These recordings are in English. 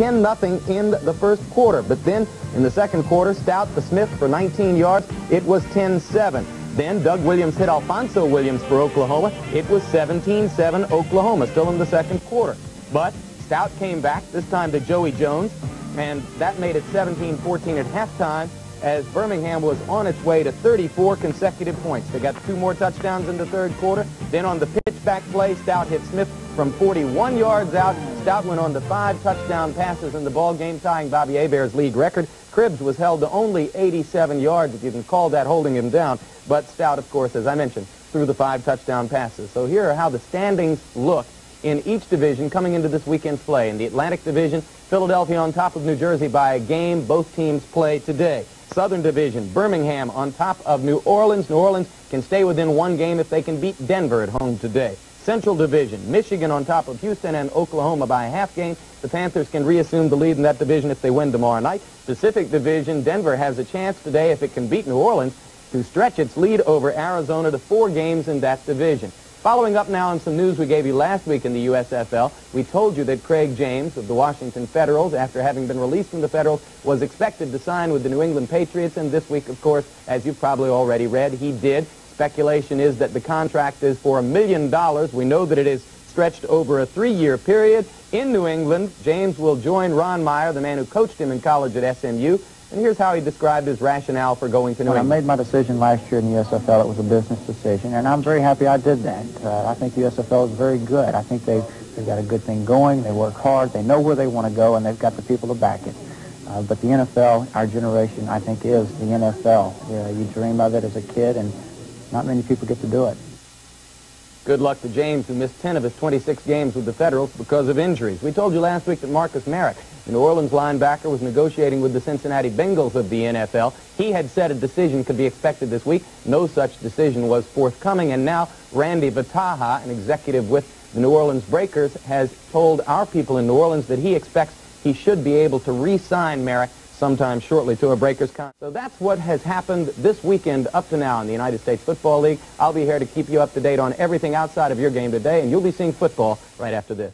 10-0 in the first quarter. But then in the second quarter, Stout to Smith for 19 yards. It was 10-7. Then Doug Williams hit Alfonso Williams for Oklahoma. It was 17-7 Oklahoma, still in the second quarter. But Stout came back, this time to Joey Jones, and that made it 17-14 at halftime as Birmingham was on its way to 34 consecutive points. They got 2 more touchdowns in the third quarter. Then on the pitch-back play, Stout hit Smith from 41 yards out. Stout went on to 5 touchdown passes in the ball game, tying Bobby Hebert's league record. Cribbs was held to only 87 yards, if you can call that holding him down. But Stout, of course, as I mentioned, threw the 5 touchdown passes. So here are how the standings look in each division coming into this weekend's play. In the Atlantic Division, Philadelphia on top of New Jersey by a game. Both teams play today. Southern Division, Birmingham on top of New Orleans. New Orleans can stay within 1 game if they can beat Denver at home today. Central Division, Michigan on top of Houston and Oklahoma by a half game. The Panthers can reassume the lead in that division if they win tomorrow night. Pacific Division, Denver has a chance today, if it can beat New Orleans, to stretch its lead over Arizona to 4 games in that division. Following up now on some news we gave you last week in the USFL, we told you that Craig James of the Washington Federals, after having been released from the Federals, was expected to sign with the New England Patriots, and this week, of course, as you've probably already read, he did. Speculation is that the contract is for $1 million. We know that it is stretched over a 3-year period. In New England, James will join Ron Meyer, the man who coached him in college at SMU. And here's how he described his rationale for going to New England. When I made my decision last year in the USFL, it was a business decision, and I'm very happy I did that. I think the USFL is very good. I think they've got a good thing going. They work hard. They know where they want to go, and they've got the people to back it. But the NFL, our generation, I think, is the NFL. You dream of it as a kid, and not many people get to do it. Good luck to James, who missed 10 of his 26 games with the Federals because of injuries. We told you last week that Marcus Merrick, the New Orleans linebacker, was negotiating with the Cincinnati Bengals of the NFL. He had said a decision could be expected this week. No such decision was forthcoming, and now Randy Vataha, an executive with the New Orleans Breakers, has told our people in New Orleans that he expects he should be able to re-sign Merrick sometime shortly to a Breakers contract. So that's what has happened this weekend up to now in the United States Football League. I'll be here to keep you up to date on everything outside of your game today, and you'll be seeing football right after this.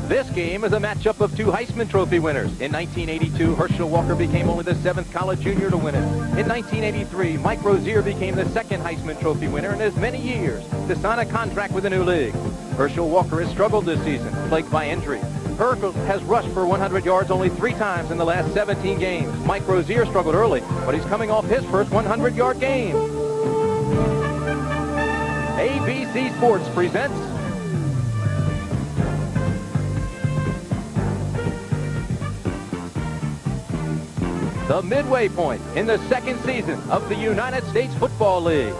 This game is a matchup of 2 Heisman Trophy winners. In 1982, Herschel Walker became only the 7th college junior to win it. In 1983, Mike Rozier became the 2nd Heisman Trophy winner in as many years to sign a contract with a new league. Herschel Walker has struggled this season, plagued by injury. Herschel has rushed for 100 yards only 3 times in the last 17 games. Mike Rozier struggled early, but he's coming off his first 100-yard game. ABC Sports presents the midway point in the 2nd season of the United States Football League.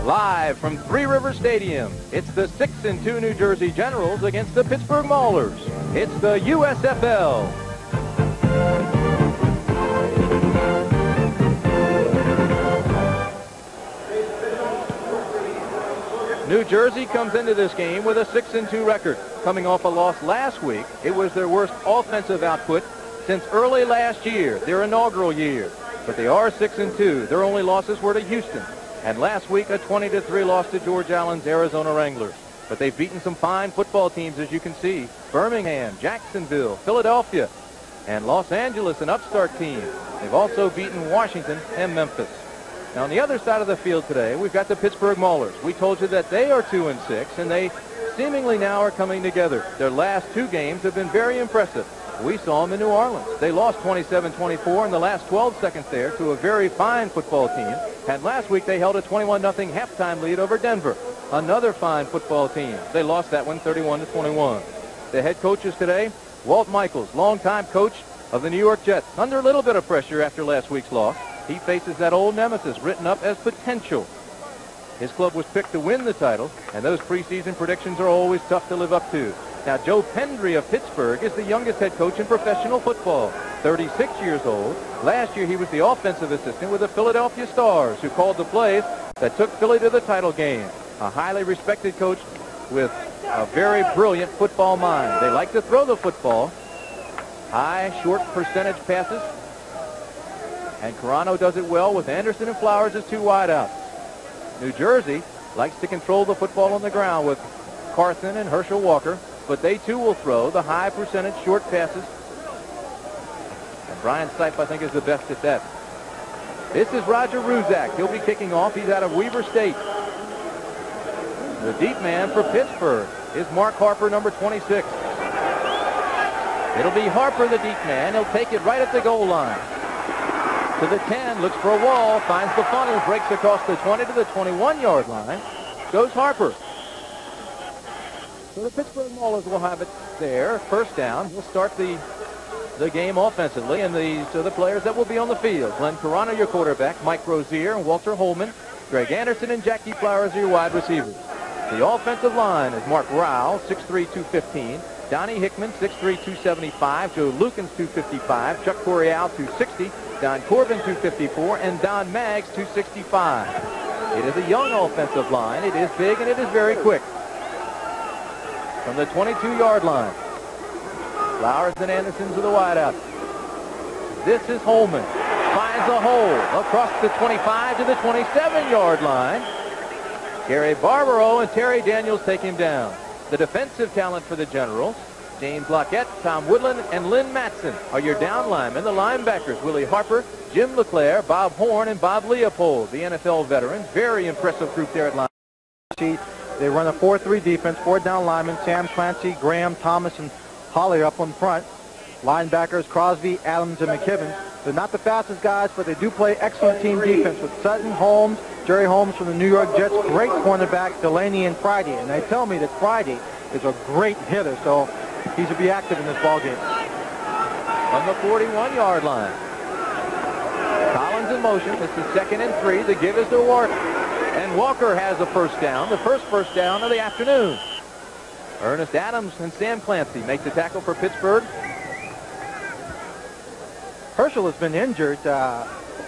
Live from Three River Stadium, it's the 6-2 New Jersey Generals against the Pittsburgh Maulers. It's the USFL. New Jersey comes into this game with a 6-2 record. Coming off a loss last week, it was their worst offensive output since early last year, their inaugural year. But they are 6-2. Their only losses were to Houston, and last week a 20-3 loss to George Allen's Arizona Wranglers. But they've beaten some fine football teams, as you can see. Birmingham, Jacksonville, Philadelphia, and Los Angeles, an upstart team. They've also beaten Washington and Memphis. Now, on the other side of the field today, we've got the Pittsburgh Maulers. We told you that they are 2-6, and they seemingly now are coming together. Their last 2 games have been very impressive. We saw them in New Orleans. They lost 27-24 in the last 12 seconds there to a very fine football team. And last week they held a 21-0 halftime lead over Denver, another fine football team. They lost that one 31-21. The head coaches today, Walt Michaels, longtime coach of the New York Jets, under a little bit of pressure after last week's loss. He faces that old nemesis written up as potential. His club was picked to win the title, and those preseason predictions are always tough to live up to. Now, Joe Pendry of Pittsburgh is the youngest head coach in professional football, 36 years old. Last year, he was the offensive assistant with the Philadelphia Stars, who called the plays that took Philly to the title game. A highly respected coach with a very brilliant football mind. They like to throw the football, high, short percentage passes, and Carano does it well with Anderson and Flowers as 2 wideouts. New Jersey likes to control the football on the ground with Carthen and Herschel Walker, but they too will throw the high percentage short passes. And Brian Sipe, I think, is the best at that. This is Roger Ruzak. He'll be kicking off. He's out of Weber State. The deep man for Pittsburgh is Mark Harper, number 26. It'll be Harper, the deep man. He'll take it right at the goal line. To the 10, looks for a wall, finds the funnel, breaks across the 20 to the 21-yard line. Goes Harper. So the Pittsburgh Maulers will have it there. First down. We'll start the game offensively, and the players that will be on the field. Glenn Carano, your quarterback. Mike Rozier and Walter Holman. Greg Anderson and Jackie Flowers are your wide receivers. The offensive line is Mark Rowell, 6'3", 215. Donnie Hickman, 6'3", 275. Joe Lukens, 255. Chuck Corial, 260. Don Corbin, 254. And Don Maggs, 265. It is a young offensive line. It is big, and it is very quick. From the 22-yard line, Flowers and Anderson to the wideout. This is Holman. Finds a hole across the 25 to the 27-yard line. Gary Barbaro and Terry Daniels take him down. The defensive talent for the Generals, James Lockett, Tom Woodland, and Lynn Matson are your down linemen. The linebackers, Willie Harper, Jim LeClaire, Bob Horn, and Bob Leopold, the NFL veterans. Very impressive group there at line. They run a 4-3 defense, 4 down linemen, Sam Clancy, Graham, Thomas, and Holly up on front. Linebackers, Crosby, Adams, and McKibben. They're not the fastest guys, but they do play excellent team defense with Sutton, Holmes, Jerry Holmes from the New York Jets, great cornerback, Delaney, and Friday. And they tell me that Friday is a great hitter, so he should be active in this ball game. On the 41-yard line, Collins in motion. This is 2nd and 3. The give is to Walker. And Walker has a first down, the first down of the afternoon. Ernest Adams and Sam Clancy make the tackle for Pittsburgh. Herschel has been injured,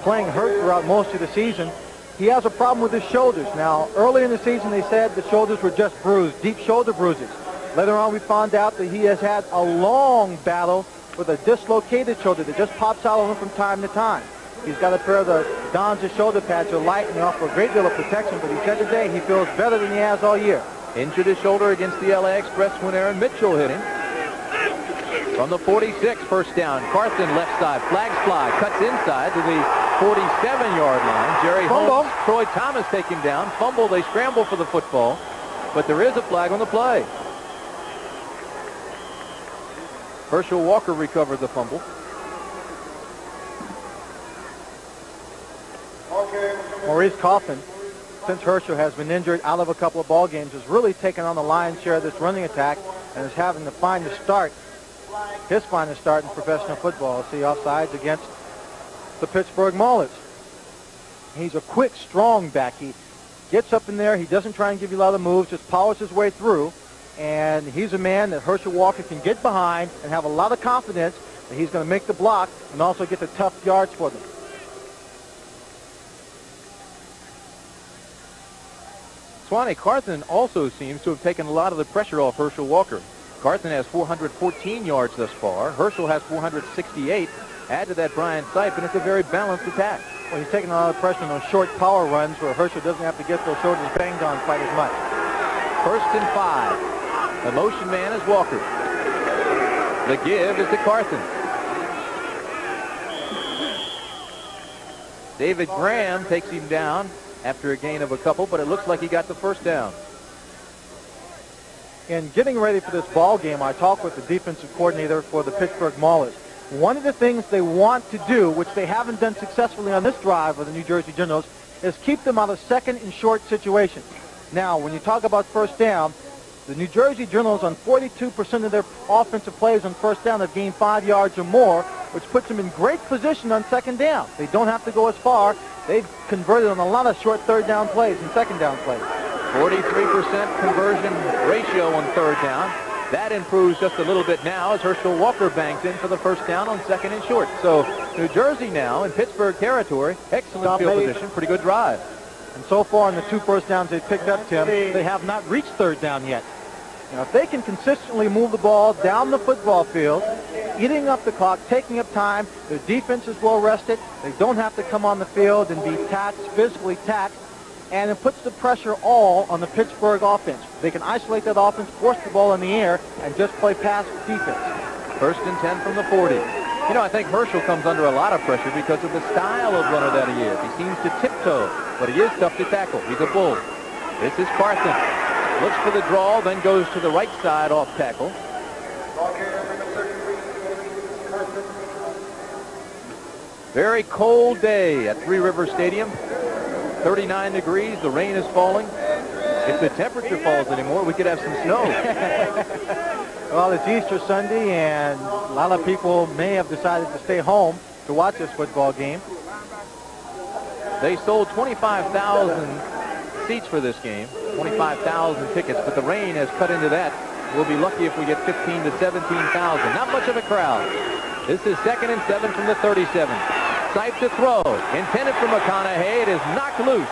playing hurt throughout most of the season. He has a problem with his shoulders. Now, early in the season, they said the shoulders were just bruised, deep shoulder bruises. Later on, we found out that he has had a long battle with a dislocated shoulder that just pops out on him from time to time. He's got a pair of the Donza shoulder pads that are light and they offer a great deal of protection, but he said today he feels better than he has all year. Injured his shoulder against the LA Express when Aaron Mitchell hit him. From the 46, first down. Carthen left side, flags fly, cuts inside to the 47-yard line. Jerry Holmes, Troy Thomas take him down. Fumble, they scramble for the football, but there is a flag on the play. Herschel Walker recovered the fumble. Maurice Coffin, since Herschel has been injured out of a couple of ball games, has really taken on the lion's share of this running attack and is having to find his finest start in professional football. See offsides against the Pittsburgh Maulers. He's a quick, strong back. He gets up in there. He doesn't try and give you a lot of moves, just powers his way through. And he's a man that Herschel Walker can get behind and have a lot of confidence that he's going to make the block and also get the tough yards for them. Swanee Carthen also seems to have taken a lot of the pressure off Herschel Walker. Carthen has 414 yards thus far. Herschel has 468. Add to that Brian Sipe, and it's a very balanced attack. Well, he's taking a lot of pressure on those short power runs where Herschel doesn't have to get those shoulders banged on quite as much. 1st and 5. The motion man is Walker. The give is to Carthen. David Graham takes him down after a gain of a couple, but it looks like he got the first down. In getting ready for this ball game, I talked with the defensive coordinator for the Pittsburgh Maulers. One of the things they want to do, which they haven't done successfully on this drive of the New Jersey Generals, is keep them out of 2nd and short situations. Now, when you talk about first down, the New Jersey Generals on 42% of their offensive plays on first down have gained 5 yards or more, which puts them in great position on 2nd down. They don't have to go as far. They've converted on a lot of short 3rd down plays and 2nd down plays. 43% conversion ratio on 3rd down. That improves just a little bit now as Herschel Walker banks in for the first down on 2nd and short. So New Jersey now in Pittsburgh territory. Excellent field position. Pretty good drive. And so far in the 2 first downs they've picked up, Tim, they have not reached 3rd down yet. Now, if they can consistently move the ball down the football field, eating up the clock, taking up time, their defense is well rested. They don't have to come on the field and be taxed, physically taxed. and it puts the pressure all on the Pittsburgh offense. They can isolate that offense, force the ball in the air, and just play pass defense. First and 10 from the 40. You know, I think Herschel comes under a lot of pressure because of the style of runner that he is. He seems to tiptoe, but he is tough to tackle. He's a bull. This is Carson. Looks for the draw, then goes to the right side off tackle. Very cold day at Three Rivers Stadium. 39 degrees. The rain is falling. If the temperature falls anymore, we could have some snow. Well, it's Easter Sunday, and a lot of people may have decided to stay home to watch this football game. They sold 25,000 seats for this game, 25,000 tickets, but the rain has cut into that. We'll be lucky if we get 15 to 17,000. Not much of a crowd. This is 2nd and 7 from the 37. Sipe to throw. Intended for McConaughey. It is knocked loose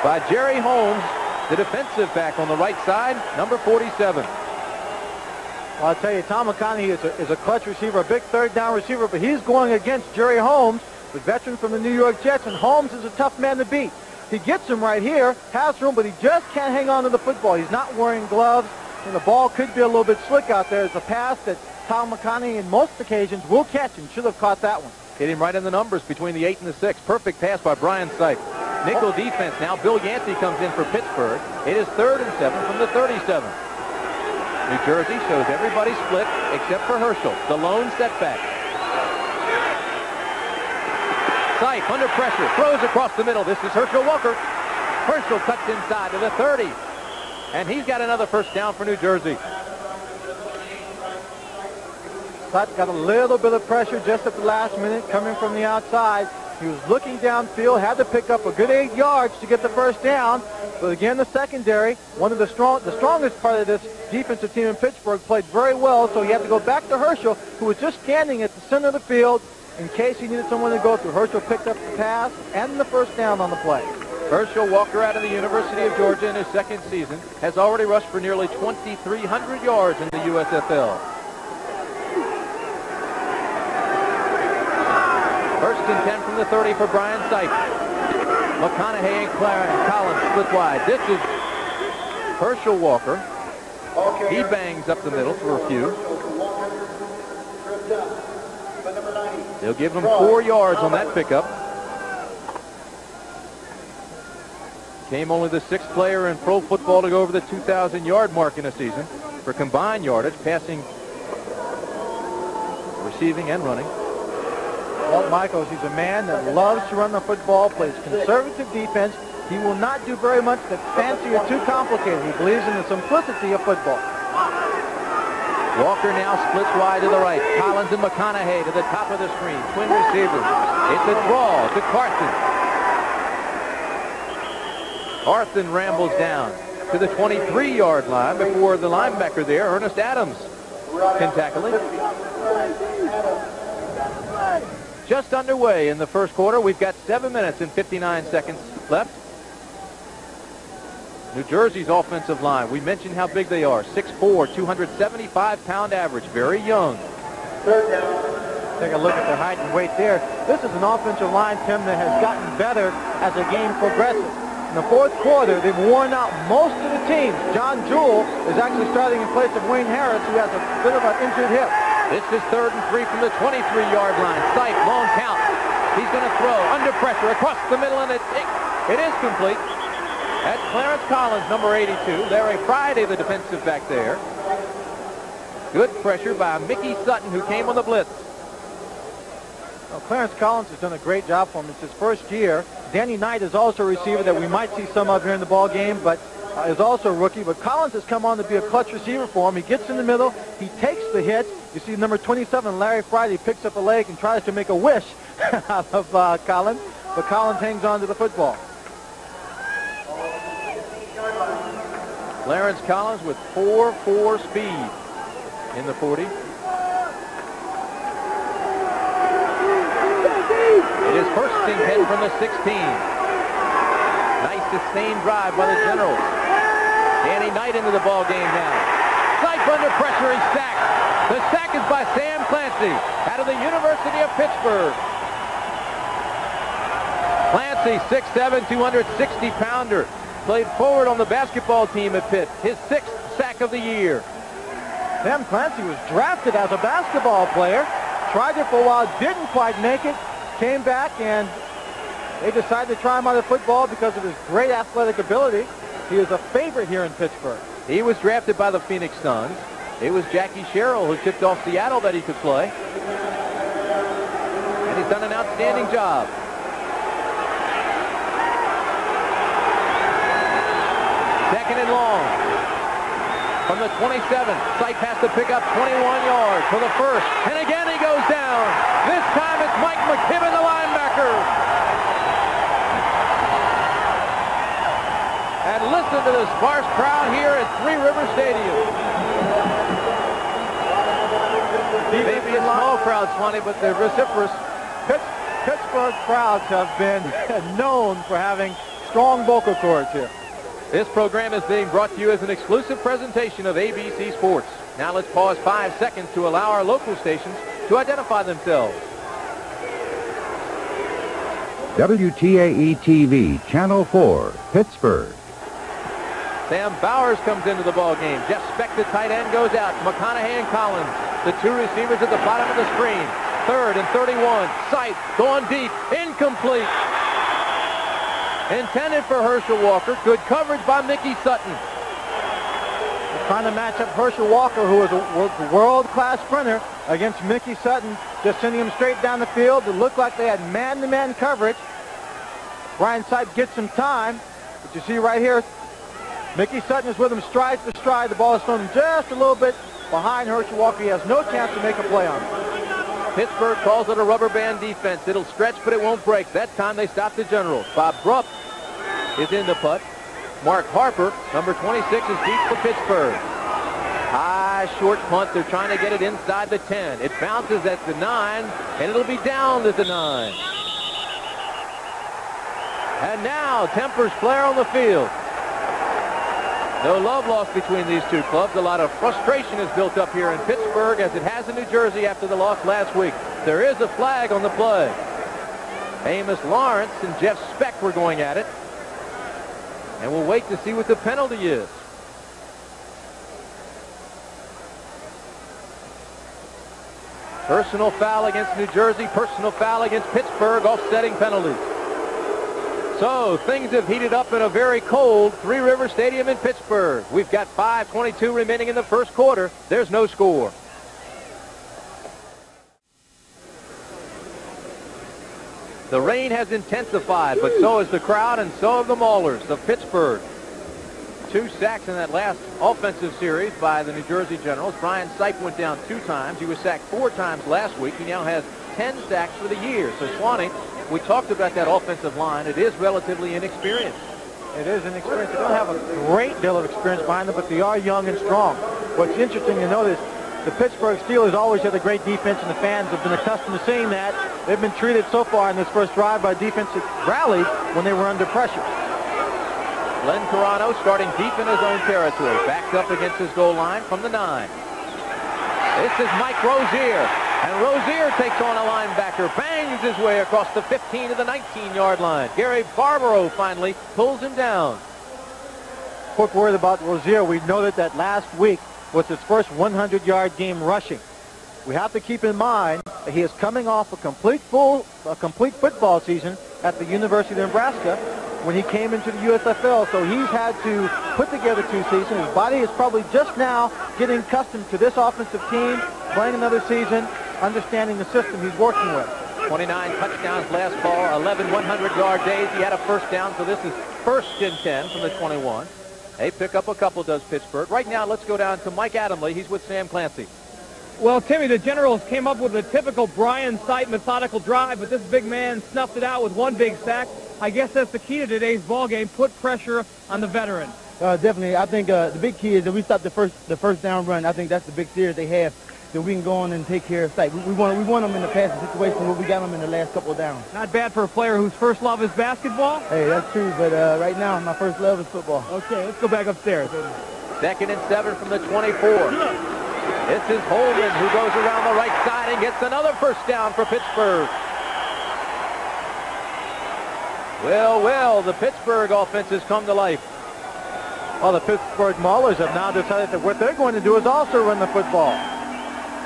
by Jerry Holmes, the defensive back on the right side, number 47. Well, I'll tell you, Tom McConaughey is a clutch receiver, a big third down receiver, but he's going against Jerry Holmes, the veteran from the New York Jets, and Holmes is a tough man to beat. He gets him right here, has room, but he just can't hang on to the football. He's not wearing gloves, and the ball could be a little bit slick out there. It's a pass that Tom McConaughey, in most occasions, will catch and should have caught that one. Hit him right in the numbers between the 8 and the 6. Perfect pass by Brian Sipe. Nickel defense now. Bill Yancey comes in for Pittsburgh. It is 3rd and 7 from the 37. New Jersey shows everybody split except for Herschel, the lone setback. Sipe under pressure, throws across the middle. This is Herschel Walker. Herschel cuts inside to the 30. And he's got another first down for New Jersey. Sipe got a little bit of pressure just at the last minute coming from the outside. He was looking downfield, had to pick up a good 8 yards to get the first down. But again, the secondary, one of the strongest part of this defensive team in Pittsburgh, played very well. So he had to go back to Herschel, who was just standing at the center of the field in case he needed someone to go through. Herschel picked up the pass and the first down on the play. Herschel Walker, out of the University of Georgia in his second season, has already rushed for nearly 2,300 yards in the USFL. First and 10 from the 30 for Brian Sipe. McConaughey and Collins split wide. This is Herschel Walker. He bangs up the middle for a few. They'll give him 4 yards on that pickup. Came only the 6th player in pro football to go over the 2,000-yard mark in a season for combined yardage, passing, receiving, and running. Walt Michaels, he's a man that loves to run the football, plays conservative defense. He will not do very much that's fancy or too complicated. He believes in the simplicity of football. Walker now splits wide to the right. Collins and McConaughey to the top of the screen. Twin receivers. It's a draw to Carson. Carson rambles down to the 23-yard line before the linebacker there, Ernest Adams, can tackle it. Just underway in the first quarter. We've got 7 minutes and 59 seconds left. New Jersey's offensive line, we mentioned how big they are. 6'4", 275-pound average, very young. Take a look at their height and weight there. This is an offensive line, Tim, that has gotten better as the game progresses. In the fourth quarter, they've worn out most of the teams. John Jewell is actually starting in place of Wayne Harris, who has a bit of an injured hip. This is 3rd and 3 from the 23-yard line. Sipe, long count. He's going to throw under pressure across the middle, and it is complete. That's Clarence Collins, number 82. Larry Friday, the defensive back there. Good pressure by Mickey Sutton, who came on the blitz. Well, Clarence Collins has done a great job for him. It's his first year. Danny Knight is also a receiver that we might see some of here in the ball game, but is also a rookie. But Collins has come on to be a clutch receiver for him. He gets in the middle. He takes the hit. You see number 27, Larry Friday, picks up a leg and tries to make a wish out of Collins, but Collins hangs on to the football. Clarence Collins with 4.4 speed in the 40. It is first and 10 from the 16. Nice sustained drive by the Generals. Danny Knight into the ball game now. Sipe under pressure, he's sacked. The sack is by Sam Clancy out of the University of Pittsburgh. Clancy, 6'7", 260-pounder. Played forward on the basketball team at Pitt. His 6th sack of the year. Sam Clancy was drafted as a basketball player. Tried it for a while, didn't quite make it. Came back, and they decided to try him out of football because of his great athletic ability. He is a favorite here in Pittsburgh. He was drafted by the Phoenix Suns. It was Jackie Sherrill who tipped off Seattle that he could play. And he's done an outstanding job. Second and long. From the 27, Sipe has to pick up 21 yards for the first. And again he goes down. This time it's Mike McKibben, the linebacker. And listen to the sparse crowd here at Three River Stadium. Maybe a small crowd, Swanee, but they're vociferous. Pittsburgh crowds have been known for having strong vocal cords here. This program is being brought to you as an exclusive presentation of ABC Sports. Now let's pause 5 seconds to allow our local stations to identify themselves. WTAE-TV, Channel 4, Pittsburgh. Sam Bowers comes into the ball game. Jeff Speck, the tight end, goes out. McConaughey and Collins, the two receivers at the bottom of the screen. 3rd and 31. Sipe going deep. Incomplete. Intended for Herschel Walker. Good coverage by Mickey Sutton. They're trying to match up Herschel Walker, who is a world-class sprinter, against Mickey Sutton, just sending him straight down the field. It looked like they had man-to-man coverage. Brian Sipe gets some time. But you see right here, Mickey Sutton is with him stride for stride. The ball is thrown just a little bit behind Herschel Walker. He has no chance to make a play on it. Pittsburgh calls it a rubber band defense. It'll stretch, but it won't break. That time they stop the Generals. Bob Brupp is in the putt. Mark Harper, number 26, is deep for Pittsburgh. High, short punt. They're trying to get it inside the 10. It bounces at the 9, and it'll be down at the 9. And now tempers flare on the field. No love lost between these two clubs. A lot of frustration is built up here in Pittsburgh, as it has in New Jersey after the loss last week. There is a flag on the play. Amos Lawrence and Jeff Speck were going at it. And we'll wait to see what the penalty is. Personal foul against New Jersey, personal foul against Pittsburgh, offsetting penalties. So things have heated up in a very cold Three River Stadium in Pittsburgh. We've got 5:22 remaining in the first quarter. There's no score. The rain has intensified, but so has the crowd, and so have the Maulers of Pittsburgh. 2 sacks in that last offensive series by the New Jersey Generals. Brian Sipe went down 2 times. He was sacked 4 times last week. He now has 10 sacks for the year. So Swanee, we talked about that offensive line. It is relatively inexperienced. It is inexperienced. They don't have a great deal of experience behind them, but they are young and strong. What's interesting to notice, the Pittsburgh Steelers always had a great defense, and the fans have been accustomed to seeing that. They've been treated so far in this first drive by defense that rallied when they were under pressure. Glenn Carano starting deep in his own territory, backed up against his goal line from the 9. This is Mike Rozier, and Rozier takes on a linebacker, bangs his way across the 15 to the 19-yard line. Gary Barbaro finally pulls him down. Quick word about Rozier. We noted that last week was his first 100-yard game rushing. We have to keep in mind that he is coming off a complete football season at the University of Nebraska when he came into the USFL. So he's had to put together 2 seasons. His body is probably just now getting accustomed to this offensive team, playing another season, understanding the system he's working with. 29 touchdowns last fall, 11 100-yard days. He had a first down, so this is 1st and 10 from the 21. They pick up a couple, does Pittsburgh. Right now, let's go down to Mike Adamle. He's with Sam Clancy. Well, Timmy, the Generals came up with a typical Brian Sipe methodical drive, but this big man snuffed it out with 1 big sack. I guess that's the key to today's ball game. Put pressure on the veteran. Definitely. I think the big key is that we stop the first down run. I think that's the big fear they have, that we can go on and take care of Sipe. We want them in the passing situation where we got them in the last couple of downs. Not bad for a player whose first love is basketball. Hey, that's true, but right now my first love is football. Okay, let's go back upstairs. 2nd and 7 from the 24. This is Holman, who goes around the right side and gets another first down for Pittsburgh. Well, the Pittsburgh offense has come to life. Well, the Pittsburgh Maulers have now decided that what they're going to do is also run the football.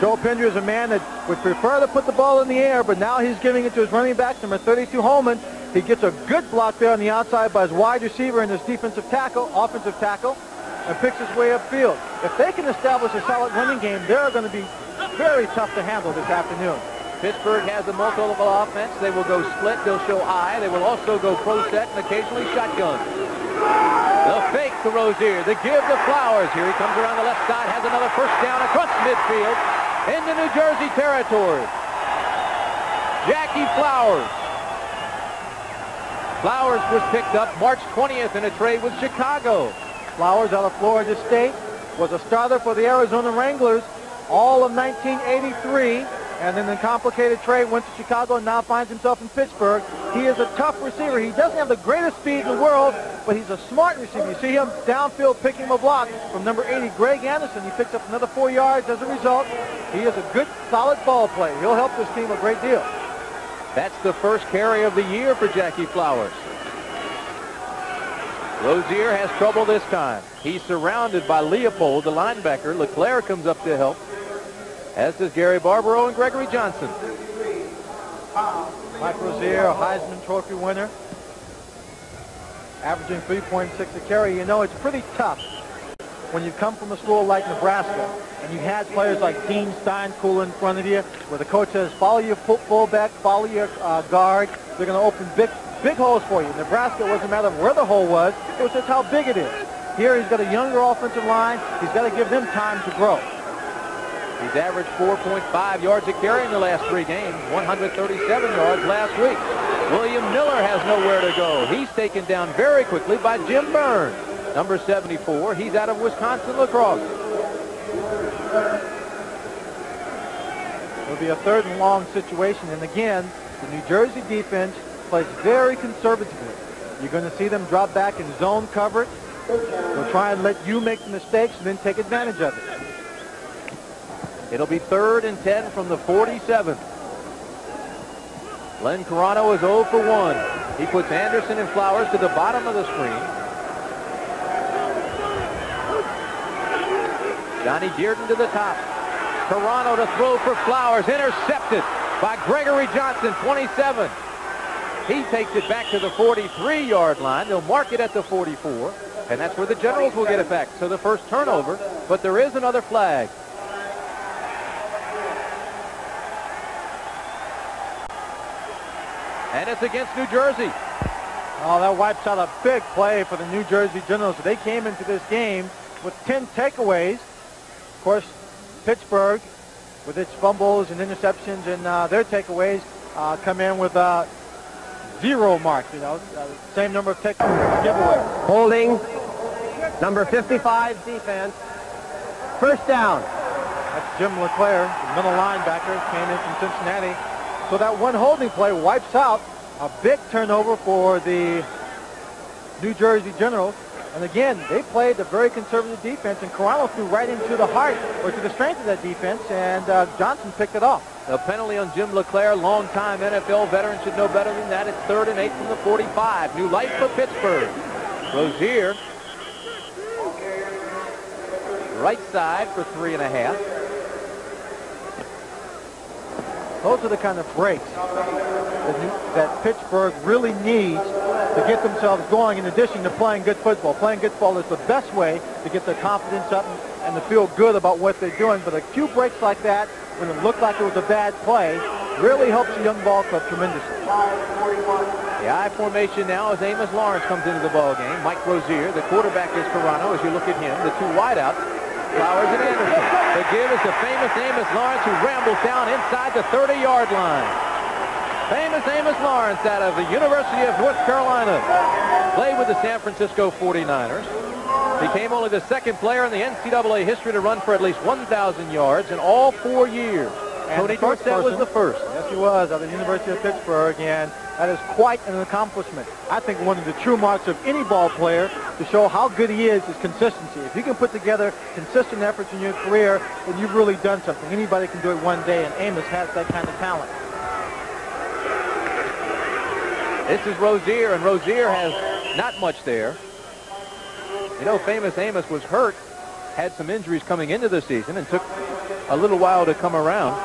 Joe Pinder is a man that would prefer to put the ball in the air, but now he's giving it to his running back, number 32, Holman. He gets a good block there on the outside by his wide receiver and his offensive tackle, and picks his way upfield. If they can establish a solid running game, they're going to be very tough to handle this afternoon. Pittsburgh has a multi-level offense. They will go split. They'll show I. They will also go pro set and occasionally shotgun. The fake to Rozier. The give to Flowers. Here he comes around the left side. Has another first down across midfield into New Jersey territory. Jackie Flowers. Flowers was picked up March 20th in a trade with Chicago. Flowers out of Florida State was a starter for the Arizona Wranglers all of 1983. And then the complicated trade went to Chicago and now finds himself in Pittsburgh. He is a tough receiver. He doesn't have the greatest speed in the world, but he's a smart receiver. You see him downfield picking a block from number 80, Greg Anderson. He picks up another 4 yards as a result. He is a good, solid ball player. He'll help this team a great deal. That's the first carry of the year for Jackie Flowers. Rozier has trouble this time. He's surrounded by Leopold, the linebacker. LeClaire comes up to help, as does Gary Barbaro and Gregory Johnson. Mike Rozier, a Heisman Trophy winner, averaging 3.6 a carry. You know, it's pretty tough when you come from a school like Nebraska and you had players like Dean Steinkuhl in front of you, where the coach says, follow your fullback, follow your guard. They're going to open big holes for you. Nebraska, it wasn't a matter of where the hole was, it was just how big it is. Here he's got a younger offensive line. He's got to give them time to grow. He's averaged 4.5 yards a carry in the last 3 games, 137 yards last week. William Miller has nowhere to go. He's taken down very quickly by Jim Byrne, number 74. He's out of Wisconsin lacrosse. It'll be a 3rd and long situation. And again, the New Jersey defense plays very conservatively. You're going to see them drop back in zone coverage. They'll try and let you make the mistakes and then take advantage of it. It'll be 3rd and 10 from the 47. Len Carano is 0 for 1. He puts Anderson and Flowers to the bottom of the screen. Johnny Dearden to the top. Carano to throw for Flowers. Intercepted by Gregory Johnson, 27. He takes it back to the 43-yard line. They'll mark it at the 44. And that's where the Generals will get it back. So the first turnover, but there is another flag. And it's against New Jersey. Oh, that wipes out a big play for the New Jersey Generals. They came into this game with 10 takeaways. Of course, Pittsburgh, with its fumbles and interceptions and their takeaways, come in with 0 marks. You know, same number of takeaways, giveaways. Holding, number 55 defense. First down. That's Jim LeClaire, the middle linebacker, came in from Cincinnati. So that one holding play wipes out a big turnover for the New Jersey Generals. And again, they played a very conservative defense, and Carano threw right into the heart, or to the strength of that defense, and Johnson picked it off. A penalty on Jim LeClaire, longtime NFL veteran, should know better than that. It's 3rd and 8 from the 45. New life for Pittsburgh. Rozier, right side for 3.5. Those are the kind of breaks that Pittsburgh really needs to get themselves going, in addition to playing good football. Playing good football is the best way to get their confidence up and to feel good about what they're doing. But a few breaks like that, when it looked like it was a bad play, really helps the young ball club tremendously. The I formation now as Amos Lawrence comes into the ball game. Mike Rozier, the quarterback is Carano. As you look at him, the 2 wideouts, Flowers and Anderson. The give is the famous Amos Lawrence, who rambles down inside the 30-yard line. Famous Amos Lawrence out of the University of North Carolina. Played with the San Francisco 49ers. Became only the 2nd player in the NCAA history to run for at least 1,000 yards in all 4 years. And Tony Dorsett was the first. Yes, he was, out of the University of Pittsburgh, and that is quite an accomplishment. I think one of the true marks of any ball player to show how good he is consistency. If you can put together consistent efforts in your career, then you've really done something. Anybody can do it one day, and Amos has that kind of talent. This is Rozier, and Rozier has not much there. You know, Famous Amos was hurt, had some injuries coming into the season, and took a little while to come around.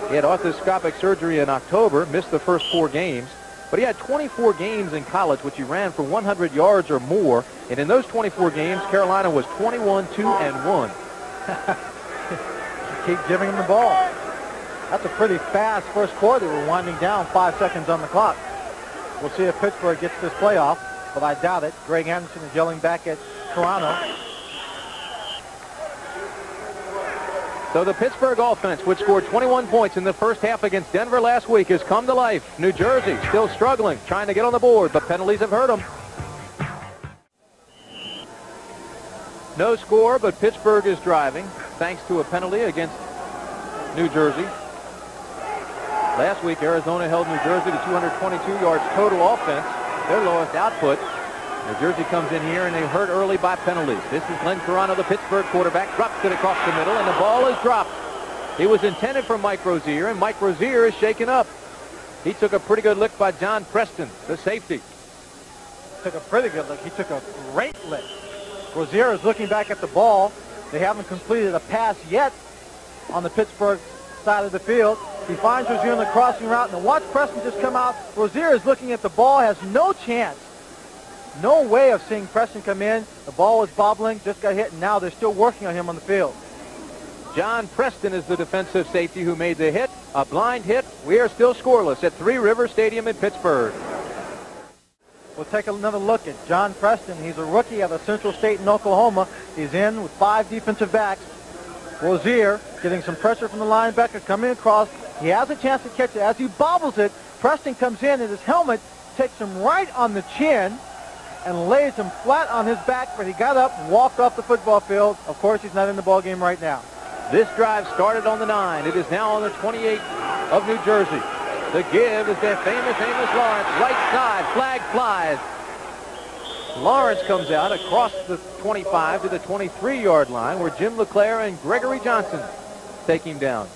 He had arthroscopic surgery in October, missed the first 4 games. But he had 24 games in college, which he ran for 100 yards or more. And in those 24 games, Carolina was 21-2-1. Keep giving him the ball. That's a pretty fast first quarter. We're winding down, 5 seconds on the clock. We'll see if Pittsburgh gets this playoff, but I doubt it. Greg Anderson is yelling back at Toronto. So the Pittsburgh offense, which scored 21 points in the first half against Denver last week, has come to life. New Jersey still struggling, trying to get on the board, but penalties have hurt them. No score, but Pittsburgh is driving, thanks to a penalty against New Jersey. Last week, Arizona held New Jersey to 222 yards total offense, their lowest output. New Jersey comes in here, and they hurt early by penalties. This is Glenn Carano, the Pittsburgh quarterback, drops it across the middle, and the ball is dropped. It was intended for Mike Rozier, and Mike Rozier is shaken up. He took a pretty good lick by John Preston, the safety. Took a pretty good lick. He took a great lick. Rozier is looking back at the ball. They haven't completed a pass yet on the Pittsburgh side of the field. He finds Rozier on the crossing route, and watch Preston just come out. Rozier is looking at the ball, has no chance. No way of seeing Preston come in. The ball was bobbling, just got hit, and now they're still working on him on the field. John Preston is the defensive safety who made the hit. A blind hit. We are still scoreless at Three River Stadium in Pittsburgh. We'll take another look at John Preston. He's a rookie out of Central State in Oklahoma. He's in with 5 defensive backs. Rozier getting some pressure from the linebacker coming across. He has a chance to catch it. As he bobbles it, Preston comes in, and his helmet takes him right on the chin and lays him flat on his back, but he got up and walked off the football field. Of course, he's not in the ball game right now. This drive started on the 9. It is now on the 28 of New Jersey. The give is their famous Amos Lawrence. Right side, flag flies. Lawrence comes out across the 25 to the 23-yard line, where Jim LeClaire and Gregory Johnson take him down.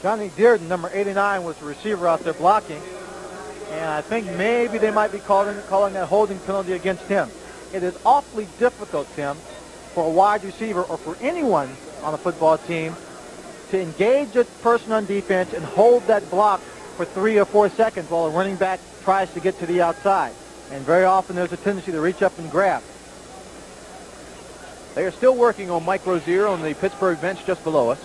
Johnny Dearden, number 89, was the receiver out there blocking. And I think maybe they might be calling that holding penalty against him. It is awfully difficult, Tim, for a wide receiver or for anyone on a football team to engage a person on defense and hold that block for 3 or 4 seconds while a running back tries to get to the outside. And very often there's a tendency to reach up and grab. They are still working on Mike Rozier on the Pittsburgh bench just below us.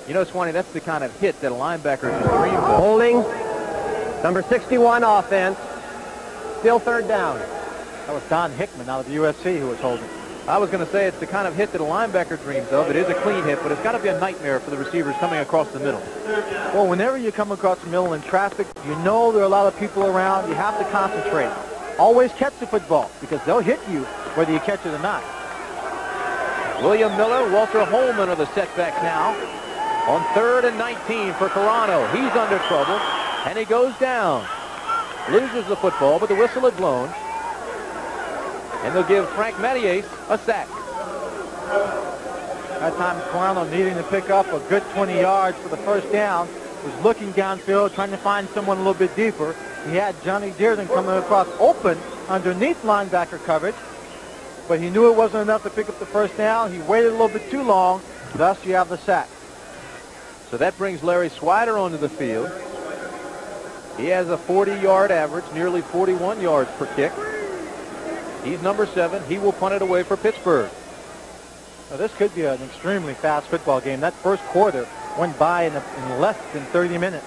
You know, Swanee, that's the kind of hit that a linebacker just dreams of. Holding. Number 61 offense. Still third down. That was Don Hickman out of the USC who was holding. I was going to say it's the kind of hit that a linebacker dreams of. It is a clean hit, but it's got to be a nightmare for the receivers coming across the middle. Well, whenever you come across the middle in traffic, you know there are a lot of people around. You have to concentrate. Always catch the football because they'll hit you whether you catch it or not. William Miller, Walter Holman are the setbacks now. On 3rd and 19 for Carano. He's under trouble, and he goes down. Loses the football, but the whistle had blown. And they'll give Frank Mattias a sack. That time, Carano needing to pick up a good 20 yards for the first down. Was looking downfield, trying to find someone a little bit deeper. He had Johnny Dearden coming across open underneath linebacker coverage, but he knew it wasn't enough to pick up the first down. He waited a little bit too long, thus you have the sack. So that brings Larry Swider onto the field. He has a 40-yard average, nearly 41 yards per kick. He's number 7. He will punt it away for Pittsburgh. Now, this could be an extremely fast football game. That first quarter went by in less than 30 minutes.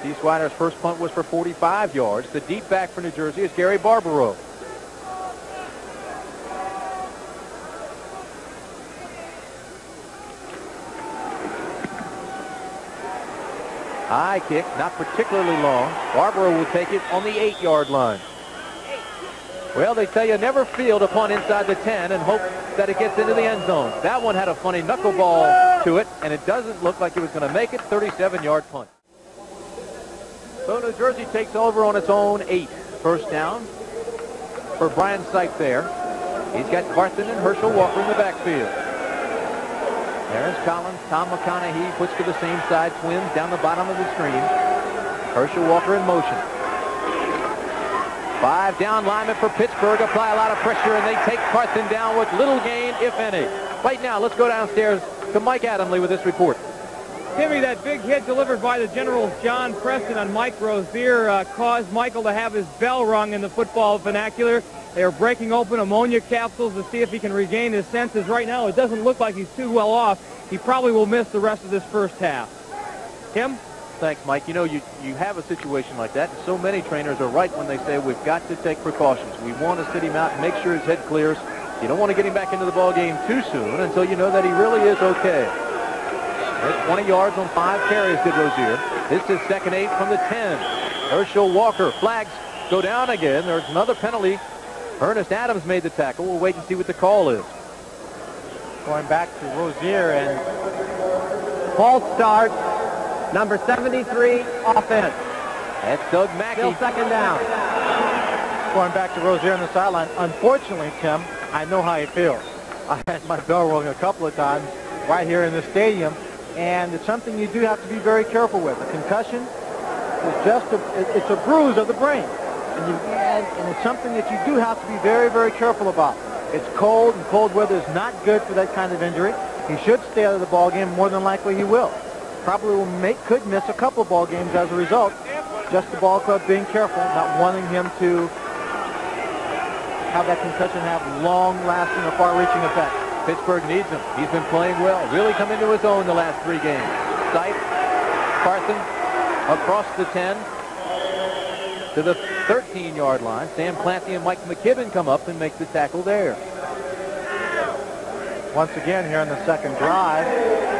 Steve Swider's first punt was for 45 yards. The deep back for New Jersey is Gary Barbaro. High kick, not particularly long. Barbaro will take it on the 8-yard line. Well, they tell you never field a punt inside the 10 and hope that it gets into the end zone. That one had a funny knuckleball to it, and it doesn't look like it was going to make it. 37-yard punt. So New Jersey takes over on its own 8. First down for Brian Sipe there. He's got Carthen and Herschel Walker in the backfield. Terrence Collins, Tom McConaughey puts to the same side, twins down the bottom of the screen. Herschel Walker in motion. 5 down linemen for Pittsburgh apply a lot of pressure, and they take Carson down with little gain, if any. Right now, let's go downstairs to Mike Adamley with this report. Timmy, that big hit delivered by the Generals' John Preston on Mike Rozier caused Michael to have his bell rung in the football vernacular. They are breaking open ammonia capsules to see if he can regain his senses. Right now, it doesn't look like he's too well off. He probably will miss the rest of this first half. Tim? Thanks, Mike. You know, you have a situation like that, and so many trainers are right when they say we've got to take precautions. We want to sit him out and make sure his head clears. You don't want to get him back into the ball game too soon until you know that he really is okay. There's 20 yards on 5 carries, did Rozier. This is second 8 from the 10. Herschel Walker, flags go down again. There's another penalty. Ernest Adams made the tackle. We'll wait and see what the call is. Going back to Rozier, and False start, number 73, offense. That's Doug Mackey. Still second down. going back to Rozier on the sideline. Unfortunately, Tim, I know how he feels. I had my bell rolling a couple of times right here in the stadium, and it's something you do have to be very careful with. A concussion is just it's a bruise of the brain, and it's something that you do have to be very, very careful about. It's cold, and cold weather is not good for that kind of injury. He should stay out of the ball game. More than likely he will. Probably could miss a couple of ball games as a result. Just the ball club being careful, not wanting him to have that concussion have long-lasting or far-reaching effect. Pittsburgh needs him. He's been playing well. Really come into his own the last 3 games. Sight, Carson across the 10 to the 13-yard line. Sam Clancy and Mike McKibben come up and make the tackle there. Once again, here on the second drive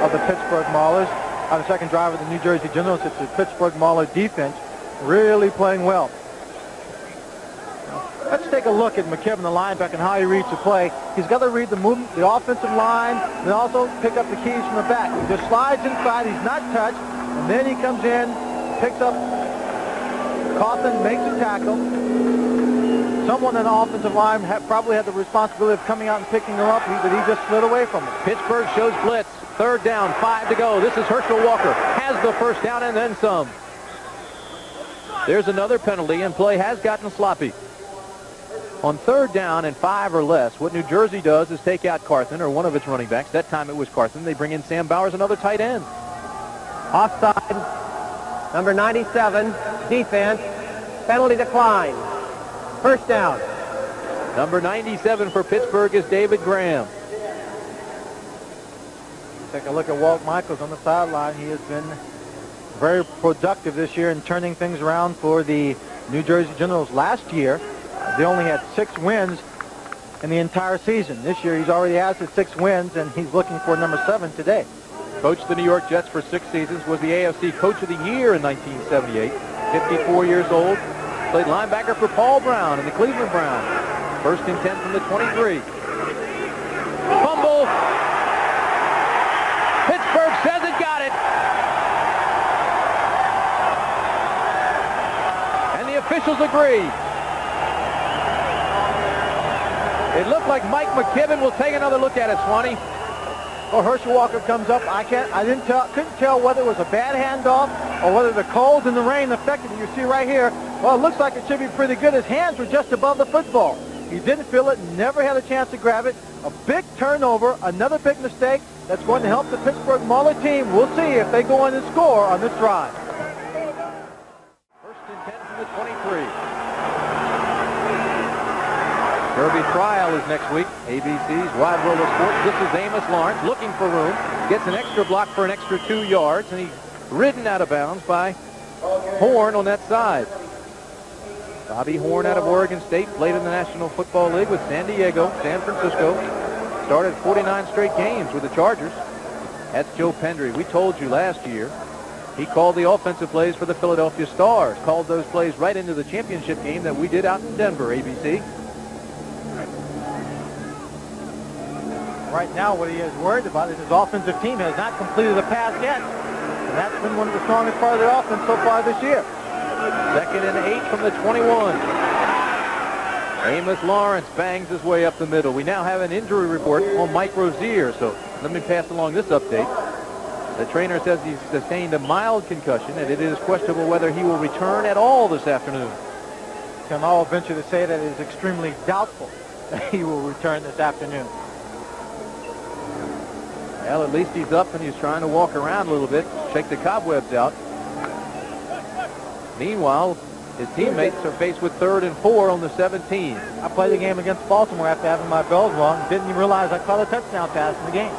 of the Pittsburgh Maulers, on the second drive of the New Jersey Generals, it's the Pittsburgh Mauler defense really playing well. Let's take a look at McKibben, the linebacker, and how he reads the play. He's got to read the movement, the offensive line, and also pick up the keys from the back. He just slides inside. He's not touched, and then he comes in, picks up Coughlin, makes a tackle. Someone in the offensive line probably had the responsibility of coming out and picking him up, but he just slid away from him. Pittsburgh shows blitz. 3rd down, 5 to go. This is Herschel Walker. Has the first down and then some. There's another penalty, and play has gotten sloppy. On 3rd down and 5 or less, what New Jersey does is take out Carson, or one of its running backs. That time it was Carson. They bring in Sam Bowers, another tight end. Offside, number 97, defense, penalty decline. First down. Number 97 for Pittsburgh is David Graham. Take a look at Walt Michaels on the sideline. He has been very productive this year in turning things around for the New Jersey Generals. Last year, they only had 6 wins in the entire season. This year, he's already has his 6 wins, and he's looking for number 7 today. Coached the New York Jets for 6 seasons, was the AFC Coach of the Year in 1978. 54 years old. Played linebacker for Paul Brown and the Cleveland Browns. 1st and 10 from the 23. Fumble. Pittsburgh says it got it. And the officials agree. It looked like Mike McKibben will take another look at it, Swanee. Well, Herschel Walker comes up. Couldn't tell whether it was a bad handoff or whether the cold and the rain affected it. You see right here. Well, it looks like it should be pretty good. His hands were just above the football. He didn't feel it, never had a chance to grab it. A big turnover, another big mistake that's going to help the Pittsburgh Mauler team. We'll see if they go on and score on this drive. 1st and 10 from the 23. Derby Trial is next week. ABC's Wide World of Sports. This is Amos Lawrence looking for room. Gets an extra block for an extra 2 yards, and he's ridden out of bounds by Horn on that side. Bobby Horn out of Oregon State, played in the National Football League with San Diego, San Francisco. Started 49 straight games with the Chargers. That's Joe Pendry. We told you last year he called the offensive plays for the Philadelphia Stars. Called those plays right into the championship game that we did out in Denver, ABC. Right now, what he is worried about is his offensive team has not completed a pass yet. And that's been one of the strongest part of their offense so far this year. 2nd and 8 from the 21. Amos Lawrence bangs his way up the middle. We now have an injury report on Mike Rozier, so let me pass along this update. The trainer says he's sustained a mild concussion, and it is questionable whether he will return at all this afternoon. Tim, I will venture to say that it is extremely doubtful that he will return this afternoon. Well, at least he's up and he's trying to walk around a little bit, shake the cobwebs out. Meanwhile, his teammates are faced with 3rd and 4 on the 17. I played the game against Baltimore after having my bells rung. Didn't even realize I caught a touchdown pass in the game.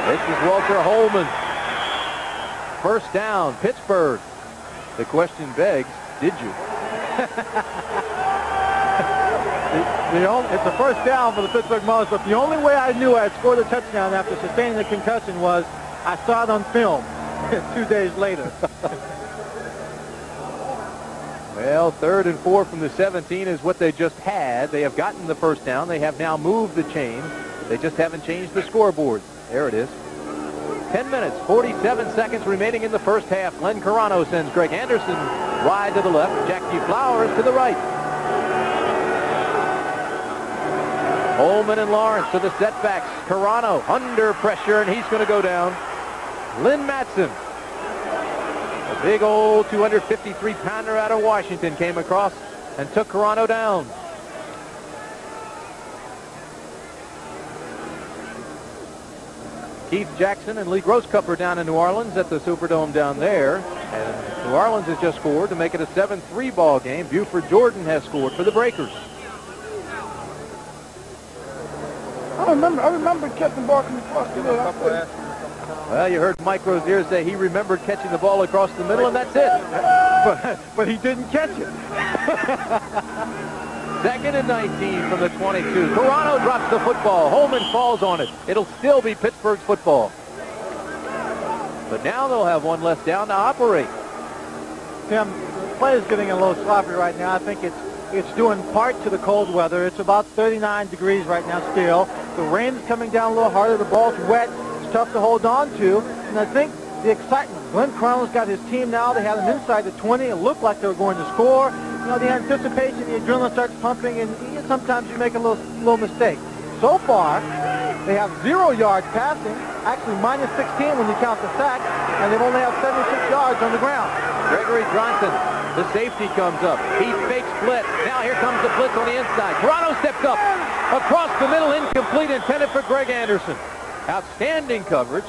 This is Walter Holman. First down, Pittsburgh. The question begs, did you? It's a first down for the Pittsburgh Maulers, but the only way I knew I had scored a touchdown after sustaining the concussion was I saw it on film 2 days later. Well, 3rd and 4 from the 17 is what they just had. They have gotten the first down. They have now moved the chain. They just haven't changed the scoreboard. There it is. 10 minutes, 47 seconds remaining in the first half. Glenn Carano sends Greg Anderson wide to the left. Jackie Flowers to the right. Holman and Lawrence to the setbacks. Carano under pressure, and he's going to go down. Lynn Matson, a big old 253-pounder out of Washington, came across and took Carano down. Keith Jackson and Lee Grosskupper down in New Orleans at the Superdome down there. And New Orleans has just scored to make it a 7-3 ball game. Buford Jordan has scored for the Breakers. I remember catching the ball from across the middle. Well, you heard Mike Rozier say he remembered catching the ball across the middle, and that's it. But he didn't catch it. 2nd and 19 from the 22. Carano drops the football. Holman falls on it. It'll still be Pittsburgh's football. But now they'll have one less down to operate. Tim, the play is getting a little sloppy right now. I think it's due in part to the cold weather. It's about 39 degrees right now still. The rain is coming down a little harder. The ball's wet. It's tough to hold on to. And I think the excitement. Glenn Carano's got his team now. They had him inside the 20. It looked like they were going to score. You know, the anticipation, the adrenaline starts pumping, and sometimes you make a little mistake. So far, they have 0 yards passing, actually minus 16 when you count the sack, and they've only have 76 yards on the ground. Gregory Johnson, the safety, comes up. He fakes blitz. Now here comes the blitz on the inside. Carano steps up. Across the middle, incomplete, intended for Greg Anderson. Outstanding coverage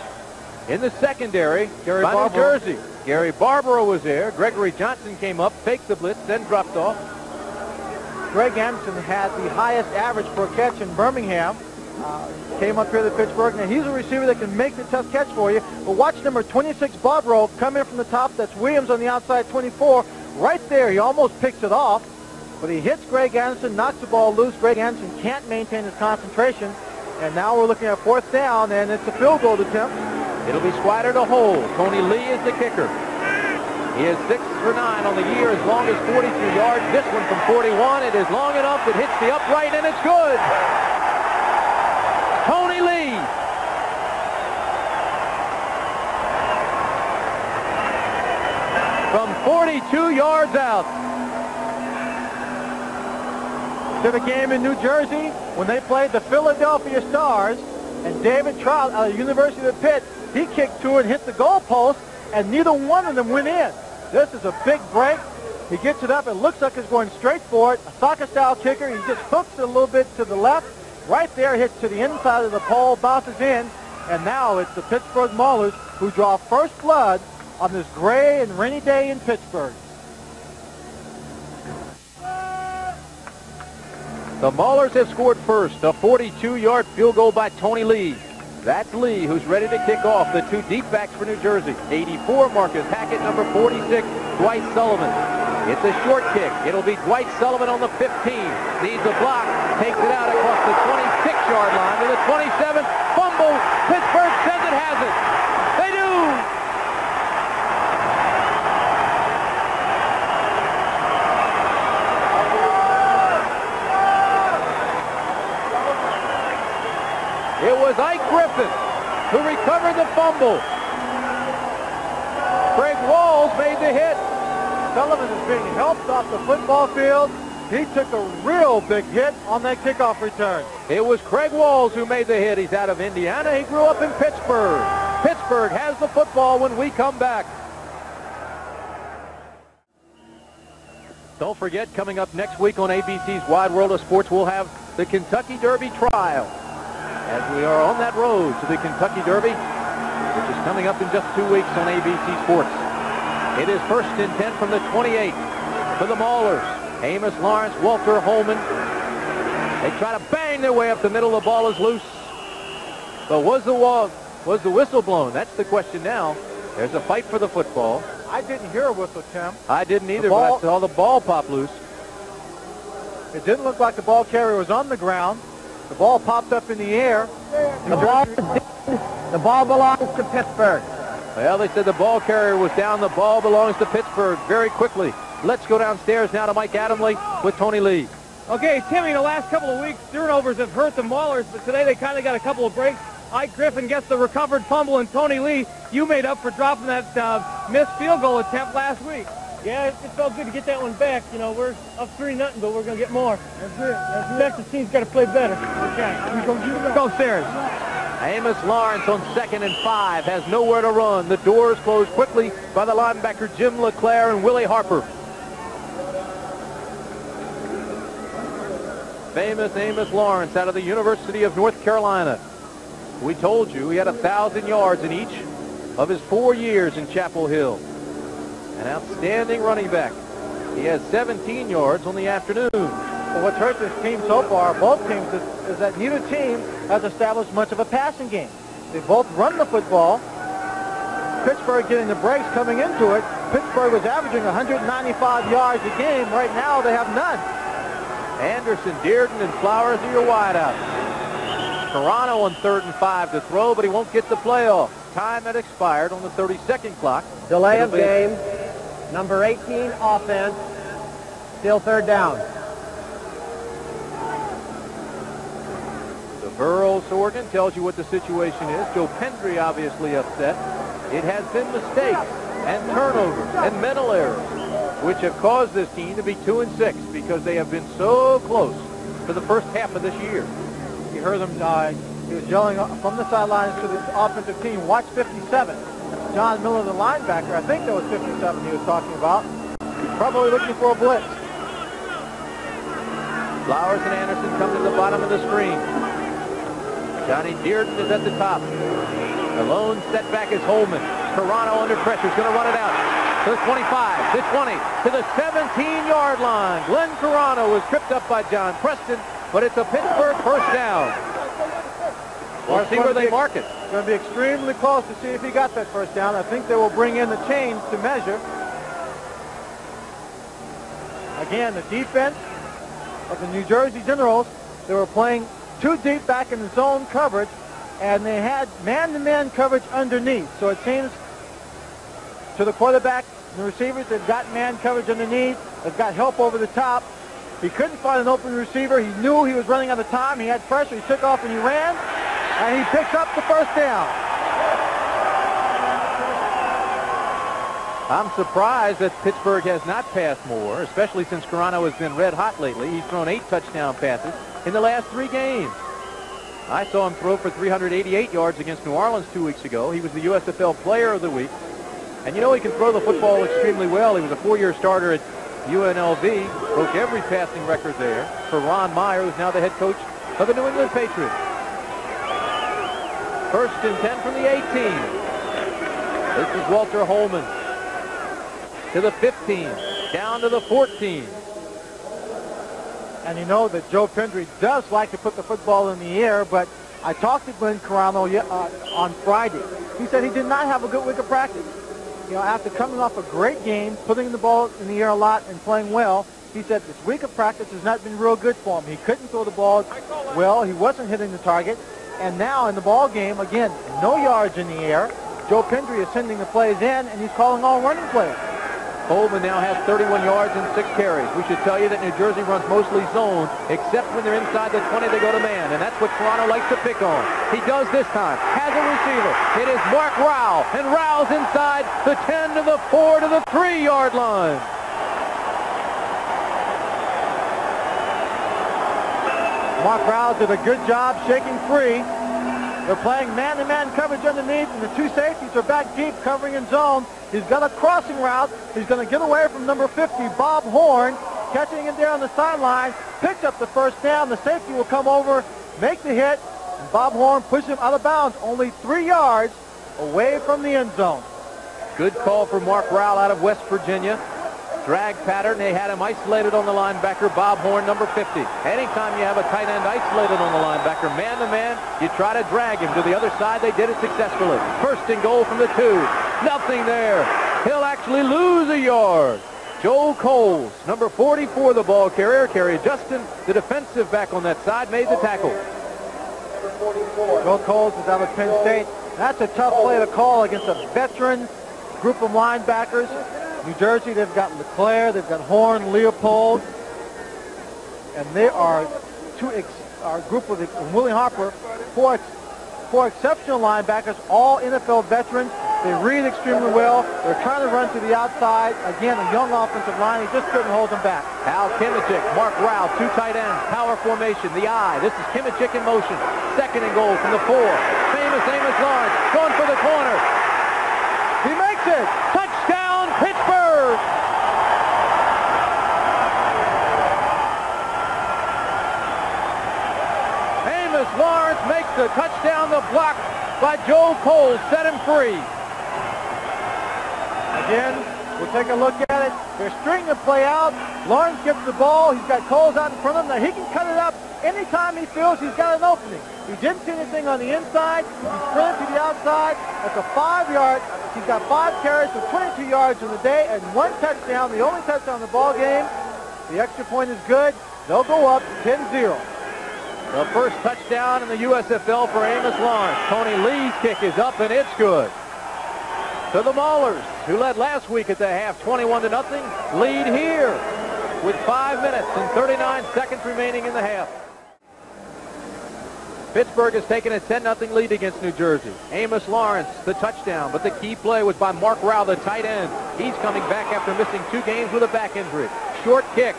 in the secondary by New Jersey. Gary Barbaro was there. Gregory Johnson came up, faked the blitz, then dropped off. Greg Anderson had the highest average per catch in Birmingham. Came up here to Pittsburgh. Now, he's a receiver that can make the tough catch for you. But watch number 26, Barbaro, come in from the top. That's Williams on the outside, 24. Right there, he almost picks it off. But he hits Greg Anderson, knocks the ball loose. Greg Anderson can't maintain his concentration. And now we're looking at 4th down, and it's a field goal attempt. It'll be Swider to hold. Tony Lee is the kicker. He is 6 for 9 on the year, as long as 42 yards. This one from 41. It is long enough. It hits the upright, and it's good. Tony Lee. From 42 yards out. To the game in New Jersey when they played the Philadelphia Stars, and David Trout out of the University of Pitt, he kicked 2 and hit the goalpost, and neither one of them went in. This is a big break. He gets it up. It looks like he's going straight for it. A soccer-style kicker. He just hooks it a little bit to the left. Right there, hits to the inside of the pole, bounces in, and now it's the Pittsburgh Maulers who draw first blood on this gray and rainy day in Pittsburgh. The Maulers have scored first. A 42-yard field goal by Tony Lee. That's Lee, who's ready to kick off. The 2 deep backs for New Jersey. 84, Marcus Hackett. Number 46, Dwight Sullivan. It's a short kick. It'll be Dwight Sullivan on the 15. Needs a block. Takes it out across the 26-yard line to the 27. Fumble. Pittsburgh says it has it. They do. It was Ike Griffin who recovered the fumble. Craig Walls made the hit. Sullivan is being helped off the football field. He took a real big hit on that kickoff return. It was Craig Walls who made the hit. He's out of Indiana. He grew up in Pittsburgh. Pittsburgh has the football when we come back. Don't forget, coming up next week on ABC's Wide World of Sports, we'll have the Kentucky Derby trial. As we are on that road to the Kentucky Derby, which is coming up in just 2 weeks on ABC Sports. It is 1st and 10 from the 28 for the Maulers. Amos Lawrence, Walter Holman. They try to bang their way up the middle. The ball is loose. But was the whistle blown? That's the question now. There's a fight for the football. I didn't hear a whistle, Tim. I didn't either, but I saw the ball pop loose. It didn't look like the ball carrier was on the ground. The ball popped up in the air. The ball belongs to Pittsburgh. Well, they said the ball carrier was down. The ball belongs to Pittsburgh very quickly. Let's go downstairs now to Mike Adamley with Tony Lee. Okay, Timmy, the last couple of weeks, turnovers have hurt the Maulers, but today they kind of got a couple of breaks. Ike Griffin gets the recovered fumble, and Tony Lee, you made up for dropping that missed field goal attempt last week. Yeah, it felt good to get that one back. You know, we're up 3-0, but we're going to get more. That's it. That's it. Next, the team's got to play better. Okay. We're going to go upstairs. Amos Lawrence on 2nd and 5 has nowhere to run. The doors closed quickly by the linebacker Jim LeClaire and Willie Harper. Famous Amos Lawrence out of the University of North Carolina. We told you he had 1,000 yards in each of his 4 years in Chapel Hill. An outstanding running back. He has 17 yards on the afternoon. Well, what's hurt this team so far, both teams, is that neither team has established much of a passing game. They both run the football. Pittsburgh getting the breaks coming into it. Pittsburgh was averaging 195 yards a game. Right now, they have none. Anderson, Dearden, and Flowers are your wideouts. Toronto on 3rd and 5 to throw, but he won't get the playoff. Time had expired on the 32nd clock. Delay of game. Number 18 offense. Still 3rd down. The Burroughs organ tells you what the situation is. Joe Pendry obviously upset. It has been mistakes and turnovers and mental errors which have caused this team to be 2-6 because they have been so close to the first half of this year. You heard him, he was yelling from the sidelines to the offensive team, watch 57. John Miller, the linebacker, I think that was 57 he was talking about. He's probably looking for a blitz. Flowers and Anderson come to the bottom of the screen. Johnny Dearden is at the top. The lone setback is Holman. Toronto under pressure is going to run it out. To the 25, the 20, to the 17-yard line. Glenn Toronto was tripped up by John Preston, but it's a Pittsburgh first down. We'll see where they mark it. It's going to be extremely close to see if he got that first down. I think they will bring in the chains to measure. Again, the defense of the New Jersey Generals, they were playing too deep back in the zone coverage, and they had man-to-man coverage underneath. So it seems to the quarterback and the receivers, they've got man coverage underneath. They've got help over the top. He couldn't find an open receiver. He knew he was running out of time. He had pressure. He took off and he ran, and he picks up the first down. I'm surprised that Pittsburgh has not passed more, especially since Carano has been red hot lately. He's thrown 8 touchdown passes in the last 3 games. I saw him throw for 388 yards against New Orleans 2 weeks ago. He was the USFL Player of the Week. And you know he can throw the football extremely well. He was a 4-year starter at UNLV, broke every passing record there for Ron Meyer, who's now the head coach of the New England Patriots. 1st and 10 from the 18. This is Walter Holman. To the 15, down to the 14. And you know that Joe Pendry does like to put the football in the air, but I talked to Glenn Carano on Friday. He said he did not have a good week of practice. You know, after coming off a great game, putting the ball in the air a lot and playing well, he said this week of practice has not been real good for him. He couldn't throw the ball well. He wasn't hitting the target. And now in the ball game, again, no yards in the air. Joe Pendry is sending the plays in, and he's calling all running plays. Holman now has 31 yards and 6 carries. We should tell you that New Jersey runs mostly zone, except when they're inside the 20, they go to man, and that's what Toronto likes to pick on. He does this time. Has a receiver. It is Mark Rowell, and Rowell's inside the 10 to the 4 to the 3-yard line. Mark Rouse did a good job shaking free. They're playing man-to-man coverage underneath, and the two safeties are back deep covering in zone. He's got a crossing route. He's going to get away from number 50, Bob Horn, catching it there on the sideline, picks up the first down. The safety will come over, make the hit, and Bob Horn pushes him out of bounds, only 3 yards away from the end zone. Good call for Mark Rowell out of West Virginia. Drag pattern, they had him isolated on the linebacker, Bob Horn, number 50. Anytime you have a tight end isolated on the linebacker, man-to-man, you try to drag him to the other side. They did it successfully. First and goal from the 2. Nothing there. He'll actually lose a yard. Joe Coles, number 44, the ball carrier. Kerry Justin, the defensive back on that side, made the tackle. Joe Coles is out of Penn State. That's a tough play to call against a veteran group of linebackers. New Jersey, they've got LeClaire, they've got Horn, Leopold, and they are our group with Willie Harper, four exceptional linebackers, all NFL veterans. They read extremely well. They're trying to run to the outside. Again, a young offensive line. He just couldn't hold them back. Al Kimichik, Mark Rowell, 2 tight ends, power formation, the I. This is Kimichik in motion. Second and goal from the 4. Famous Amos Lawrence, going for the corner. He makes it. Touchdown, Pittsburgh! Amos Lawrence makes the touchdown. The block by Joe Coles set him free. Again, we'll take a look at it. They're stringing the play out. Lawrence gets the ball. He's got Coles out in front of him. Now he can cut it up anytime he feels he's got an opening. He didn't see anything on the inside. He sprinted to the outside. That's a 5-yard. He's got 5 carries for 22 yards in the day and 1 touchdown, the only touchdown in the ball game. The extra point is good. They'll go up 10-0. The first touchdown in the USFL for Amos Lawrence. Tony Lee's kick is up, and it's good. To the Maulers, who led last week at the half 21-0, lead here with 5 minutes and 39 seconds remaining in the half. Pittsburgh has taken a 10-0 lead against New Jersey. Amos Lawrence, the touchdown, but the key play was by Mark Rowell, the tight end. He's coming back after missing 2 games with a back injury. Short kick.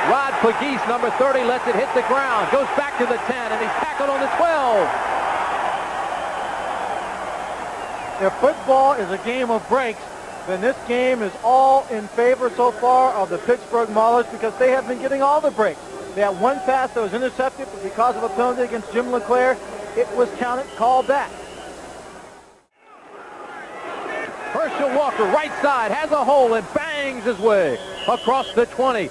Rod Pagese, number 30, lets it hit the ground. Goes back to the 10, and he's tackled on the 12. If football is a game of breaks, then this game is all in favor so far of the Pittsburgh Maulers because they have been getting all the breaks. They had 1 pass that was intercepted, but because of a penalty against Jim LeClaire, it was called back. Herschel Walker, right side, has a hole and bangs his way across the 20.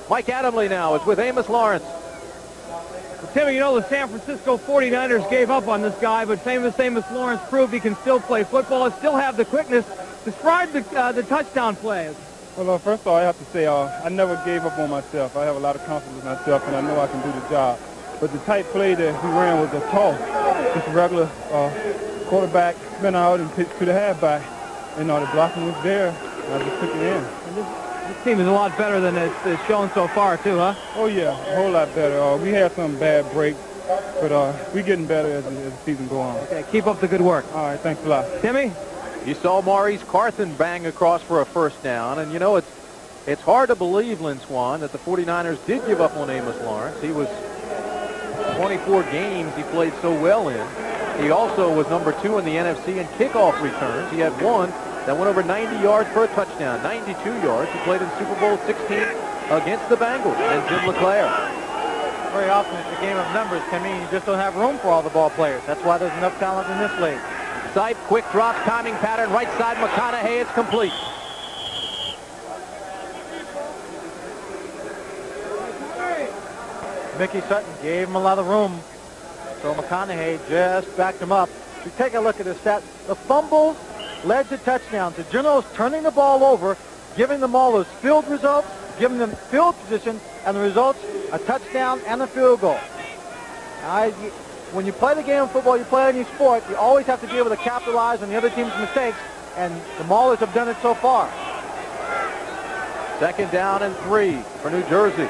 Mike Adamle now is with Amos Lawrence. Well, Timmy, you know the San Francisco 49ers gave up on this guy, but famous Amos Lawrence proved he can still play football and still have the quickness. Describe the touchdown plays. Well, first of all, I have to say I never gave up on myself. I have a lot of confidence in myself, and I know I can do the job. But the tight play that he ran was a toss. Just a regular quarterback spin out and pitch to the halfback. And the blocking was there, and I just took it in. And this team is a lot better than it's shown so far, too, huh? Oh, yeah, a whole lot better. We had some bad breaks, but we're getting better as the season goes on. Okay, keep up the good work. All right, thanks a lot. Timmy? You saw Maurice Carthen bang across for a first down, and you know it's hard to believe, Lynn Swan, that the 49ers did give up on Amos Lawrence. He was 24 games he played so well in. He also was number 2 in the NFC in kickoff returns. He had 1 that went over 90 yards for a touchdown, 92 yards. He played in Super Bowl 16 against the Bengals and Jim LeClaire. Very often it's a game of numbers, Timmy. You just don't have room for all the ball players. That's why there's enough talent in this league. Sipe, quick drop, timing pattern, right side, McConaughey, it's complete. Mickey Sutton gave him a lot of room, so McConaughey just backed him up. If you take a look at his stats, the fumbles led to touchdowns. The Generals turning the ball over, giving the Maulers field results, giving them field position, and the results, a touchdown and a field goal. When you play the game of football, you play any sport, you always have to be able to capitalize on the other team's mistakes, and the Maulers have done it so far. Second down and 3 for New Jersey.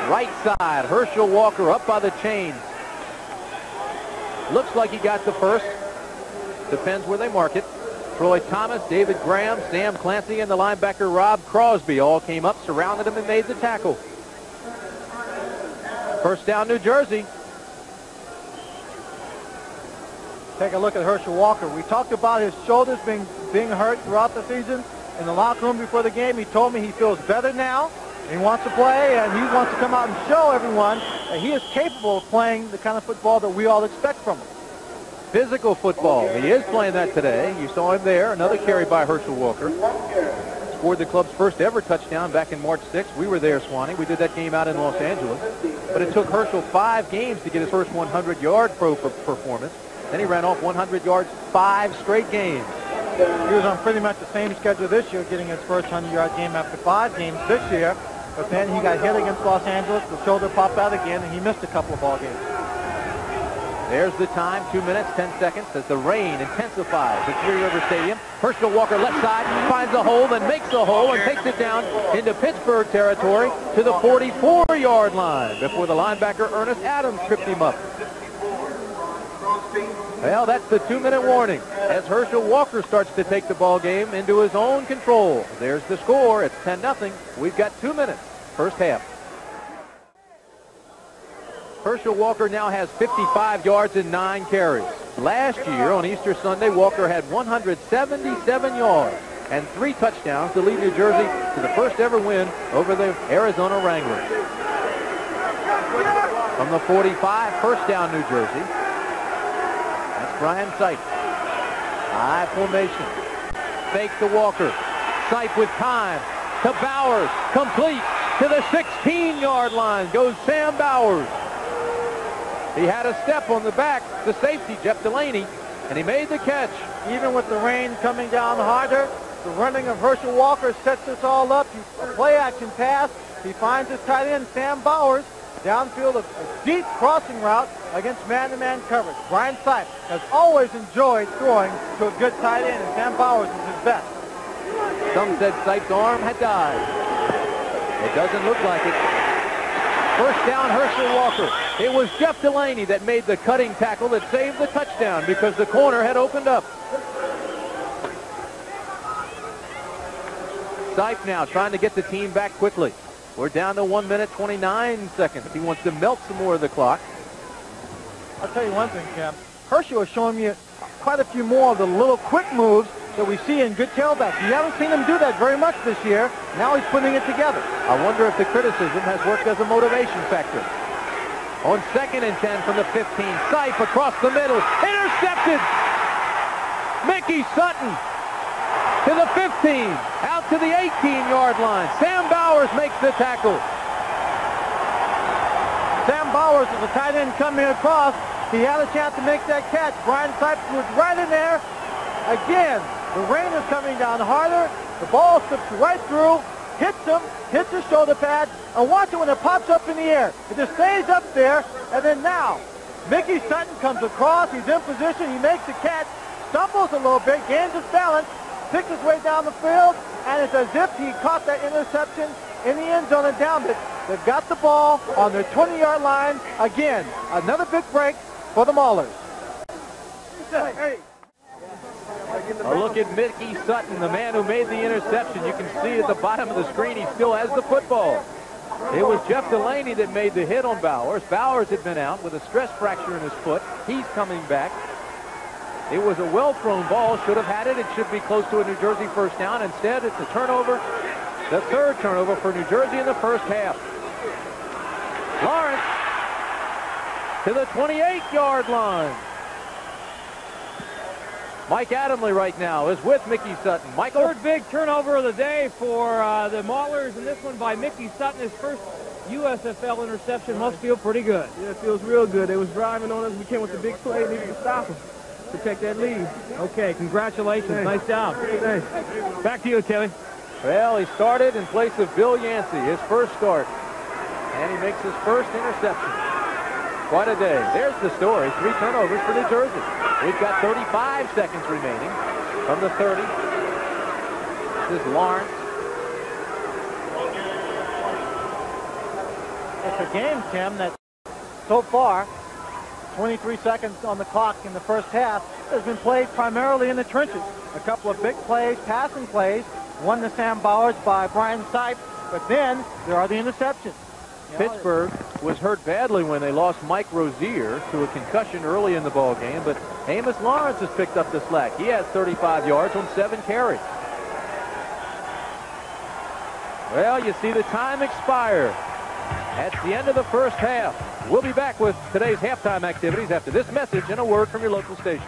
Right side, Herschel Walker up by the chains. Looks like he got the first. Depends where they mark it. Troy Thomas, David Graham, Sam Clancy, and the linebacker Rob Crosby all came up, surrounded him, and made the tackle. First down, New Jersey. Take a look at Herschel Walker. We talked about his shoulders being hurt throughout the season. In the locker room before the game, he told me he feels better now. He wants to play, and he wants to come out and show everyone that he is capable of playing the kind of football that we all expect from him. Physical football. He is playing that today. You saw him there. Another carry by Herschel Walker. Scored the club's first ever touchdown back in March 6th. We were there, Swanee. We did that game out in Los Angeles. But it took Herschel 5 games to get his first 100-yard pro performance. Then he ran off 100 yards 5 straight games. He was on pretty much the same schedule this year, getting his first 100-yard game after 5 games this year. But then he got hit against Los Angeles. The shoulder popped out again, and he missed a couple of ball games. There's the time, 2 minutes, 10 seconds, as the rain intensifies at Three River Stadium. Herschel Walker left side, finds a hole, then makes a hole, and takes it down into Pittsburgh territory to the 44-yard line before the linebacker Ernest Adams tripped him up. Well, that's the 2-minute warning as Herschel Walker starts to take the ball game into his own control. There's the score. It's 10-0. We've got 2 minutes, first half. Herschel Walker now has 55 yards and 9 carries. Last year on Easter Sunday, Walker had 177 yards and 3 touchdowns to lead New Jersey to the first ever win over the Arizona Wranglers. From the 45, first down, New Jersey. That's Brian Sipe. High formation. Fake to Walker. Sipe with time to Bowers. Complete to the 16-yard line goes Sam Bowers. He had a step on the back, the safety, Jeff Delaney, and he made the catch. Even with the rain coming down harder, the running of Herschel Walker sets this all up. A play-action pass. He finds his tight end, Sam Bowers, downfield, a deep crossing route against man-to-man coverage. Brian Sipe has always enjoyed throwing to a good tight end, and Sam Bowers is his best. Some said Sipe's arm had died. It doesn't look like it. First down, Herschel Walker. It was Jeff Delaney that made the cutting tackle that saved the touchdown because the corner had opened up. Sipe now trying to get the team back quickly. We're down to 1 minute, 29 seconds. He wants to melt some more of the clock. I'll tell you one thing, Cam. Herschel is showing me quite a few more of the little quick moves that we see in good tailbacks. You haven't seen him do that very much this year. Now he's putting it together. I wonder if the criticism has worked as a motivation factor. On 2nd and 10 from the 15, Sipe across the middle, intercepted! Mickey Sutton to the 15, out to the 18-yard line. Sam Bowers makes the tackle. Sam Bowers is a tight end coming across. He had a chance to make that catch. Brian Sipe was right in there. Again, the rain is coming down harder. The ball slips right through, hits him, hits his shoulder pad, and watch it when it pops up in the air. It just stays up there, and then now, Mickey Sutton comes across. He's in position. He makes the catch, stumbles a little bit, gains his balance, picks his way down the field, and it's as if he caught that interception in the end zone and downed it. They've got the ball on their 20-yard line. Again, another big break for the Maulers. Hey. A look at Mickey Sutton, the man who made the interception. You can see at the bottom of the screen he still has the football. It was Jeff Delaney that made the hit on Bowers. Bowers had been out with a stress fracture in his foot. He's coming back. It was a well-thrown ball. Should have had it. It should be close to a New Jersey first down. Instead, it's a turnover. The 3rd turnover for New Jersey in the first half. Lawrence to the 28-yard line. Mike Adamley right now is with Mickey Sutton. Michael? 3rd big turnover of the day for the Maulers, and this one by Mickey Sutton, his first USFL interception. Must feel pretty good. Yeah, it feels real good. They was driving on us. We came with the big play, needed to stop them to take that lead. Okay, congratulations. Thanks. Nice job. Thanks. Back to you, Tilly. Well, he started in place of Bill Yancey, his first start, and he makes his first interception. Quite a day. There's the story. 3 turnovers for New Jersey. We've got 35 seconds remaining from the 30. This is Lawrence. It's a game, Tim, that so far, 23 seconds on the clock in the first half, has been played primarily in the trenches. A couple of big plays, passing plays, one to Sam Bowers by Brian Sipe, but then there are the interceptions. Pittsburgh was hurt badly when they lost Mike Rozier to a concussion early in the ball game, but Amos Lawrence has picked up the slack. He has 35 yards on 7 carries. Well, you see the time expire at the end of the first half. We'll be back with today's halftime activities after this message and a word from your local station.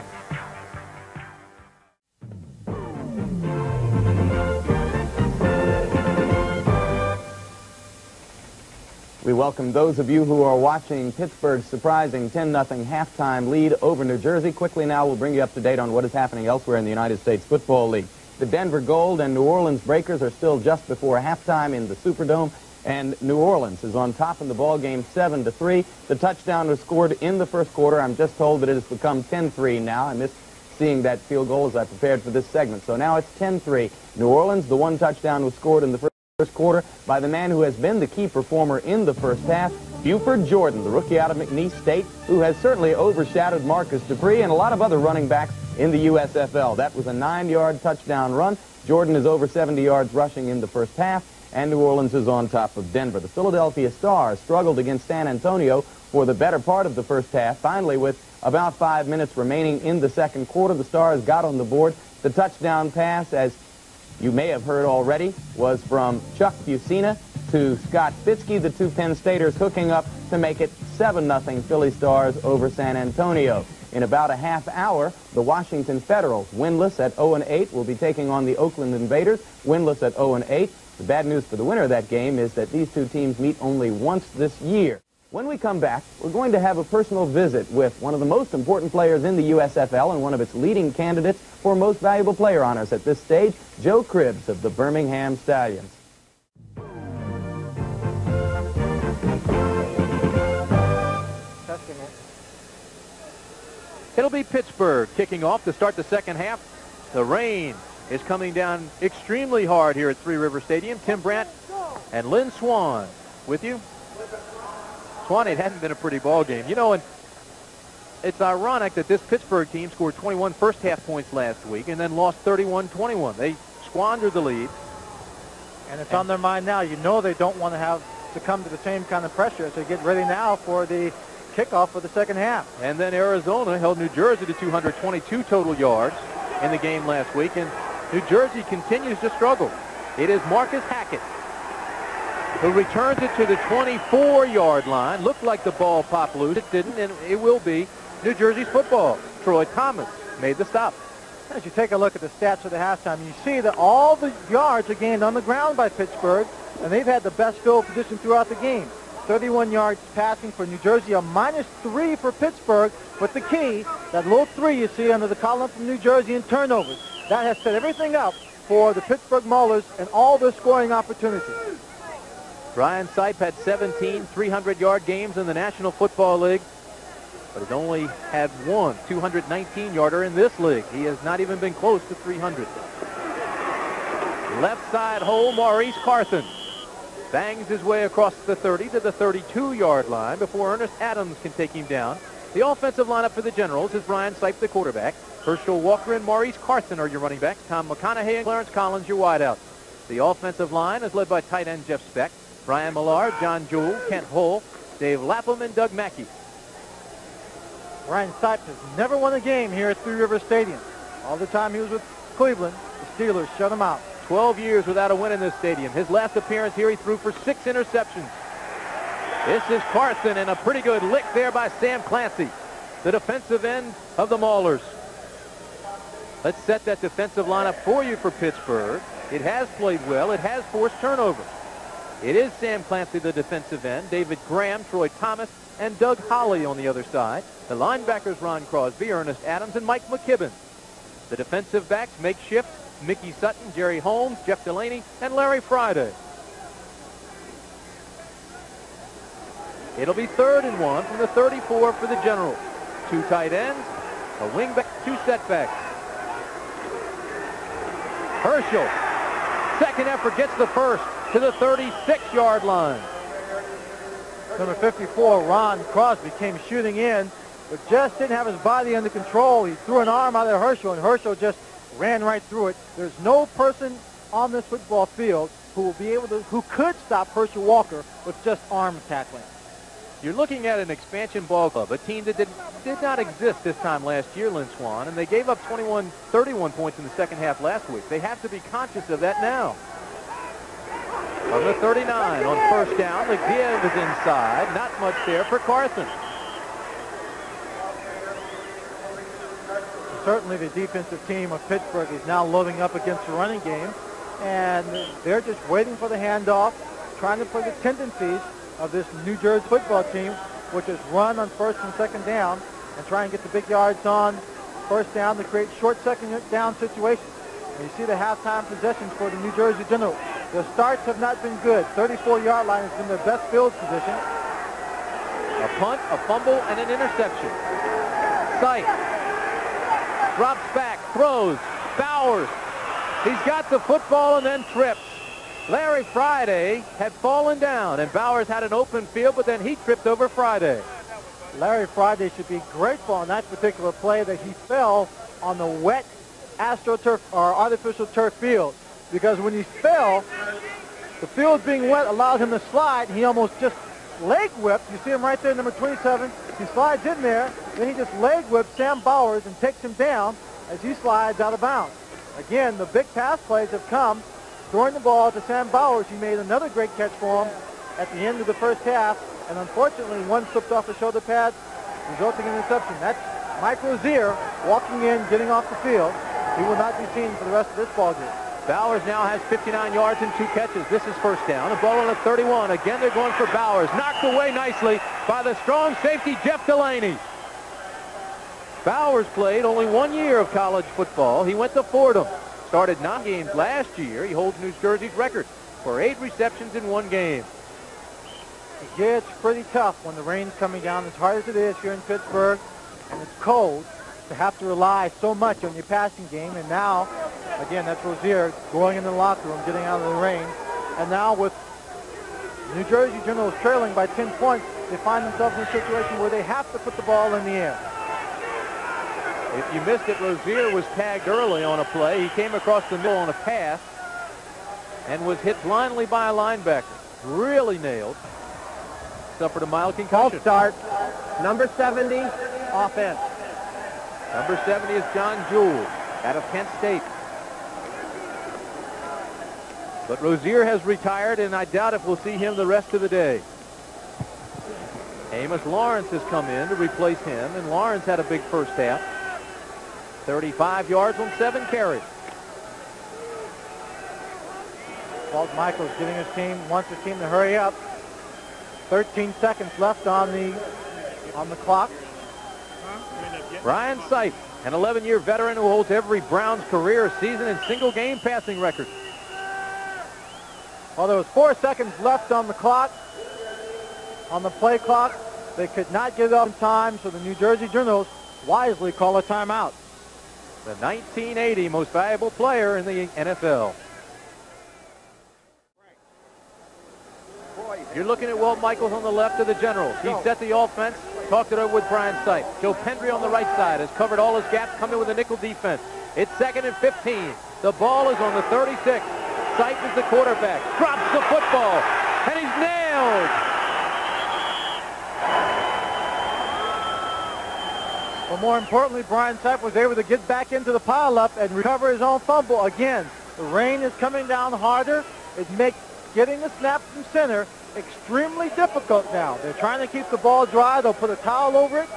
We welcome those of you who are watching Pittsburgh's surprising 10-0 halftime lead over New Jersey. Quickly now, we'll bring you up to date on what is happening elsewhere in the United States Football League. The Denver Gold and New Orleans Breakers are still just before halftime in the Superdome, and New Orleans is on top in the ball game 7-3. The touchdown was scored in the first quarter. I'm just told that it has become 10-3 now. I missed seeing that field goal as I prepared for this segment. So now it's 10-3. New Orleans, the one touchdown was scored in the first quarter by the man who has been the key performer in the first half, Buford Jordan, the rookie out of McNeese State, who has certainly overshadowed Marcus Dupree and a lot of other running backs in the USFL. That was a 9-yard touchdown run. Jordan is over 70 yards rushing in the first half, and New Orleans is on top of Denver. The Philadelphia Stars struggled against San Antonio for the better part of the first half. Finally, with about 5 minutes remaining in the second quarter, the Stars got on the board. The touchdown pass, as you may have heard already, was from Chuck Fusina to Scott Fitzke, the two Penn Staters hooking up to make it 7-0 Philly Stars over San Antonio. In about a half hour, the Washington Federals, winless at 0-8, will be taking on the Oakland Invaders, winless at 0-8. The bad news for the winner of that game is that these two teams meet only once this year. When we come back, we're going to have a personal visit with one of the most important players in the USFL and one of its leading candidates for most valuable player honors at this stage, Joe Cribbs of the Birmingham Stallions. It'll be Pittsburgh kicking off to start the second half. The rain is coming down extremely hard here at Three River Stadium. Tim Brandt and Lynn Swan with you. Swan, it hadn't been a pretty ball game. You know, and it's ironic that this Pittsburgh team scored 21 first half points last week and then lost 31-21. They squandered the lead. And it's on their mind now. You know they don't want to have to come to the same kind of pressure as they get ready now for the kickoff for the second half. And then Arizona held New Jersey to 222 total yards in the game last week, and New Jersey continues to struggle. It is Marcus Hackett who returns it to the 24-yard line. Looked like the ball popped loose. It didn't, and it will be New Jersey's football. Troy Thomas made the stop. As you take a look at the stats of the halftime, you see that all the yards are gained on the ground by Pittsburgh, and they've had the best field position throughout the game. 31 yards passing for New Jersey, a -3 for Pittsburgh, but the key, that little 3 you see under the column from New Jersey in turnovers. That has set everything up for the Pittsburgh Maulers and all their scoring opportunities. Brian Sipe had 17 300-yard games in the National Football League, but has only had one 219-yarder in this league. He has not even been close to 300. Left side hole, Maurice Carthen bangs his way across the 30 to the 32-yard line before Ernest Adams can take him down. The offensive lineup for the Generals is Brian Sipe, the quarterback. Herschel Walker and Maurice Carthen are your running backs. Tom McConaughey and Clarence Collins, your wideouts. The offensive line is led by tight end Jeff Speck, Brian Millard, John Jewell, Kent Hull, Dave Lapham, and Doug Mackey. Brian Sipe has never won a game here at Three River Stadium. All the time he was with Cleveland, the Steelers shut him out. 12 years without a win in this stadium. His last appearance here, he threw for 6 interceptions. This is Carthen, and a pretty good lick there by Sam Clancy, the defensive end of the Maulers. Let's set that defensive lineup for you for Pittsburgh. It has played well. It has forced turnovers. It is Sam Clancy, the defensive end, David Graham, Troy Thomas, and Doug Holly on the other side. The linebackers, Ron Crosby, Ernest Adams, and Mike McKibben. The defensive backs, makeshift, Mickey Sutton, Jerry Holmes, Jeff Delaney, and Larry Friday. It'll be 3rd and 1 from the 34 for the Generals. 2 tight ends, a wingback, 2 setbacks. Herschel, second effort, gets the first to the 36-yard line. Number 54, Ron Crosby, came shooting in, but just didn't have his body under control. He threw an arm out at Herschel, and Herschel just ran right through it. There's no person on this football field who could stop Herschel Walker with just arm tackling. You're looking at an expansion ball club, a team that did not exist this time last year, Lynn Swan, and they gave up 31 points in the second half last week. They have to be conscious of that now. From the 39 on first down, the give is inside. Not much there for Carson. Certainly the defensive team of Pittsburgh is now loading up against the running game, and they're just waiting for the handoff, trying to play the tendencies of this New Jersey football team, which is run on first and second down and try and get the big yards on first down to create short second down situations. And you see the halftime possessions for the New Jersey Generals. Their starts have not been good. 34-yard line has been their best field position. A punt, a fumble, and an interception. Sight drops back, throws, Bowers. He's got the football and then trips. Larry Friday had fallen down, and Bowers had an open field, but then he tripped over Friday. Larry Friday should be grateful on that particular play that he fell on the wet AstroTurf or artificial turf field, because when he fell, the field being wet allowed him to slide, and he almost just leg whipped. You see him right there, number 27. He slides in there, then he just leg whips Sam Bowers and takes him down as he slides out of bounds. Again, the big pass plays have come. Throwing the ball to Sam Bowers, he made another great catch for him at the end of the first half, and unfortunately one slipped off the shoulder pads, resulting in an interception. That's Mike Rozier walking in, getting off the field. He will not be seen for the rest of this ball game. Bowers now has 59 yards and 2 catches. This is first down. A ball on the 31. Again, they're going for Bowers. Knocked away nicely by the strong safety, Jeff Delaney. Bowers played only 1 year of college football. He went to Fordham. Started 9 games last year. He holds New Jersey's record for 8 receptions in 1 game. Yeah, it's pretty tough when the rain's coming down as hard as it is here in Pittsburgh, and it's cold, to have to rely so much on your passing game. And now, again, that's Rozier going in the locker room, getting out of the rain. And now with New Jersey Generals trailing by 10 points, they find themselves in a situation where they have to put the ball in the air. If you missed it, Rozier was tagged early on a play. He came across the middle on a pass and was hit blindly by a linebacker. Really nailed. Suffered a mild concussion. False start. Number 70, offense. Number 70 is John Jewell out of Kent State. But Rozier has retired, and I doubt if we'll see him the rest of the day. Amos Lawrence has come in to replace him, and Lawrence had a big first half. 35 yards on 7 carries. Walt Michaels getting his team, wants his team to hurry up. 13 seconds left on the clock. Brian Sipe, an 11-year veteran who holds every Browns career season and single-game passing record. Well, there was 4 seconds left on the clock, on the play clock. They could not get it up in time, so the New Jersey Generals wisely call a timeout. The 1980 most valuable player in the NFL. You're looking at Walt Michaels on the left of the Generals. He set the offense, talked it over with Brian Sipe. Joe Pendry on the right side has covered all his gaps, coming with a nickel defense. It's 2nd and 15. The ball is on the 36. Sipe is the quarterback. Drops the football, and he's nailed. But more importantly, Brian Sipe was able to get back into the pileup and recover his own fumble. Again, the rain is coming down harder. It makes getting the snap from center extremely difficult now. They're trying to keep the ball dry. They'll put a towel over it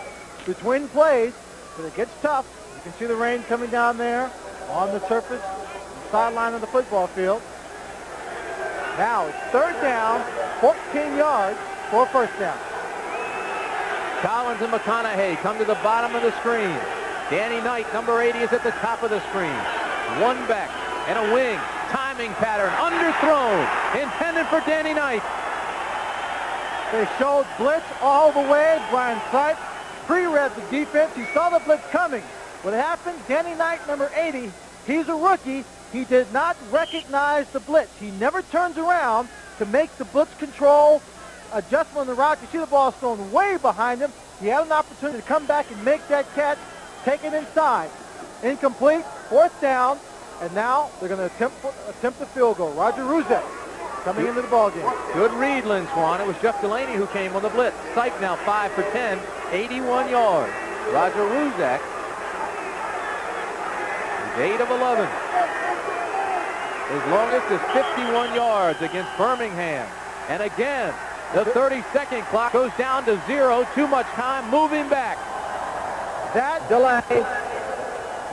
between plays, but it gets tough. You can see the rain coming down there on the surface, the sideline of the football field. Now it's 3rd down, 14 yards for first down. Collins and McConaughey come to the bottom of the screen. Danny Knight, number 80, is at the top of the screen. One back and a wing. Timing pattern, underthrown, intended for Danny Knight. They showed blitz all the way. Brian Sipe pre-read the defense. He saw the blitz coming. What happened, Danny Knight, number 80, he's a rookie. He did not recognize the blitz. He never turns around to make the blitz control adjustment on the route. You see the ball thrown way behind him. He had an opportunity to come back and make that catch, take it inside. Incomplete, 4th down, and now they're going to attempt the field goal. Roger Ruzek coming into the ballgame. Good read, Lynn Swan. It was Jeff Delaney who came on the blitz. Sipe now 5 for 10, 81 yards. Roger Ruzak is 8 of 11. His longest is 51 yards against Birmingham. And again, the 30-second clock goes down to 0. Too much time moving back. That delay,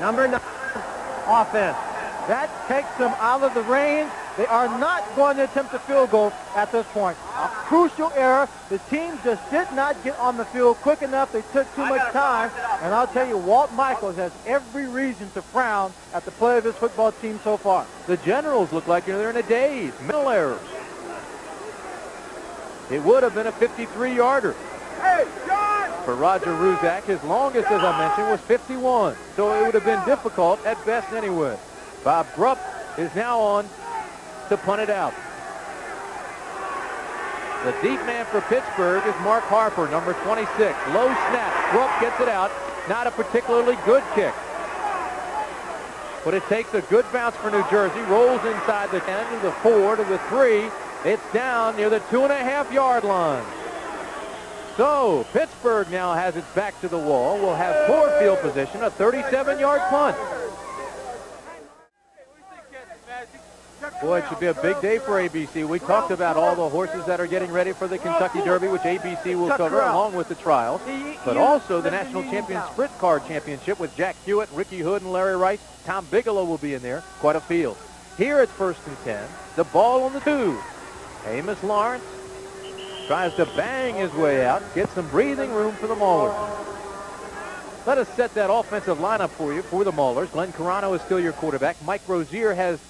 number 9, offense. That takes them out of the range. They are not going to attempt a field goal at this point. A crucial error. The team just did not get on the field quick enough. They took too much time. And I'll tell you, Walt Michaels has every reason to frown at the play of his football team so far. The Generals look like they're in a daze. Mental errors. It would have been a 53-yarder. For Roger Ruzak, his longest, as I mentioned, was 51. So it would have been difficult at best anyway. Bob Grupp is now on to punt it out. The deep man for Pittsburgh is Mark Harper, number 26. Low snap. Grupp gets it out. Not a particularly good kick. But it takes a good bounce for New Jersey. Rolls inside the 10 to the 4 to the 3. It's down near the 2.5-yard line. So Pittsburgh now has its back to the wall. Will have poor field position, a 37-yard punt. Boy, it should be a big day for ABC. We talked about all the horses that are getting ready for the Kentucky Derby, which ABC will cover along with the trials, but also the National Champion Sprint Car Championship with Jack Hewitt, Ricky Hood, and Larry Rice. Tom Bigelow will be in there. Quite a field. Here it's 1st and 10. The ball on the 2. Amos Lawrence tries to bang his way out, get some breathing room for the Maulers. Let us set that offensive lineup for you for the Maulers. Glenn Carano is still your quarterback. Mike Rozier has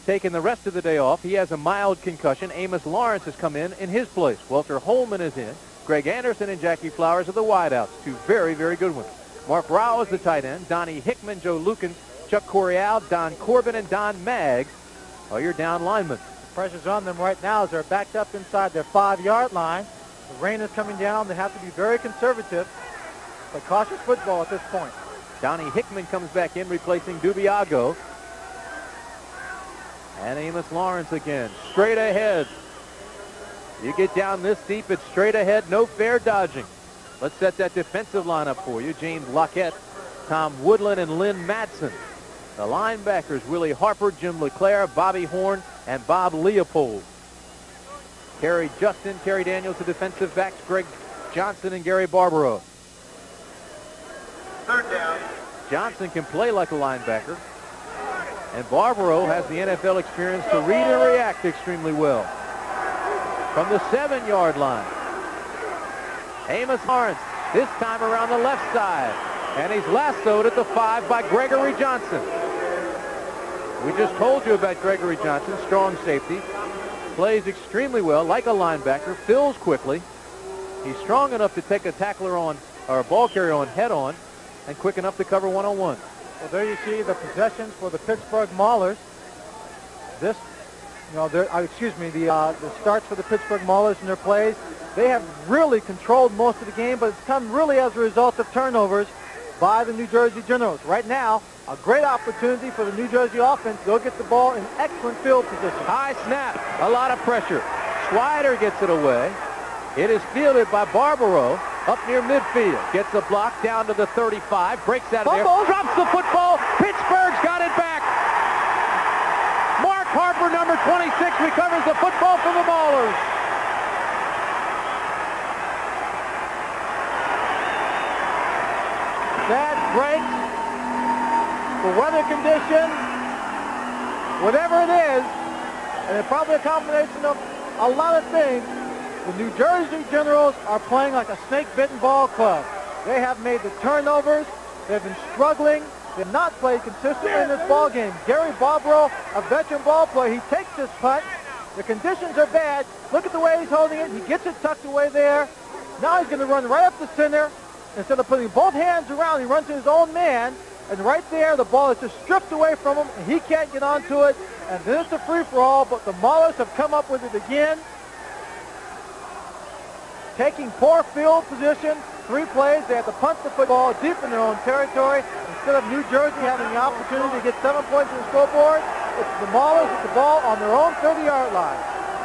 taken the rest of the day off. He has a mild concussion. Amos Lawrence has come in his place. Walter Holman is in. Greg Anderson and Jackie Flowers are the wideouts. Two very, very good ones. Mark Rao is the tight end. Donnie Hickman, Joe Lucan, Chuck Corial, Don Corbin, and Don Maggs are your down linemen. Pressure's on them right now as they're backed up inside their 5-yard line. The rain is coming down. They have to be very conservative, but cautious football at this point. Donnie Hickman comes back in, replacing Dubiago. And Amos Lawrence again, straight ahead. You get down this deep, it's straight ahead, no fair dodging. Let's set that defensive lineup for you. James Lockett, Tom Woodland, and Lynn Madsen. The linebackers, Willie Harper, Jim LeClaire, Bobby Horn, and Bob Leopold. Kerry Justin, Kerry Daniels, the defensive backs, Greg Johnson and Gary Barbaro. 3rd down. Johnson can play like a linebacker. And Barbaro has the NFL experience to read and react extremely well. From the 7-yard line, Amos Lawrence, this time around the left side. And he's lassoed at the 5 by Gregory Johnson. We just told you about Gregory Johnson, strong safety. Plays extremely well, like a linebacker, fills quickly. He's strong enough to take a tackler on, or a ball carrier on head on, and quick enough to cover one-on-one. Well, there you see the possessions for the Pittsburgh Maulers. This, the starts for the Pittsburgh Maulers in their plays. They have really controlled most of the game, but it's come really as a result of turnovers by the New Jersey Generals. Right now, a great opportunity for the New Jersey offense to go get the ball in excellent field position. High snap, a lot of pressure. Schweider gets it away. It is fielded by Barbaro up near midfield. Gets the block down to the 35, breaks out of there, drops the football. Pittsburgh's got it back. Mark Harper, number 26, recovers the football for the Maulers. That breaks the weather condition, whatever it is, and it's probably a combination of a lot of things. The New Jersey Generals are playing like a snake-bitten ball club. They have made the turnovers. They've been struggling. They've not played consistently in this ball game. Gary Barbaro, a veteran ball player, he takes this punt. The conditions are bad. Look at the way he's holding it. He gets it tucked away there. Now he's going to run right up the center. Instead of putting both hands around, he runs to his own man. And right there, the ball is just stripped away from him, and he can't get onto it. And then it's a free-for-all, but the Maulers have come up with it again. Taking poor field position, 3 plays, they have to punt the football deep in their own territory. Instead of New Jersey having the opportunity to get 7 points in the scoreboard, it's the Maulers with the ball on their own 30-yard line.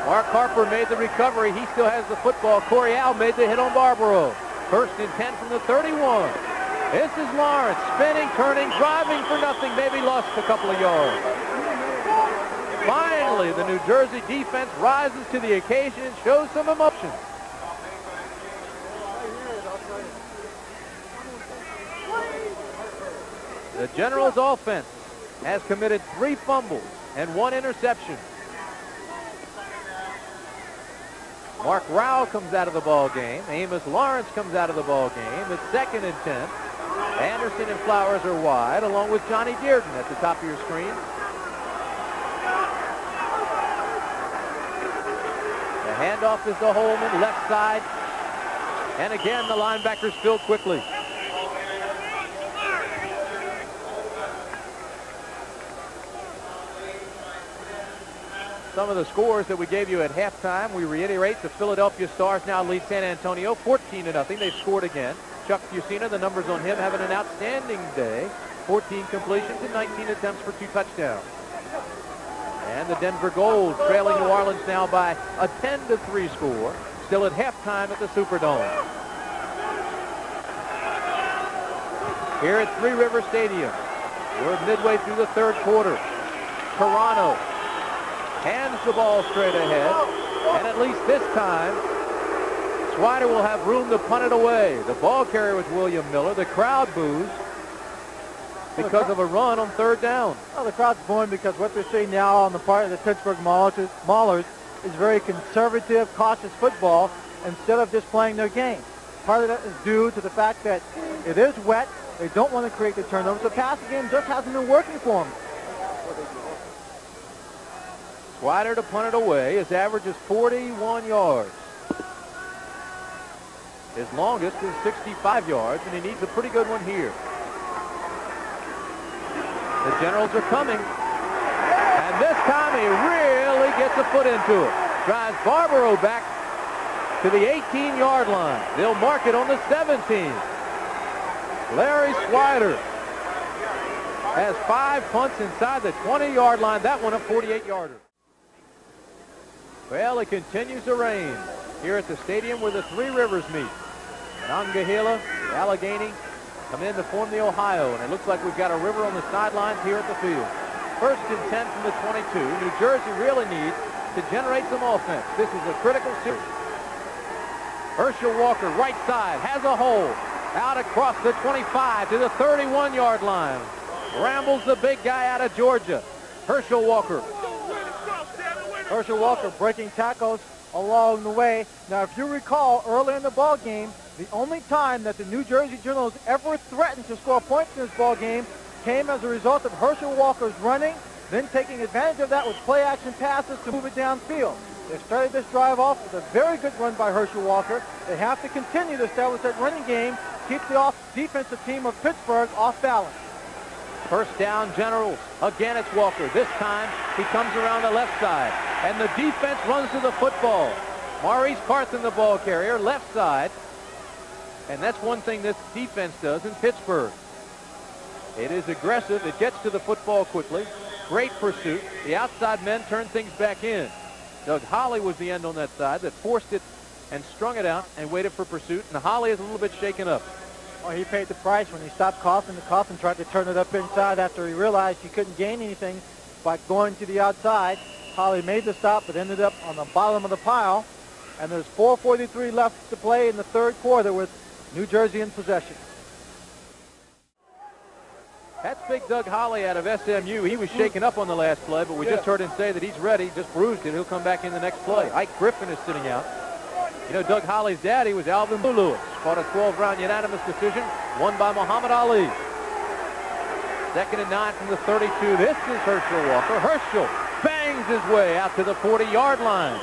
Mark Harper made the recovery. He still has the football. Corey Al made the hit on Barbaro. 1st and 10 from the 31. This is Lawrence spinning, turning, driving for nothing. Maybe lost a couple of yards. Finally, the New Jersey defense rises to the occasion and shows some emotion. The Generals offense has committed 3 fumbles and 1 interception. Mark Rao comes out of the ball game. Amos Lawrence comes out of the ball game. It's 2nd and 10. Anderson and Flowers are wide, along with Johnny Dearden at the top of your screen. The handoff is to Holman, left side. And again, the linebackers fill quickly. Some of the scores that we gave you at halftime, we reiterate. The Philadelphia Stars now lead San Antonio 14-0. They've scored again. Chuck Fusina, the numbers on him, having an outstanding day. 14 completions and 19 attempts for 2 touchdowns. And the Denver Gold trailing New Orleans now by a 10-3 score. Still at halftime at the Superdome. Here at Three River Stadium, we're midway through the 3rd quarter. Toronto hands the ball straight ahead, and at least this time, Swider will have room to punt it away. The ball carrier was William Miller. The crowd boos because of a run on 3rd down. Well, the crowd's booing because what they're seeing now on the part of the Pittsburgh Maulers is very conservative, cautious football instead of just playing their game. Part of that is due to the fact that it is wet. They don't want to create the turnovers. The passing game just hasn't been working for them. Swider to punt it away. His average is 41 yards. His longest is 65 yards, and he needs a pretty good one here. The Generals are coming. And this time he really gets a foot into it. Drives Barbaro back to the 18-yard line. They'll mark it on the 17. Larry Swider has 5 punts inside the 20-yard line. That one a 48-yarder. Well, it continues to rain here at the stadium where the Three Rivers meet. Monongahela, Allegheny come in to form the Ohio, and it looks like we've got a river on the sidelines here at the field. 1st and 10 from the 22. New Jersey really needs to generate some offense. This is a critical series. Herschel Walker, right side, has a hole. Out across the 25 to the 31-yard line. Rambles the big guy out of Georgia. Herschel Walker breaking tackles along the way. Now, if you recall, early in the ball game, the only time that the New Jersey Generals ever threatened to score points in this ball game came as a result of Herschel Walker's running, then taking advantage of that with play-action passes to move it downfield. They started this drive off with a very good run by Herschel Walker. They have to continue to establish that running game, keep the defensive team of Pittsburgh off balance. 1st down, Generals. Again, it's Walker. This time, he comes around the left side, and the defense runs to the football. Maurice Carthen, the ball carrier, left side. And that's one thing this defense does in Pittsburgh. It is aggressive. It gets to the football quickly. Great pursuit. The outside men turn things back in. Doug Holly was the end on that side that forced it and strung it out and waited for pursuit. And Holly is a little bit shaken up. Well, he paid the price when he stopped Coffin. The Coffin tried to turn it up inside after he realized he couldn't gain anything by going to the outside. Holly made the stop, but ended up on the bottom of the pile. And there's 4:43 left to play in the 3rd quarter with New Jersey in possession. That's big Doug Holly out of SMU. He was shaken up on the last play, but we just heard him say that he's ready, just bruised it. He'll come back in the next play. Ike Griffin is sitting out. You know, Doug Holly's daddy was Alvin Lewis. Fought a 12-round unanimous decision, won by Muhammad Ali. 2nd and 9 from the 32. This is Herschel Walker. Herschel bangs his way out to the 40-yard line.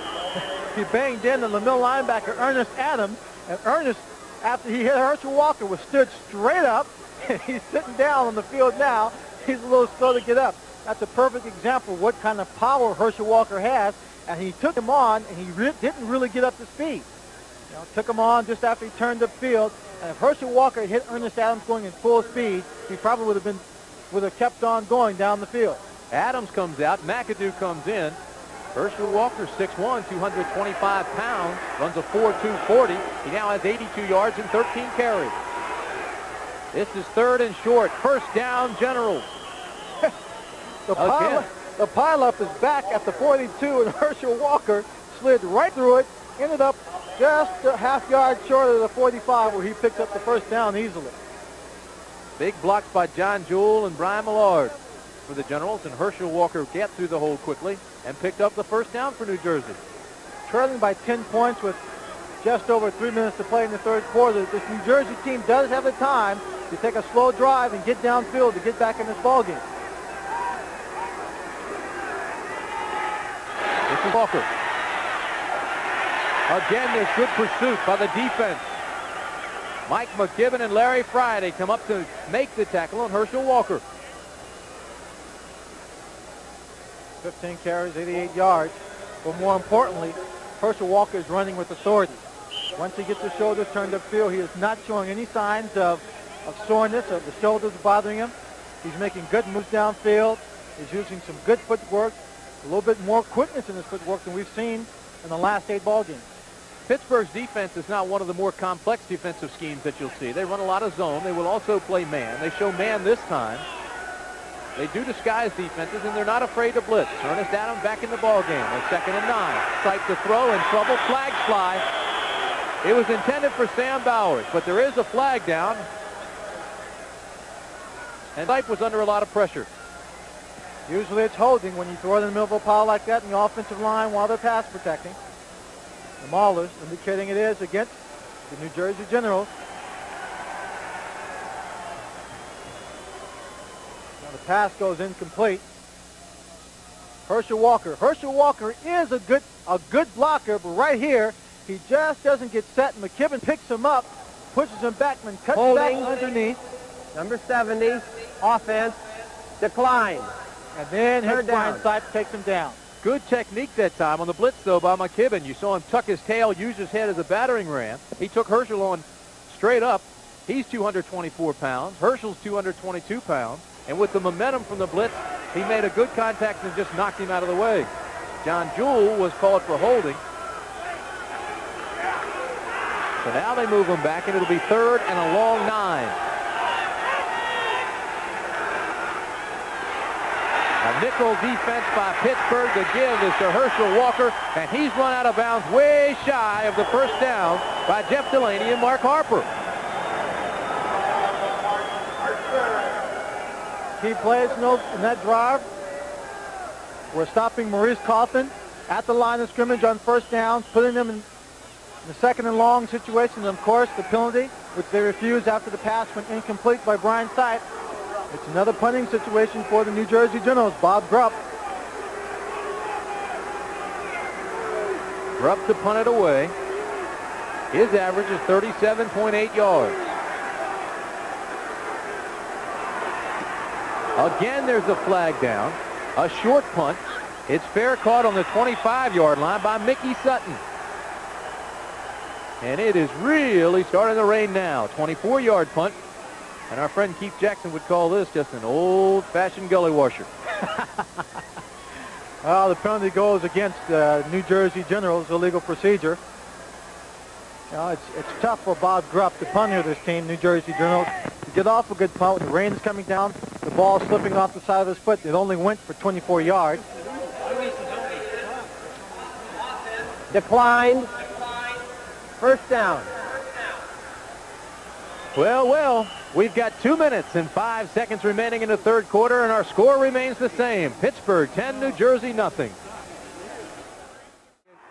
He banged in the Mill linebacker, Ernest Adams, and Ernest, after he hit Herschel Walker, was stood straight up. He's sitting down on the field now. He's a little slow to get up. That's a perfect example of what kind of power Herschel Walker has, and he took him on, and he didn't really get up to speed. You know, took him on just after he turned upfield, and if Herschel Walker had hit Ernest Adams going in full speed, he probably would have kept on going down the field. Adams comes out. McAdoo comes in. Herschel Walker, 6'1", 225 pounds, runs a 4.240. He now has 82 yards and 13 carries. This is 3rd and short. First down, Generals. The pileup is back at the 42, and Herschel Walker slid right through it, ended up just a half-yard short of the 45, where he picked up the first down easily. Big blocks by John Jewell and Brian Maulers for the Generals, and Herschel Walker got through the hole quickly and picked up the first down for New Jersey. Trailing by 10 points with just over 3 minutes to play in the 3rd quarter. This New Jersey team does have the time to take a slow drive and get downfield to get back in this ballgame. This is Walker. Again, there's good pursuit by the defense. Mike McKibben and Larry Friday come up to make the tackle on Herschel Walker. 15 carries, 88 yards. But more importantly, Herschel Walker is running with authority. Once he gets his shoulders turned upfield, he is not showing any signs of soreness, of the shoulders bothering him. He's making good moves downfield. He's using some good footwork, a little bit more quickness in his footwork than we've seen in the last 8 ball games. Pittsburgh's defense is not one of the more complex defensive schemes that you'll see. They run a lot of zone. They will also play man. They show man this time. They do disguise defenses, and they're not afraid to blitz. Ernest Adams back in the ball game. A 2nd and 9. Sipe to throw, in trouble. Flags fly. It was intended for Sam Bowers, but there is a flag down. And Sipe was under a lot of pressure. Usually it's holding when you throw it in the middle of a pile like that in the offensive line while they're pass protecting. The Maulers indicating it is against the New Jersey Generals. Now the pass goes incomplete. Herschel Walker. Herschel Walker is a good blocker, but right here he just doesn't get set. McKibben picks him up, pushes him back, and cuts back underneath. Number 70, offense, decline. And then Brian Sipe takes him down. Good technique that time on the blitz, though, by McKibben. You saw him tuck his tail, use his head as a battering ram. He took Herschel on straight up. He's 224 pounds. Herschel's 222 pounds. And with the momentum from the blitz, he made a good contact and just knocked him out of the way. John Jewell was called for holding. So now they move him back, and it'll be 3rd and a long 9. A nickel defense by Pittsburgh. The give is to Herschel Walker, and he's run out of bounds way shy of the first down by Jeff Delaney and Mark Harper. Key plays in that drive. We're stopping Maurice Coffin at the line of scrimmage on first downs, putting them in the 2nd and long situation. And of course, the penalty, which they refused after the pass went incomplete by Brian Sipe. It's another punting situation for the New Jersey Generals. Bob Grupp. Grupp to punt it away. His average is 37.8 yards. Again, there's a flag down. A short punt. It's fair caught on the 25-yard line by Mickey Sutton. And it is really starting to rain now. 24-yard punt. And our friend Keith Jackson would call this just an old-fashioned gully washer. Well, the penalty goes against New Jersey Generals' illegal procedure. You know, it's tough for Bob Grupp, the punter of this team, New Jersey Generals, to get off a good punt when the rain is coming down, the ball slipping off the side of his foot. It only went for 24 yards. Declined. First down. Well, we've got 2 minutes and 5 seconds remaining in the 3rd quarter, and our score remains the same. Pittsburgh 10, New Jersey nothing.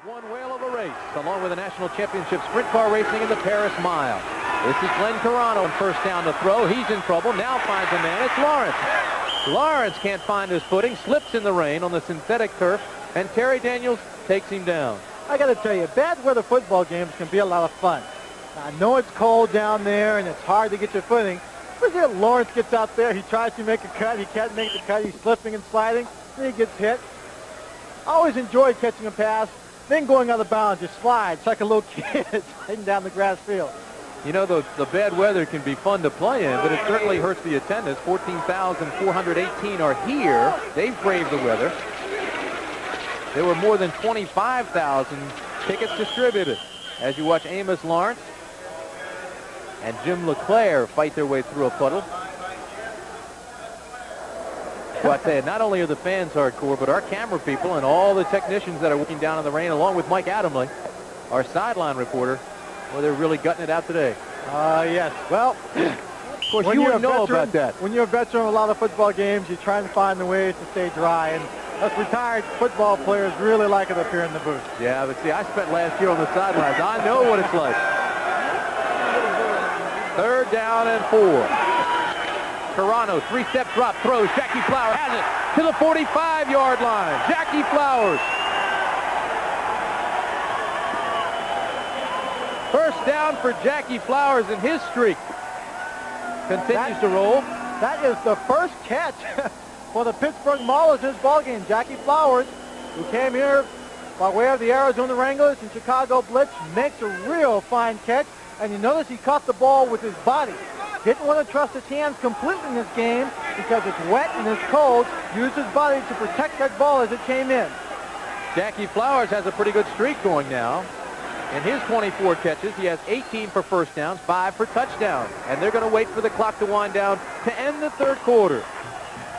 One whale of a race, along with the national championship sprint car racing in the Paris Mile. This is Glenn Carano on first down to throw. He's in trouble. Now finds a man. It's Lawrence. Lawrence can't find his footing, slips in the rain on the synthetic turf, and Terry Daniels takes him down. I got to tell you, bad weather football games can be a lot of fun. I know it's cold down there and it's hard to get your footing. But then Lawrence gets out there. He tries to make a cut. He can't make the cut. He's slipping and sliding. Then he gets hit. I always enjoy catching a pass, then going out of bounds. Just slides like a little kid sliding down the grass field. You know, the bad weather can be fun to play in, but it certainly hurts the attendance. 14,418 are here. They've braved the weather. there were more than 25,000 tickets distributed. As you watch Amos Lawrence and Jim LeClaire fight their way through a puddle. So I tell you, not only are the fans hardcore, but our camera people and all the technicians that are working down in the rain, along with Mike Adamley, our sideline reporter, well, they're really gutting it out today. Yes. Well, of course, you wouldn't know about that. When you're a veteran of a lot of football games, you try and find the ways to stay dry. And us retired football players really like it up here in the booth. Yeah, but see, I spent last year on the sidelines. I know what it's like. 3rd down and 4. Carano, 3-step drop, throws. Jackie Flowers has it to the 45-yard line. Jackie Flowers. First down for Jackie Flowers, and his streak continues to roll. That is the first catch for the Pittsburgh Maulers in this ballgame. Jackie Flowers, who came here by way of the Arizona Wranglers and Chicago Blitz, makes a real fine catch. And you notice he caught the ball with his body. Didn't want to trust his hands completely in this game because it's wet and it's cold. Used his body to protect that ball as it came in. Jackie Flowers has a pretty good streak going now. In his 24 catches, he has 18 for first downs, 5 for touchdowns. And they're going to wait for the clock to wind down to end the 3rd quarter.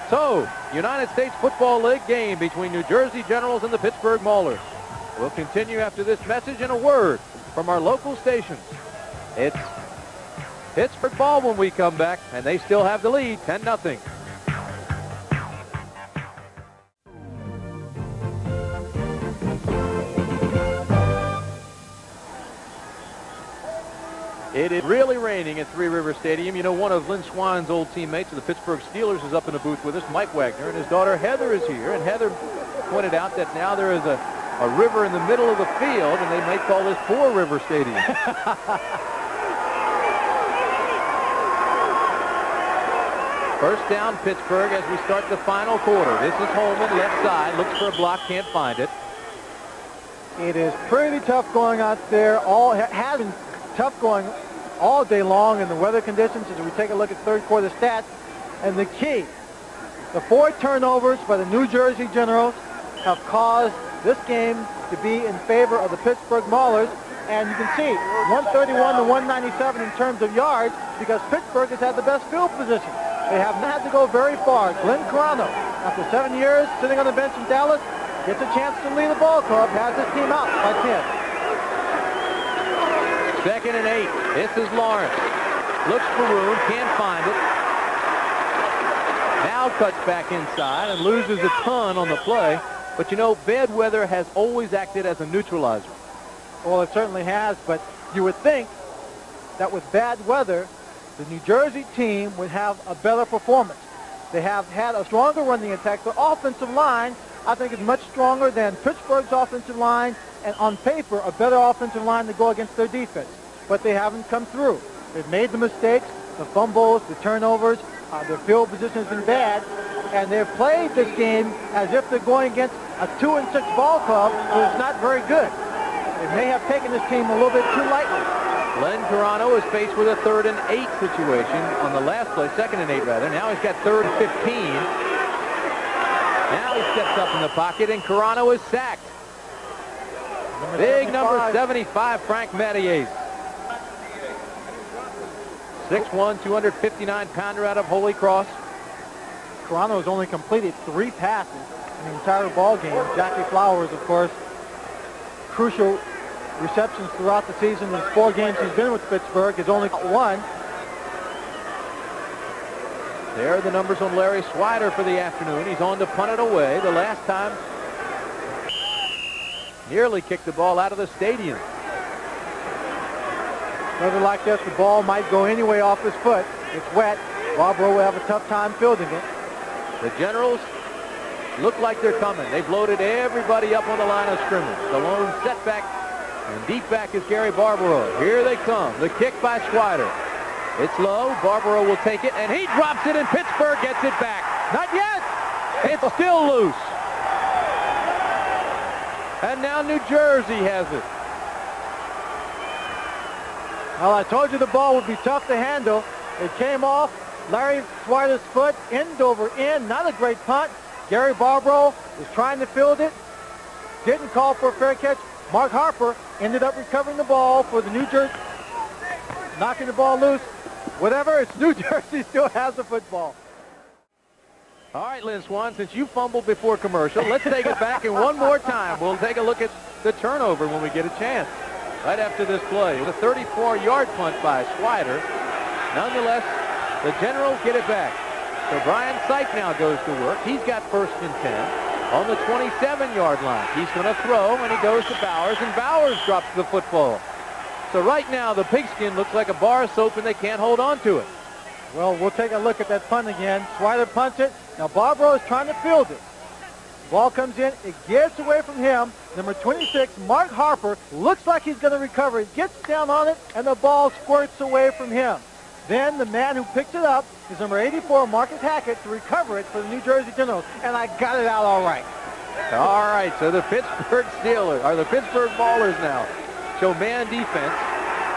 So, United States Football League game between New Jersey Generals and the Pittsburgh Maulers. We'll continue after this message and a word from our local stations. It's Pittsburgh ball when we come back, and they still have the lead, 10-0. It is really raining at Three River Stadium. You know, one of Lynn Swan's old teammates of the Pittsburgh Steelers is up in the booth with us, Mike Wagner, and his daughter Heather is here. And Heather pointed out that now there is a river in the middle of the field, and they may call this Four River Stadium. First down, Pittsburgh, as we start the final quarter. This is Holman, left side, looks for a block, can't find it. It is pretty tough going out there. Has been tough going all day long in the weather conditions as we take a look at 3rd quarter stats. And the key, the 4 turnovers by the New Jersey Generals have caused this game to be in favor of the Pittsburgh Maulers. And you can see 131 to 197 in terms of yards because Pittsburgh has had the best field position. They have not had to go very far. Glenn Carano, after 7 years sitting on the bench in Dallas, gets a chance to lead the ball club, has his team out by 10. 2nd and 8. This is Lawrence. Looks for room, can't find it. Now cuts back inside and loses a ton on the play. But you know, bad weather has always acted as a neutralizer. Well, it certainly has, but you would think that with bad weather, the New Jersey team would have a better performance. They have had a stronger running attack. The offensive line, I think, is much stronger than Pittsburgh's offensive line, and on paper, a better offensive line to go against their defense. But they haven't come through. They've made the mistakes, the fumbles, the turnovers. Their field position has been bad, and they've played this game as if they're going against a 2-6 ball club, so it's not very good. They may have taken this team a little bit too lightly. Glenn Carano is faced with a 3rd and 8 situation on the last play, 2nd and 8 rather. Now he's got 3rd and 15. Now he steps up in the pocket, and Carano is sacked. Big number 75, Frank Mattias. 6'1", 259-pounder out of Holy Cross. Carano has only completed 3 passes in the entire ball game. Jackie Flowers, of course, crucial receptions throughout the season. In 4 games he's been with Pittsburgh, has only got 1. There are the numbers on Larry Swider for the afternoon. He's on to punt it away. The last time, nearly kicked the ball out of the stadium. Weather like this, the ball might go anyway off his foot. It's wet. Barbaro will have a tough time fielding it. The Generals look like they're coming. They've loaded everybody up on the line of scrimmage. The lone setback and deep back is Gary Barbaro. Here they come. The kick by Swider. It's low. Barbaro will take it, and he drops it, and Pittsburgh gets it back. Not yet. It's still loose. And now New Jersey has it. Well, I told you the ball would be tough to handle. It came off Larry Swider's foot, end over end. Not a great punt. Gary Barbaro is trying to field it. didn't call for a fair catch. Mark Harper ended up recovering the ball for the New Jersey, knocking the ball loose. Whatever, it's New Jersey still has the football. All right, Lynn Swan, since you fumbled before commercial, let's take it back and one more time. We'll take a look at the turnover when we get a chance. Right after this play, it was a 34-yard punt by Swider. Nonetheless, the Generals get it back. So Brian Sipe now goes to work. He's got 1st and 10 on the 27-yard line. He's going to throw, and he goes to Bowers, and Bowers drops the football. So right now, the pigskin looks like a bar of soap, and they can't hold on to it. Well, we'll take a look at that punt again. Swider punts it. Now Barbaro is trying to field it. Ball comes in. It gets away from him. Number 26, Mark Harper, looks like he's going to recover. He gets down on it, and the ball squirts away from him. Then the man who picks it up is number 84, Marcus Hackett, to recover it for the New Jersey Generals. And I got it out all right. All right, so the Pittsburgh Steelers, or the Pittsburgh Maulers now, show man defense.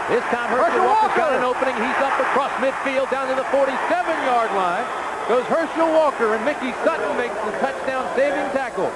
This time Herschel Walker's got an opening. He's up across midfield down to the 47-yard line. Goes Herschel Walker, and Mickey Sutton makes the touchdown-saving tackle.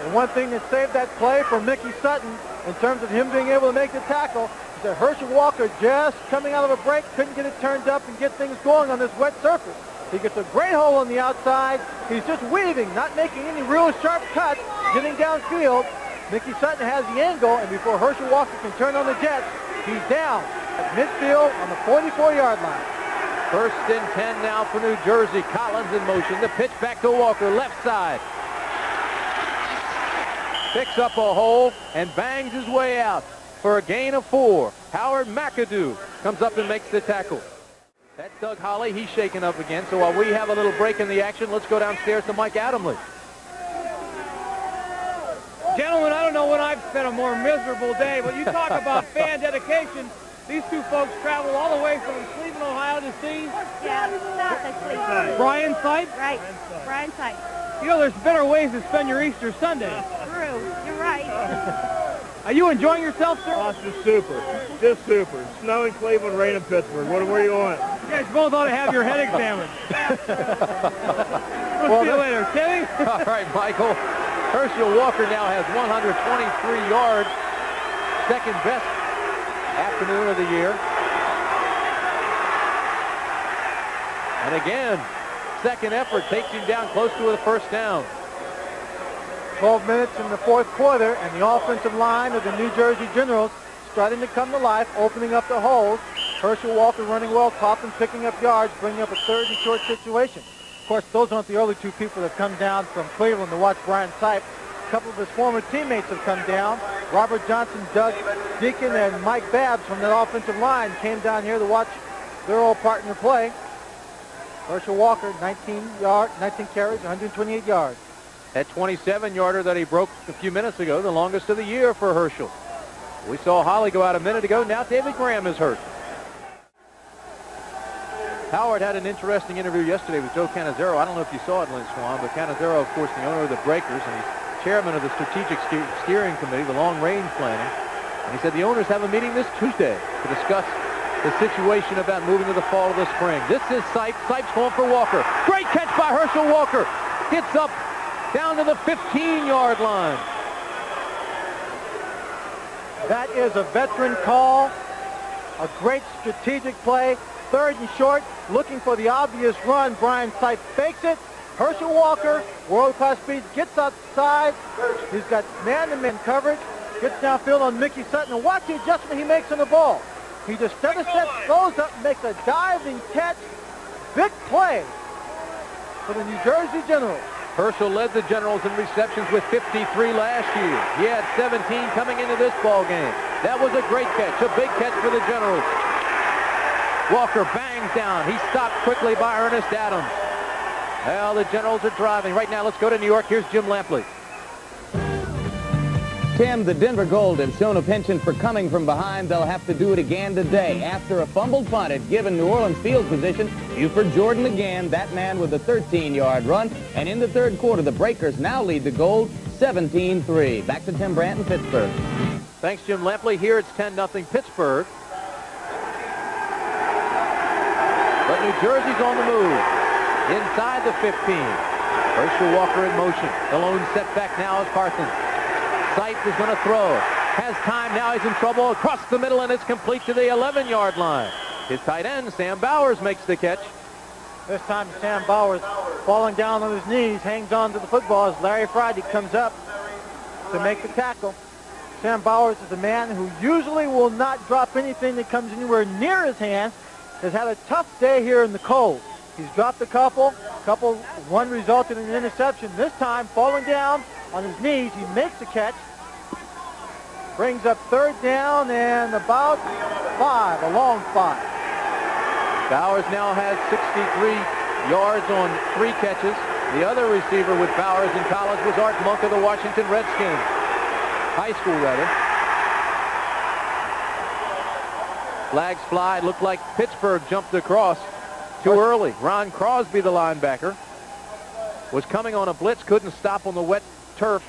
And one thing that saved that play for Mickey Sutton in terms of him being able to make the tackle is that Herschel Walker, just coming out of a break, couldn't get it turned up and get things going on this wet surface. He gets a great hole on the outside. He's just weaving, not making any real sharp cuts, getting downfield. Mickey Sutton has the angle, and before Herschel Walker can turn on the jets, he's down at midfield on the 44-yard line. 1st and 10 now for New Jersey. Collins in motion. The pitch back to Walker, left side. Picks up a hole and bangs his way out for a gain of 4. Howard McAdoo comes up and makes the tackle. That's Doug Holly. He's shaken up again. So while we have a little break in the action, let's go downstairs to Mike Adamle. Gentlemen, I don't know when I've spent a more miserable day, but you talk about fan dedication. These two folks travel all the way from Cleveland, Ohio to see. Yeah, south of Cleveland. Brian Sipe? Right, Brian Sipe. You know, there's better ways to spend your Easter Sunday. True, you're right. Are you enjoying yourself, sir? Oh, it's just super. Just super. Snow in Cleveland, rain in Pittsburgh. What do you want? You guys both ought to have your head examined. We'll see you later. Timmy? All right, Michael. Herschel Walker now has 123 yards. Second best afternoon of the year. And again, second effort takes him down close to a 1st down. 12 minutes in the 4th quarter, and the offensive line of the New Jersey Generals starting to come to life, opening up the holes. Herschel Walker running well, Coffin picking up yards, bringing up a 3rd and short situation. Of course, those aren't the only two people that have come down from Cleveland to watch Brian Sipe. A couple of his former teammates have come down. Robert Johnson, Doug Deacon, and Mike Babbs from that offensive line came down here to watch their old partner play. Herschel Walker, 19 carries, 128 yards. That 27-yarder that he broke a few minutes ago, the longest of the year for Herschel. We saw Holly go out a minute ago. Now David Graham is hurt. Howard had an interesting interview yesterday with Joe Cannizzaro. I don't know if you saw it, Lynn Swan, but Cannizzaro, of course, the owner of the Breakers, and he's chairman of the Strategic Steering Committee, the long-range planning. And he said the owners have a meeting this Tuesday to discuss the situation about moving to the fall of the spring. This is Sipe. Sipe's going for Walker. Great catch by Herschel Walker. Gets up down to the 15-yard line. That is a veteran call. A great strategic play. 3rd and short, looking for the obvious run. Brian Sipe fakes it. Herschel Walker, world-class speed, gets outside. He's got man-to-man coverage. Gets downfield on Mickey Sutton. And watch the adjustment he makes on the ball. He just steps, goes up, makes a diving catch. Big play for the New Jersey Generals. Herschel led the Generals in receptions with 53 last year. He had 17 coming into this ball game. That was a great catch, a big catch for the Generals. Walker bangs down. He's stopped quickly by Ernest Adams. Well, the Generals are driving. Right now, let's go to New York. Here's Jim Lampley. Tim, the Denver Gold have shown a penchant for coming from behind. They'll have to do it again today. After a fumbled punt had given New Orleans field position, Buford Jordan again, that man with a 13-yard run. And in the 3rd quarter, the Breakers now lead the Gold 17-3. Back to Tim Brandt in Pittsburgh. Thanks, Jim Lampley. Here it's 10-0 Pittsburgh. But New Jersey's on the move. Inside the 15. Herschel Walker in motion. The lone setback now is Carson. Seitz is going to throw. Has time. Now he's in trouble. Across the middle, and it's complete to the 11-yard line. His tight end, Sam Bowers, makes the catch. This time Sam Bowers, falling down on his knees, hangs on to the football as Larry Friday comes up to make the tackle. Sam Bowers is a man who usually will not drop anything that comes anywhere near his hands. Has had a tough day here in the cold. He's dropped a couple. One resulted in an interception. This time, falling down on his knees, he makes the catch. Brings up third down and about 5, a long 5. Bowers now has 63 yards on 3 catches. The other receiver with Bowers in college was Art Monk of the Washington Redskins. High school, rather. Flags fly. Looked like Pittsburgh jumped across too early. Ron Crosby, the linebacker, was coming on a blitz, couldn't stop on the wet turf,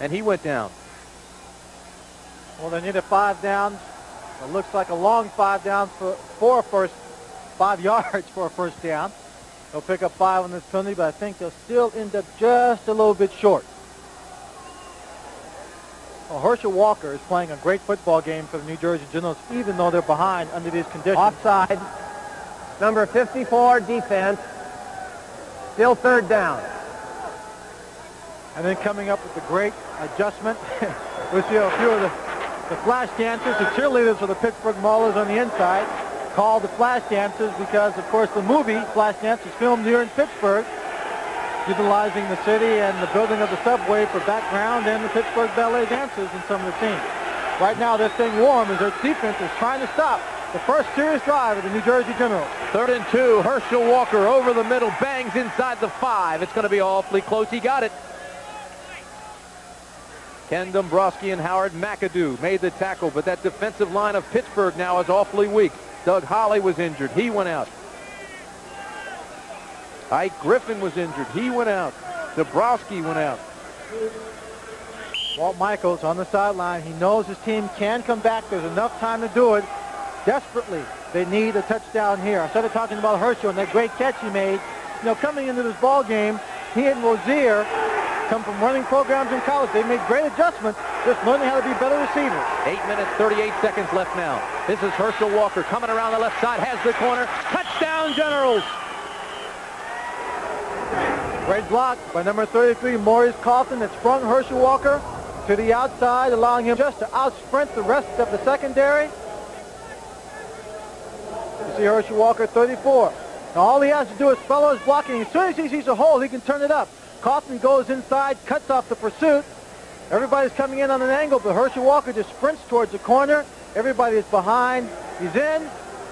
and he went down. Well, they need a 5 downs. It looks like a long 5 downs for a first 5 yards for a first down. They'll pick up 5 on this penalty, but I think they'll still end up just a little bit short. Well, Herschel Walker is playing a great football game for the New Jersey Generals, even though they're behind under these conditions. Offside. Number 54, defense. Still third down. And then coming up with the great adjustment. We see a few of the flash dancers, the cheerleaders for the Pittsburgh Maulers on the inside, called the flash dancers because, of course, the movie Flash Dance was filmed here in Pittsburgh, utilizing the city and the building of the subway for background and the Pittsburgh ballet dancers in some of the scenes. Right now, they're staying warm as their defense is trying to stop the first serious drive of the New Jersey Generals. 3rd and 2. Herschel Walker over the middle, bangs inside the 5. It's going to be awfully close. He got it. Ken Dombrowski and Howard McAdoo made the tackle, but that defensive line of Pittsburgh now is awfully weak. Doug Holly was injured. He went out. Ike Griffin was injured. He went out. Dombrowski went out. Walt Michaels on the sideline. He knows his team can come back. There's enough time to do it. Desperately, they need a touchdown here. Instead of talking about Herschel and that great catch he made, you know, coming into this ball game, he and Rozier come from running programs in college. They made great adjustments, just learning how to be better receivers. 8 minutes, 38 seconds left now. This is Herschel Walker coming around the left side, has the corner. Touchdown, Generals! Great block by number 33, Maurice Coughlin, that sprung Herschel Walker to the outside, allowing him just to out-sprint the rest of the secondary. You see Herschel Walker, 34. Now all he has to do is follow his blocking. As soon as he sees a hole, he can turn it up. Coughlin goes inside, cuts off the pursuit. Everybody's coming in on an angle, but Herschel Walker just sprints towards the corner. Everybody is behind. He's in.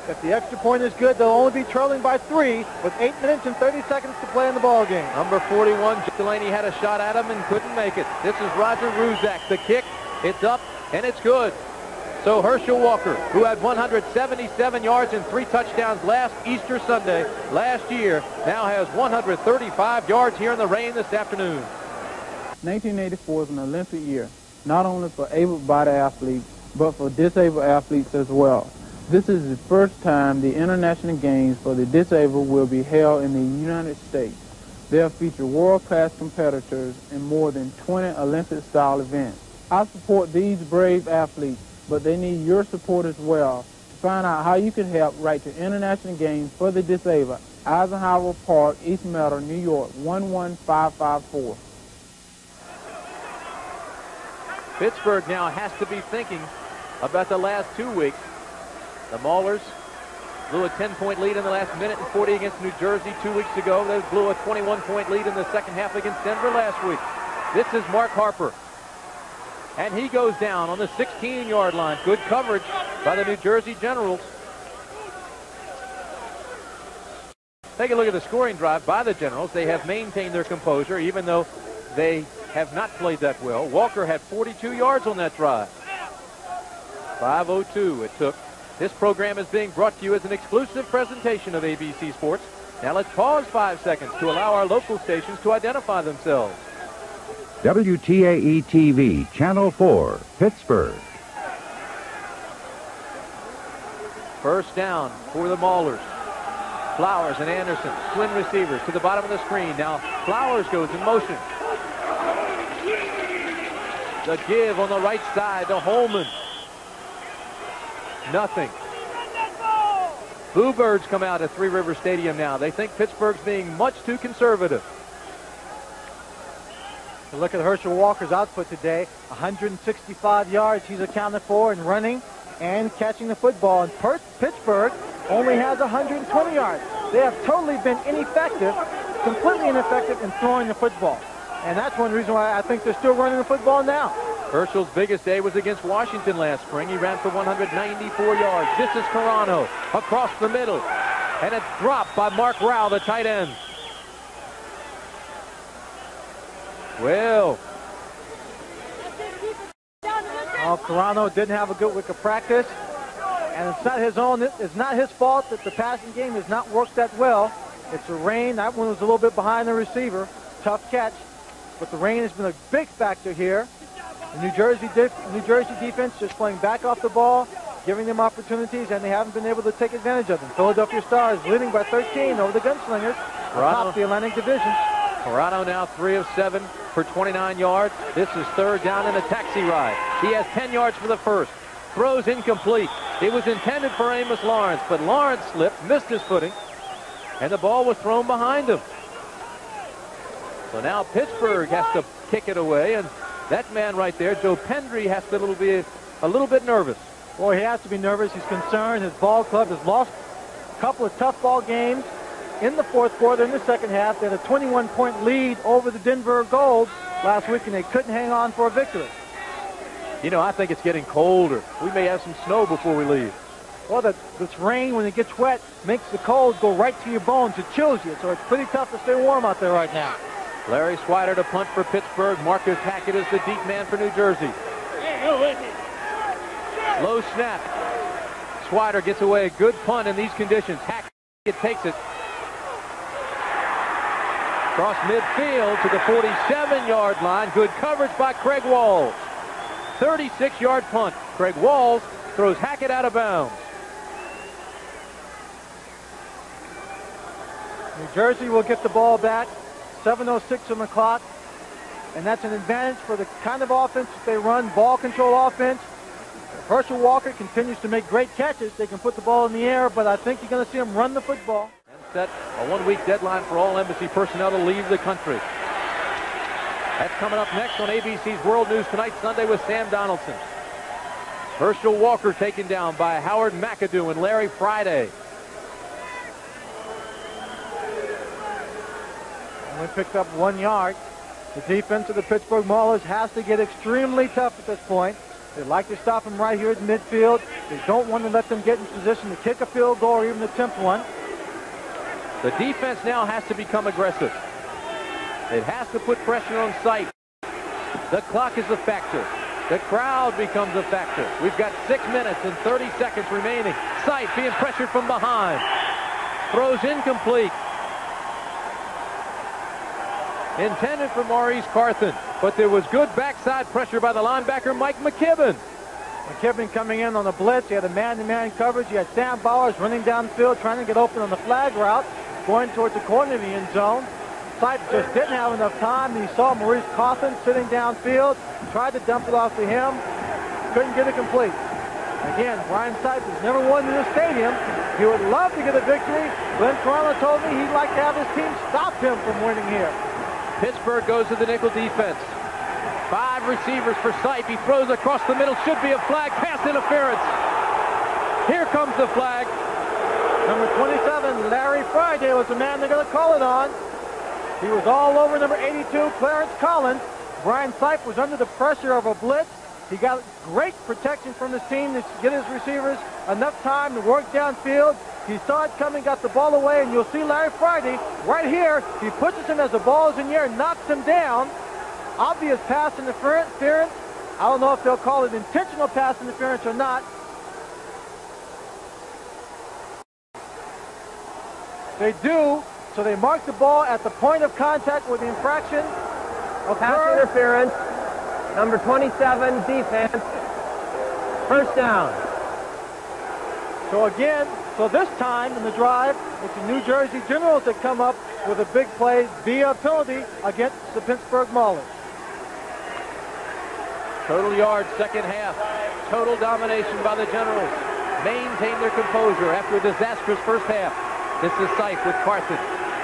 If the extra point is good, they'll only be trailing by 3 with 8 minutes and 30 seconds to play in the ball game. Number 41, Delaney had a shot at him and couldn't make it. This is Roger Ruzak. The kick, it's up, and it's good. So Herschel Walker, who had 177 yards and 3 touchdowns last Easter Sunday, last year, now has 135 yards here in the rain this afternoon. 1984 is an Olympic year, not only for able-bodied athletes, but for disabled athletes as well. This is the first time the International Games for the Disabled will be held in the United States. They'll feature world-class competitors in more than 20 Olympic-style events. I support these brave athletes, but they need your support as well. To find out how you can help, write to International Games for the Disabled, Eisenhower Park, East Meadow, New York, 11554. Pittsburgh now has to be thinking about the last 2 weeks. The Maulers blew a 10-point lead in the last minute and 40 against New Jersey 2 weeks ago. They blew a 21-point lead in the second half against Denver last week. This is Mark Harper. And he goes down on the 16-yard line. Good coverage by the New Jersey Generals. Take a look at the scoring drive by the Generals. They have maintained their composure even though they have not played that well. Walker had 42 yards on that drive. 5:02 it took. This program is being brought to you as an exclusive presentation of ABC Sports. Now let's pause 5 seconds to allow our local stations to identify themselves. WTAE-TV, Channel 4, Pittsburgh. First down for the Maulers. Flowers and Anderson, twin receivers to the bottom of the screen. Now Flowers goes in motion. The give on the right side to Holman. Nothing. Bluebirds come out at Three River Stadium now. They think Pittsburgh's being much too conservative. Look at Herschel Walker's output today. 165 yards he's accounted for in running and catching the football. And Pittsburgh only has 120 yards. They have totally been ineffective, completely ineffective in throwing the football. And that's one reason why I think they're still running the football now. Herschel's biggest day was against Washington last spring. He ran for 194 yards. This is Carano across the middle. And it's dropped by Mark Rao, the tight end. Well, Carano didn't have a good week of practice. And it's not his own. It's not his fault that the passing game has not worked that well. It's the rain. That one was a little bit behind the receiver. Tough catch. But the rain has been a big factor here. The New Jersey defense just playing back off the ball, giving them opportunities, and they haven't been able to take advantage of them. Philadelphia Stars leading by 13 over the Gunslingers atop the Atlantic Division. Corrado now 3 of 7 for 29 yards. This is third down in a taxi ride. He has 10 yards for the first. Throws incomplete. It was intended for Amos Lawrence, but Lawrence slipped, missed his footing, and the ball was thrown behind him. So now Pittsburgh has to kick it away, and that man right there, Joe Pendry, has to be a little bit nervous. Boy, he has to be nervous. He's concerned. His ball club has lost a couple of tough ball games in the fourth quarter, in the second half. They had a 21-point lead over the Denver Gold last week, and they couldn't hang on for a victory. You know, I think it's getting colder. We may have some snow before we leave. Well, this rain, when it gets wet, makes the cold go right to your bones. It chills you, so it's pretty tough to stay warm out there right now. Larry Swider to punt for Pittsburgh. Marcus Hackett is the deep man for New Jersey. Low snap. Swider gets away. Good punt in these conditions. Hackett takes it. Across midfield to the 47-yard line. Good coverage by Craig Walls. 36-yard punt. Craig Walls throws Hackett out of bounds. New Jersey will get the ball back. 7:06 on the clock. And that's an advantage for the kind of offense that they run, ball control offense. If Herschel Walker continues to make great catches, they can put the ball in the air, but I think you're going to see him run the football. And set a one-week deadline for all embassy personnel to leave the country. That's coming up next on ABC's World News Tonight, Sunday with Sam Donaldson. Herschel Walker taken down by Howard McAdoo and Larry Friday. Only picked up 1 yard. The defense of the Pittsburgh Maulers has to get extremely tough at this point. They'd like to stop them right here at midfield. They don't want to let them get in position to kick a field goal or even attempt one. The defense now has to become aggressive. It has to put pressure on Sight. The clock is a factor. The crowd becomes a factor. We've got 6 minutes and 30 seconds remaining. Sight being pressured from behind. Throws incomplete. Intended for Maurice Carthen, but there was good backside pressure by the linebacker Mike McKibben. McKibben coming in on a blitz. He had a man-to-man coverage. He had Sam Bowers running downfield, trying to get open on the flag route, going towards the corner of the end zone. Sipe just didn't have enough time. He saw Maurice Carthen sitting downfield, tried to dump it off to him, couldn't get it complete. Again, Brian Sipe has never won in this stadium. He would love to get a victory. Glenn Carano told me he'd like to have his team stop him from winning here. Pittsburgh goes to the nickel defense. 5 receivers for Sipe. He throws across the middle. Should be a flag. Pass interference. Here comes the flag. Number 27, Larry Friday, was the man they're going to call it on. He was all over number 82, Clarence Collins. Brian Sipe was under the pressure of a blitz. He got great protection from his team to get his receivers enough time to work downfield. He saw it coming, got the ball away, and you'll see Larry Friday right here. He pushes him as the ball is in the air, knocks him down. Obvious pass interference. I don't know if they'll call it intentional pass interference or not. They do, so they mark the ball at the point of contact with the infraction. Pass interference. Number 27, defense. First down. So this time in the drive, it's the New Jersey Generals that come up with a big play via penalty against the Pittsburgh Maulers. Total yards, second half. Total domination by the Generals. Maintain their composure after a disastrous first half. This is Seif with Carson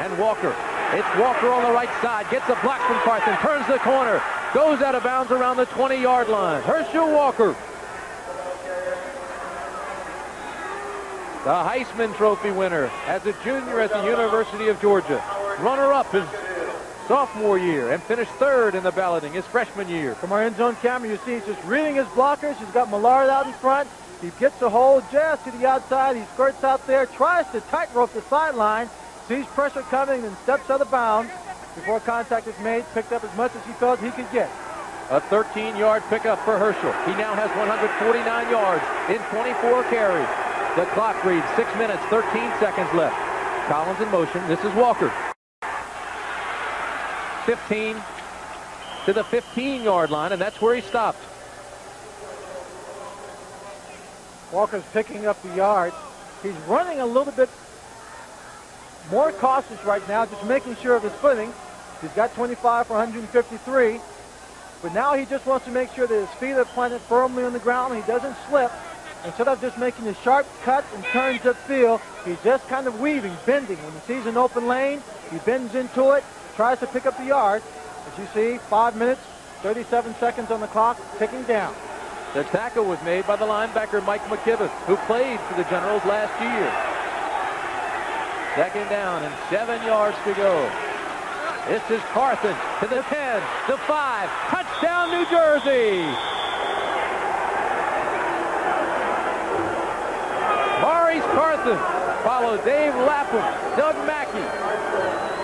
and Walker. It's Walker on the right side. Gets a block from Carson. Turns the corner. Goes out of bounds around the 20-yard line. Herschel Walker. The Heisman Trophy winner as a junior at the University of Georgia. Runner-up his sophomore year and finished third in the balloting his freshman year. From our end zone camera, you see he's just reading his blockers. He's got Maulers out in front. He gets a hold just to the outside. He skirts out there, tries to tightrope the sideline, sees pressure coming, and steps out of bounds before contact is made, picked up as much as he felt he could get. A 13-yard pickup for Herschel. He now has 149 yards in 24 carries. The clock reads 6 minutes, 13 seconds left. Collins in motion. This is Walker. 15 to the 15-yard line, and that's where he stopped. Walker's picking up the yards. He's running a little bit more cautious right now, just making sure of his footing. He's got 25 for 153, but now he just wants to make sure that his feet are planted firmly on the ground and he doesn't slip. Instead of just making the sharp cuts and turns upfield, he's just kind of weaving, bending. When he sees an open lane, he bends into it, tries to pick up the yards. As you see, 5 minutes, 37 seconds on the clock, ticking down. The tackle was made by the linebacker Mike McKibben, who played for the Generals last year. Second down and 7 yards to go. This is Carson to the 10, the 5. Touchdown, New Jersey! Maurice Carson followed Dave Lapham, Doug Mackey.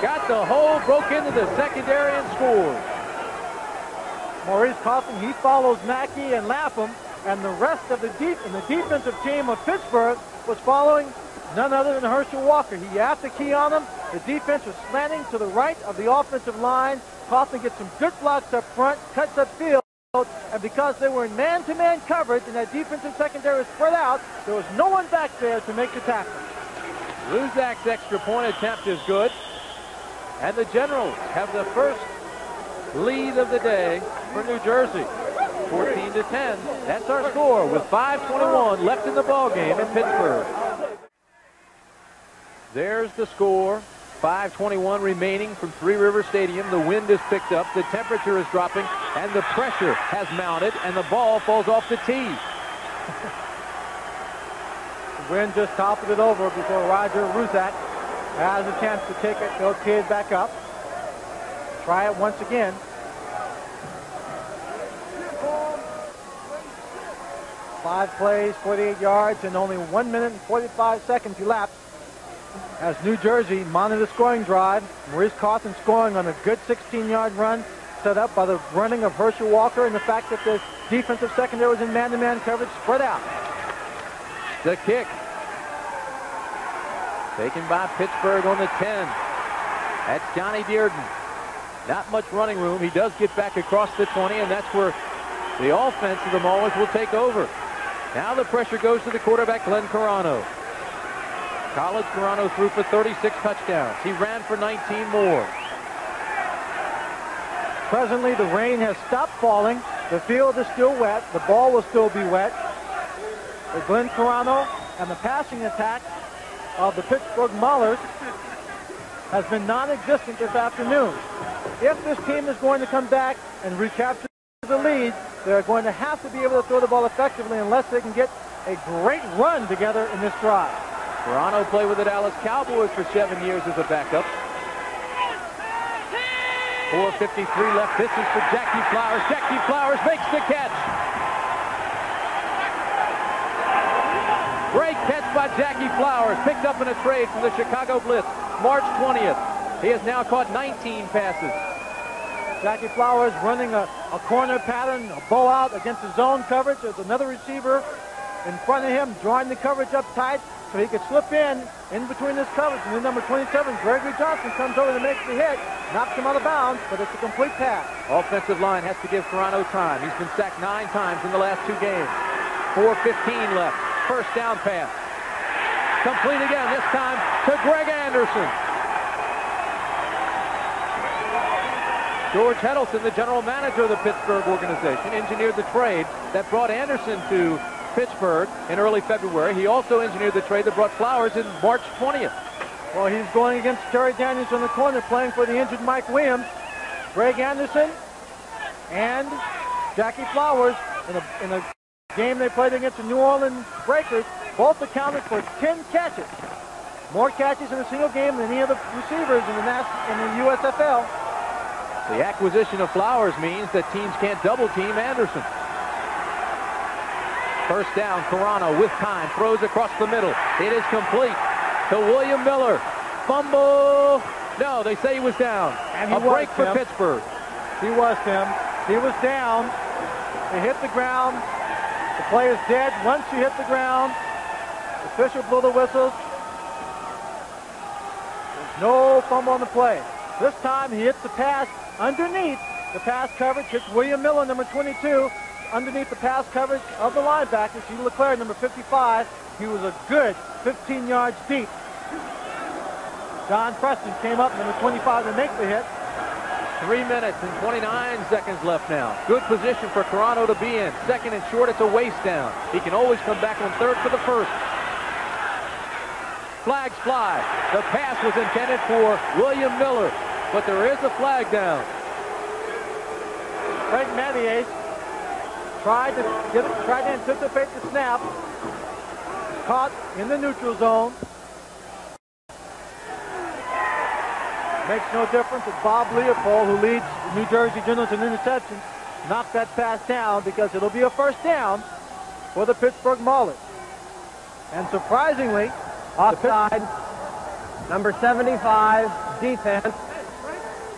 Got the hole, broke into the secondary and scored. Maurice Carson, he follows Mackey and Lapham, and the rest of the defensive team of Pittsburgh was following none other than Herschel Walker. He had to key on him. The defense was slanting to the right of the offensive line. Carson gets some good blocks up front, cuts upfield, and because they were in man-to-man coverage and that defensive secondary was spread out, there was no one back there to make the tackle. Luzak's extra point attempt is good, and the Generals have the first lead of the day for New Jersey, 14 to 10. That's our score with 5:21 left in the ball game in Pittsburgh. There's the score. 5:21 remaining from Three River Stadium. The wind is picked up, the temperature is dropping, and the pressure has mounted, and the ball falls off the tee. The wind just toppled it over before Roger Ruzak has a chance to take it. They'll tee it back up. Try it once again. Five plays, 48 yards, and only 1 minute and 45 seconds elapsed as New Jersey mounted a scoring drive. Maurice Carson scoring on a good 16-yard run set up by the running of Herschel Walker and the fact that the defensive secondary was in man-to-man coverage spread out. The kick taken by Pittsburgh on the 10. That's Johnny Dearden. Not much running room. He does get back across the 20, and that's where the offense of the Maulers will take over. Now the pressure goes to the quarterback, Glenn Carano. College Carano threw for 36 touchdowns. He ran for 19 more. Presently, the rain has stopped falling. The field is still wet. The ball will still be wet. But Glenn Carano and the passing attack of the Pittsburgh Maulers has been non-existent this afternoon. If this team is going to come back and recapture the lead, they're going to have to be able to throw the ball effectively unless they can get a great run together in this drive. Carano played with the Dallas Cowboys for 7 years as a backup. 4:53 left. This is for Jackie Flowers. Jackie Flowers makes the catch. Great catch by Jackie Flowers. Picked up in a trade from the Chicago Blitz. March 20th. He has now caught 19 passes. Jackie Flowers running a corner pattern, a bow out against the zone coverage. There's another receiver in front of him, drawing the coverage up tight so he could slip in between this coverage. And then number 27, Gregory Johnson, comes over to make the hit, knocks him out of bounds, but it's a complete pass. Offensive line has to give Carano time. He's been sacked 9 times in the last 2 games. 4:15 left. First down pass. Complete again, this time to Greg Anderson. George Heddleson, the general manager of the Pittsburgh organization, engineered the trade that brought Anderson to Pittsburgh in early February. He also engineered the trade that brought Flowers in March 20th. Well, he's going against Terry Daniels in the corner, playing for the injured Mike Williams. Greg Anderson and Jackie Flowers in a game they played against the New Orleans Breakers, both accounted for 10 catches. More catches in a single game than any of the receivers in the USFL. The acquisition of Flowers means that teams can't double-team Anderson. First down, Carano with time, throws across the middle. It is complete to William Miller. Fumble. No, they say he was down. And a break for Pittsburgh. He was, Tim. He was down. They hit the ground. The play is dead. Once you hit the ground, the official blew the whistles. There's no fumble on the play. This time he hits the pass underneath the pass coverage. Hits William Miller, number 22, underneath the pass coverage of the linebacker. Hugh LeClaire, number 55. He was a good 15 yards deep. John Preston came up, number 25, to make the hit. 3 minutes and 29 seconds left now. Good position for Carano to be in. Second and short, it's a waste down. He can always come back on third for the first. Flags fly. The pass was intended for William Miller, but there is a flag down. Craig Mathias tried to anticipate the snap. Caught in the neutral zone. Makes no difference that Bob Leopold, who leads the New Jersey Generals in interceptions, knocked that pass down because it'll be a first down for the Pittsburgh Maulers. And surprisingly, offside, number 75, defense,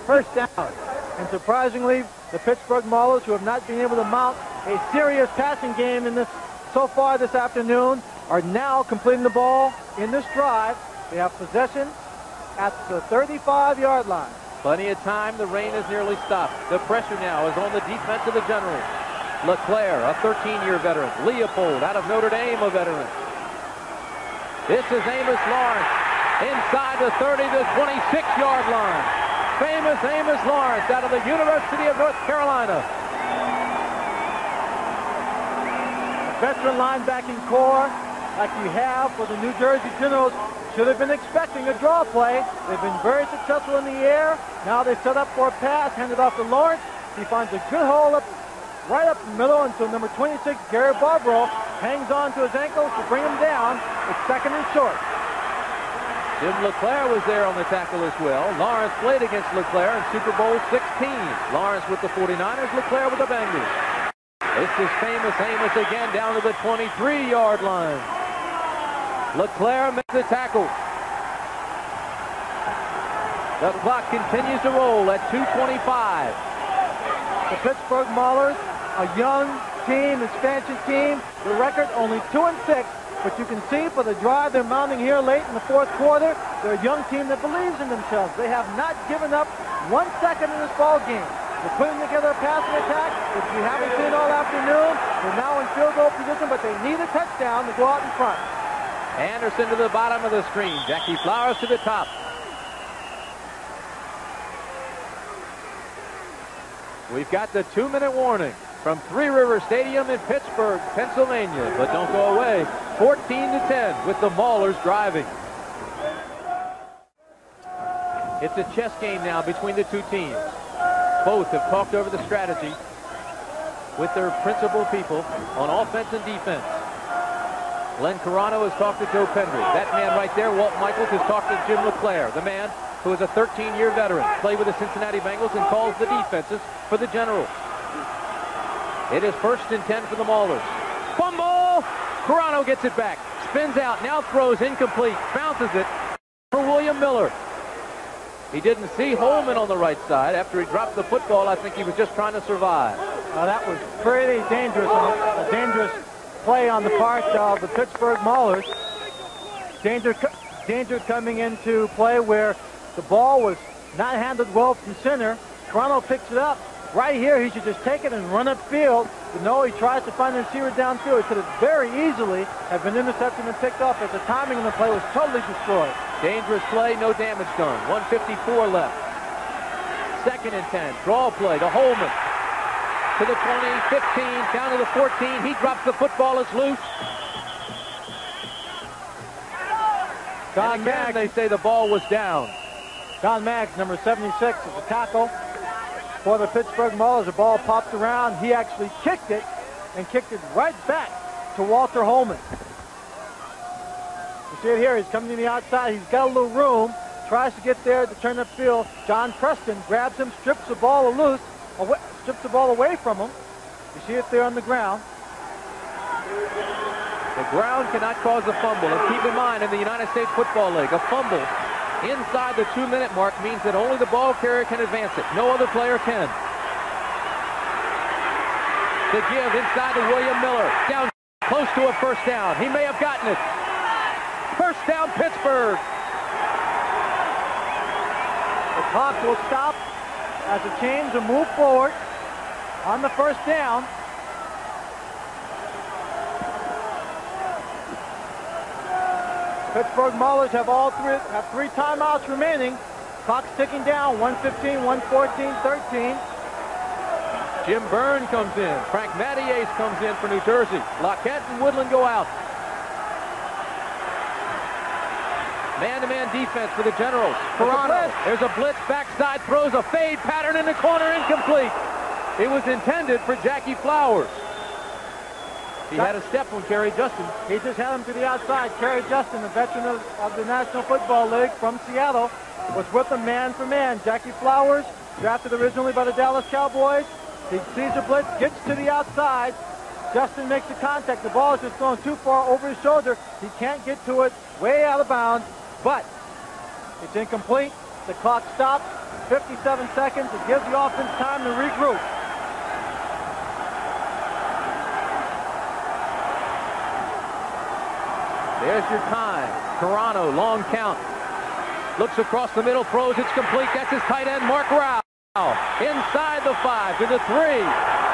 first down. And surprisingly, the Pittsburgh Maulers, who have not been able to mount a serious passing game in this so far this afternoon, are now completing the ball in this drive. They have possession at the 35-yard line. Plenty of time. The rain has nearly stopped. The pressure now is on the defense of the Generals. LeClaire, a 13-year veteran. Leopold, out of Notre Dame, a veteran. This is Amos Lawrence inside the 30 to 26-yard line. Famous Amos Lawrence out of the University of North Carolina. A veteran linebacking core like you have for the New Jersey Generals should have been expecting a draw play. They've been very successful in the air. Now they set up for a pass, handed off to Lawrence. He finds a good hole right up the middle until number 26, Gary Barbaro, hangs on to his ankles to bring him down. It's second and short. Jim LeClaire was there on the tackle as well. Lawrence played against LeClaire in Super Bowl 16. Lawrence with the 49ers, LeClaire with the Bengals. This is Famous Amos again down to the 23-yard line. LeClaire makes the tackle. The clock continues to roll at 2:25. The Pittsburgh Maulers, a young team, expansion team. The record only 2-6. But you can see for the drive they're mounting here late in the fourth quarter, they're a young team that believes in themselves. They have not given up 1 second in this ball game. They're putting together a passing attack, which we haven't seen all afternoon. They're now in field goal position, but they need a touchdown to go out in front. Anderson to the bottom of the screen. Jackie Flowers to the top. We've got the 2-minute warning from Three River Stadium in Pittsburgh, Pennsylvania. But don't go away. 14-10 with the Maulers driving. It's a chess game now between the two teams. Both have talked over the strategy with their principal people on offense and defense. Len Carano has talked to Joe Pendry. That man right there, Walt Michaels, has talked to Jim LeClaire, the man who is a 13-year veteran, played with the Cincinnati Bengals and calls the defenses for the Generals. It is 1st and 10 for the Maulers. Fumble! Carano gets it back. Spins out, now throws incomplete. Bounces it for William Miller. He didn't see Holman on the right side. After he dropped the football, I think he was just trying to survive. That was pretty dangerous. A dangerous play on the part of the Pittsburgh Maulers. Danger coming into play where the ball was not handled well from center. Carano picks it up. Right here, he should just take it and run upfield. But no, he tries to find the receiver downfield. He could have very easily have been intercepted and picked off, as the timing of the play was totally destroyed. Dangerous play, no damage done. 1:54 left. 2nd and 10. Draw play to Holman. To the 20, 15, down to the 14. He drops the football. It's loose. Don And again, Maggs, they say the ball was down. Don Maggs, number 76, is the tackle for the Pittsburgh Maulers. The ball popped around. He actually kicked it and kicked it right back to Walter Holman. You see it here. He's coming to the outside. He's got a little room. Tries to get there to turn upfield. John Preston grabs him, strips the ball loose, strips the ball away from him. You see it there on the ground. The ground cannot cause a fumble. And keep in mind, in the United States Football League, a fumble inside the 2-minute mark means that only the ball carrier can advance it. No other player can. The give inside to William Miller. Down close to a first down. He may have gotten it. First down, Pittsburgh. The clock will stop as the chains will move forward on the first down. Pittsburgh Maulers have three timeouts remaining. Clock's ticking down. 1:15, 1:14, 13. Jim Byrne comes in. Frank Mattias comes in for New Jersey. Lockett and Woodland go out. Man-to-man defense for the Generals. Toronto. There's a blitz, backside, throws a fade pattern in the corner, incomplete. It was intended for Jackie Flowers. He had a step on Kerry Justin. He just had him to the outside. Kerry Justin, a veteran of the National Football League from Seattle, was with him man for man. Jackie Flowers, drafted originally by the Dallas Cowboys. He sees the blitz, gets to the outside. Justin makes the contact. The ball is just thrown too far over his shoulder. He can't get to it, way out of bounds, but it's incomplete. The clock stops. 57 seconds. It gives the offense time to regroup. There's your time. Toronto, long count. Looks across the middle, throws, it's complete. That's his tight end, Mark Rao. Inside the 5 to the 3.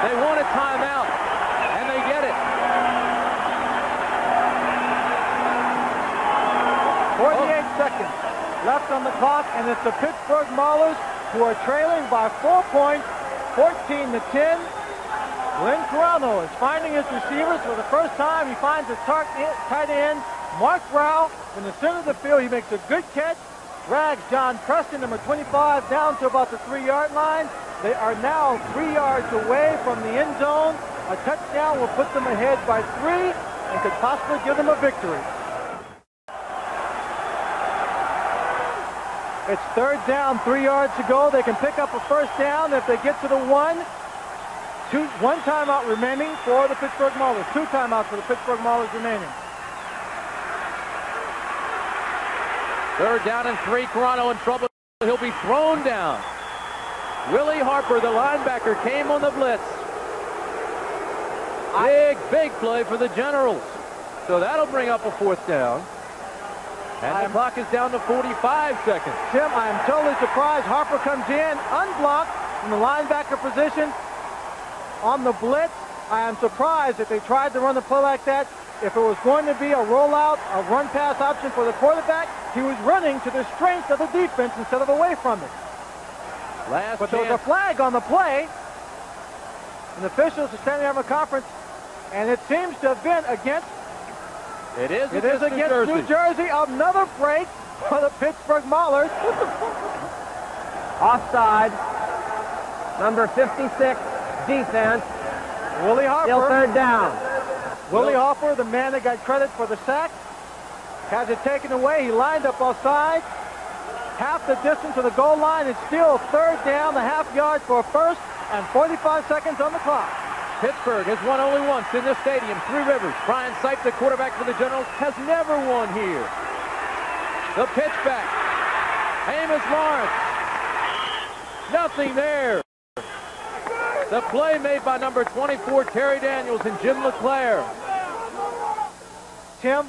They want a timeout, and they get it. 48 seconds left on the clock, and it's the Pittsburgh Maulers who are trailing by 4 points, 14-10. Glenn Toronto is finding his receivers for the first time. He finds his tight end, Mark Rao, in the center of the field. He makes a good catch, drags John Preston, number 25, down to about the 3-yard line. They are now 3 yards away from the end zone. A touchdown will put them ahead by 3 and could possibly give them a victory. It's 3rd down, 3 yards to go. They can pick up a first down if they get to the 1. One timeout remaining for the Pittsburgh Maulers. 2 timeouts for the Pittsburgh Maulers remaining. 3rd down and 3. Toronto in trouble. He'll be thrown down. Willie Harper, the linebacker, came on the blitz. Big play for the Generals. So that'll bring up a 4th down. And the clock is down to 45 seconds. Tim, I am totally surprised. Harper comes in, unblocked from the linebacker position on the blitz. I am surprised that they tried to run the play like that. If it was going to be a rollout, a run-pass option for the quarterback, he was running to the strength of the defense instead of away from it. But there was a flag on the play, and the officials are standing up a conference, and it seems to have been against It is against New Jersey. Another break for the Pittsburgh Maulers. Offside. Number 56, defense. Willie Harper. Still 3rd down. Willie Harper, the man that got credit for the sack, has it taken away. He lined up offside. Half the distance to the goal line. It's still 3rd down, the half yard for a first, and 45 seconds on the clock. Pittsburgh has won only once in this stadium, 3 Rivers. Brian Sipe, the quarterback for the Generals, has never won here. The pitch back. Amos Lawrence. Nothing there. The play made by number 24, Terry Daniels, and Jim LeClaire. Tim,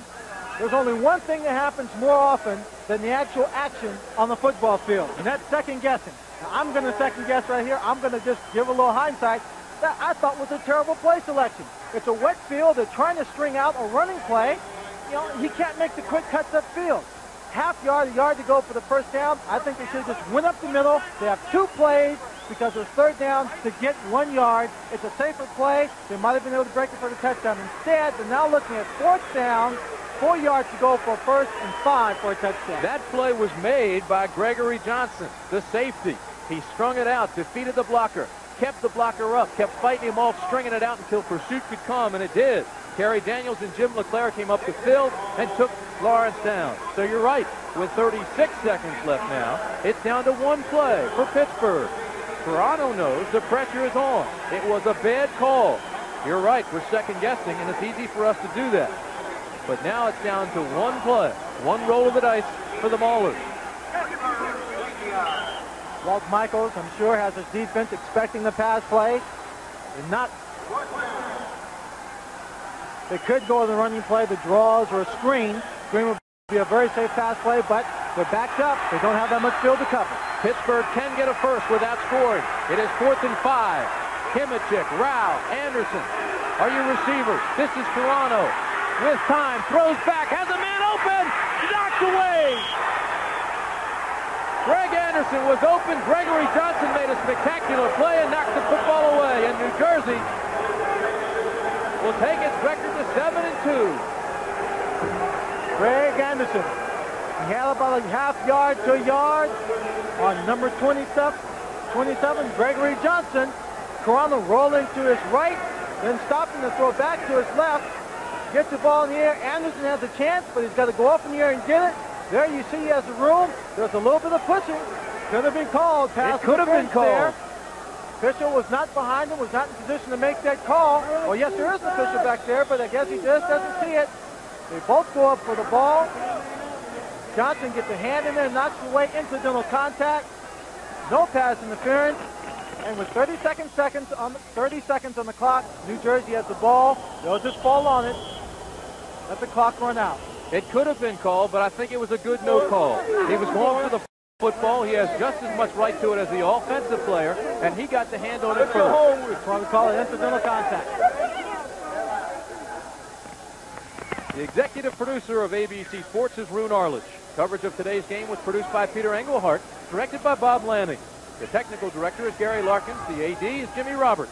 there's only one thing that happens more often than the actual action on the football field, and that's second guessing. Now, I'm going to second guess right here. I'm going to just give a little hindsight. that I thought was a terrible play selection. It's a wet field. They're trying to string out a running play. You know, he can't make the quick cuts upfield. Half yard, a yard to go for the first down. I think they should have just went up the middle. They have 2 plays because it was 3rd down to get 1 yard. It's a safer play. They might have been able to break it for the touchdown. Instead, they're now looking at 4th down, 4 yards to go for 1st and 5 for a touchdown. That play was made by Gregory Johnson, the safety. He strung it out, defeated the blocker, kept the blocker up, kept fighting him off, stringing it out until pursuit could come, and it did. Kerry Daniels and Jim LeClaire came up the field and took Lawrence down. So you're right. With 36 seconds left now, it's down to 1 play for Pittsburgh. Toronto knows the pressure is on. It was a bad call. You're right. We're second-guessing, and it's easy for us to do that. But now it's down to 1 play, 1 roll of the dice for the Maulers. Walt Michaels, I'm sure, has his defense expecting the pass play. And not... They could go with the running play, the draws, or a screen. Screen would be a very safe pass play, but they're backed up. They don't have that much field to cover. Pittsburgh can get a first without scoring. It is 4th and 5. Kimichik, Rao, Anderson are your receivers. This is Toronto. With time, throws back, has a man open, knocked away. Greg Anderson was open. Gregory Johnson made a spectacular play and knocked the football away. And New Jersey will take its record to 7-2. Greg Anderson. He had about a half yard to a yard on number 27, Gregory Johnson. Toronto rolling to his right, then stopping to throw back to his left. Gets the ball in the air. Anderson has a chance, but he's got to go up in the air and get it. There you see he has the room. There's a little bit of pushing. Could have been called. Pass it could have been called. There. Official was not behind him, was not in position to make that call. Well, yes, there is an official back there, but I guess he just doesn't see it. They both go up for the ball. Johnson gets a hand in there, knocks away incidental contact. No pass interference. And with 30 seconds on the clock, New Jersey has the ball. They'll just fall on it. Let the clock run out. It could have been called, but I think it was a good no call. He was going for the football. He has just as much right to it as the offensive player, and he got the hand on it first. That's why we call it incidental contact. The executive producer of ABC Sports is Rune Arledge. Coverage of today's game was produced by Peter Engelhart, directed by Bob Lanning. The technical director is Gary Larkins. The AD is Jimmy Roberts.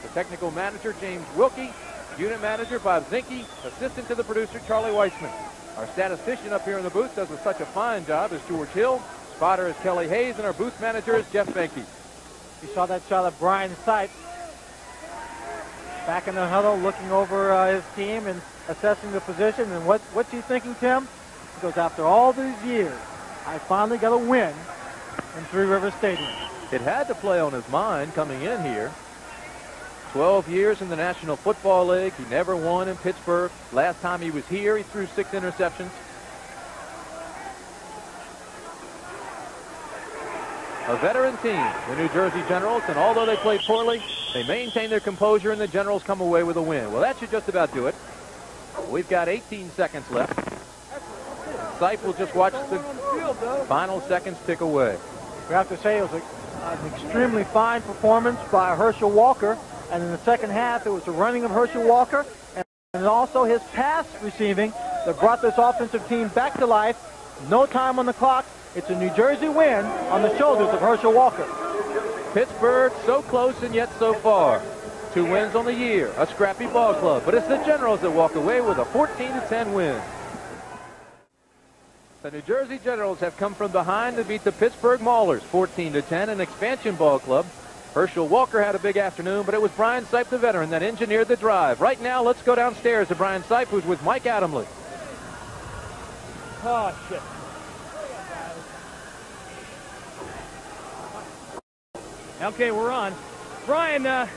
The technical manager, James Wilkie. Unit manager, Bob Zinke. Assistant to the producer, Charlie Weissman. Our statistician up here in the booth does such a fine job as George Hill. Spotter is Kelly Hayes, and our booth manager is Jeff Benke. You saw that shot of Brian Sipe back in the huddle, looking over his team and assessing the position. And what's he thinking, Tim? He goes, after all these years, I finally got a win in Three Rivers Stadium. It had to play on his mind coming in here. 12 years in the National Football League. He never won in Pittsburgh. Last time he was here, he threw 6 interceptions. A veteran team, the New Jersey Generals, and although they played poorly, they maintain their composure, and the Generals come away with a win. Well, that should just about do it. We've got 18 seconds left. Sipe will just watch the final seconds tick away. We have to say it was an extremely fine performance by Herschel Walker. And in the second half, it was the running of Herschel Walker and also his pass receiving that brought this offensive team back to life. No time on the clock. It's a New Jersey win on the shoulders of Herschel Walker. Pittsburgh so close and yet so far. 2 wins on the year, a scrappy ball club. But it's the Generals that walk away with a 14-10 win. The New Jersey Generals have come from behind to beat the Pittsburgh Maulers 14-10, an expansion ball club. Herschel Walker had a big afternoon, but it was Brian Sipe, the veteran, that engineered the drive. Right now, let's go downstairs to Brian Sipe, who's with Mike Adamle. Oh, shit. Okay, we're on. Brian,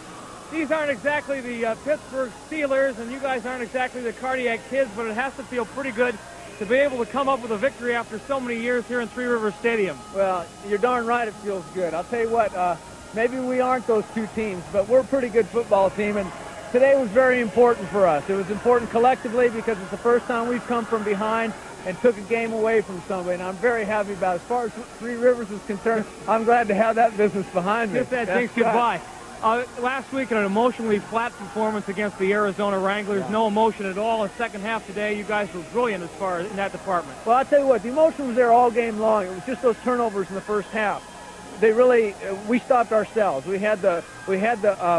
these aren't exactly the Pittsburgh Steelers, and you guys aren't exactly the Cardiac Kids, but it has to feel pretty good to be able to come up with a victory after so many years here in Three Rivers Stadium. Well, you're darn right it feels good. I'll tell you what, maybe we aren't those 2 teams, but we're a pretty good football team, and today was very important for us. It was important collectively because it's the first time we've come from behind and took a game away from somebody, and I'm very happy about it. As far as Three Rivers is concerned, I'm glad to have that business behind me. Kiss that jinx goodbye. Last week, an emotionally flat performance against the Arizona Wranglers. Yeah. No emotion at all. In the second half today, you guys were brilliant as far as in that department. Well, I'll tell you what, the emotion was there all game long. It was just those turnovers in the first half. They really, we stopped ourselves. We had the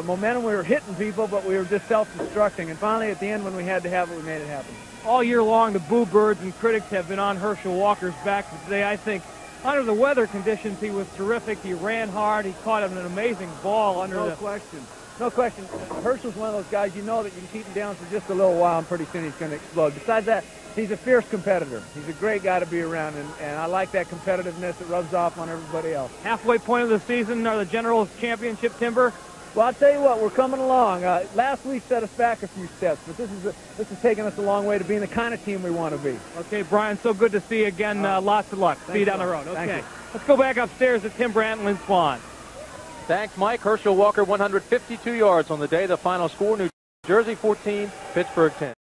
momentum. We were hitting people, but we were just self-destructing. And finally, at the end, when we had to have it, we made it happen. All year long, the boo birds and critics have been on Herschel Walker's back. But today, I think, under the weather conditions, he was terrific. He ran hard. He caught an amazing ball under No question. No question. Herschel's one of those guys, you know that you can keep him down for just a little while, and pretty soon he's going to explode. Besides that, he's a fierce competitor. He's a great guy to be around, and I like that competitiveness that rubs off on everybody else. Halfway point of the season, are the Generals championship, Timber? Well, I'll tell you what, we're coming along. Last week set us back a few steps, but this is taking us a long way to being the kind of team we want to be. Okay, Brian, so good to see you again. Lots of luck. See you down the road. Okay. Let's go back upstairs to Tim Brantley and Swan. Thanks, Mike. Herschel Walker, 152 yards on the day. The final score, New Jersey 14, Pittsburgh 10.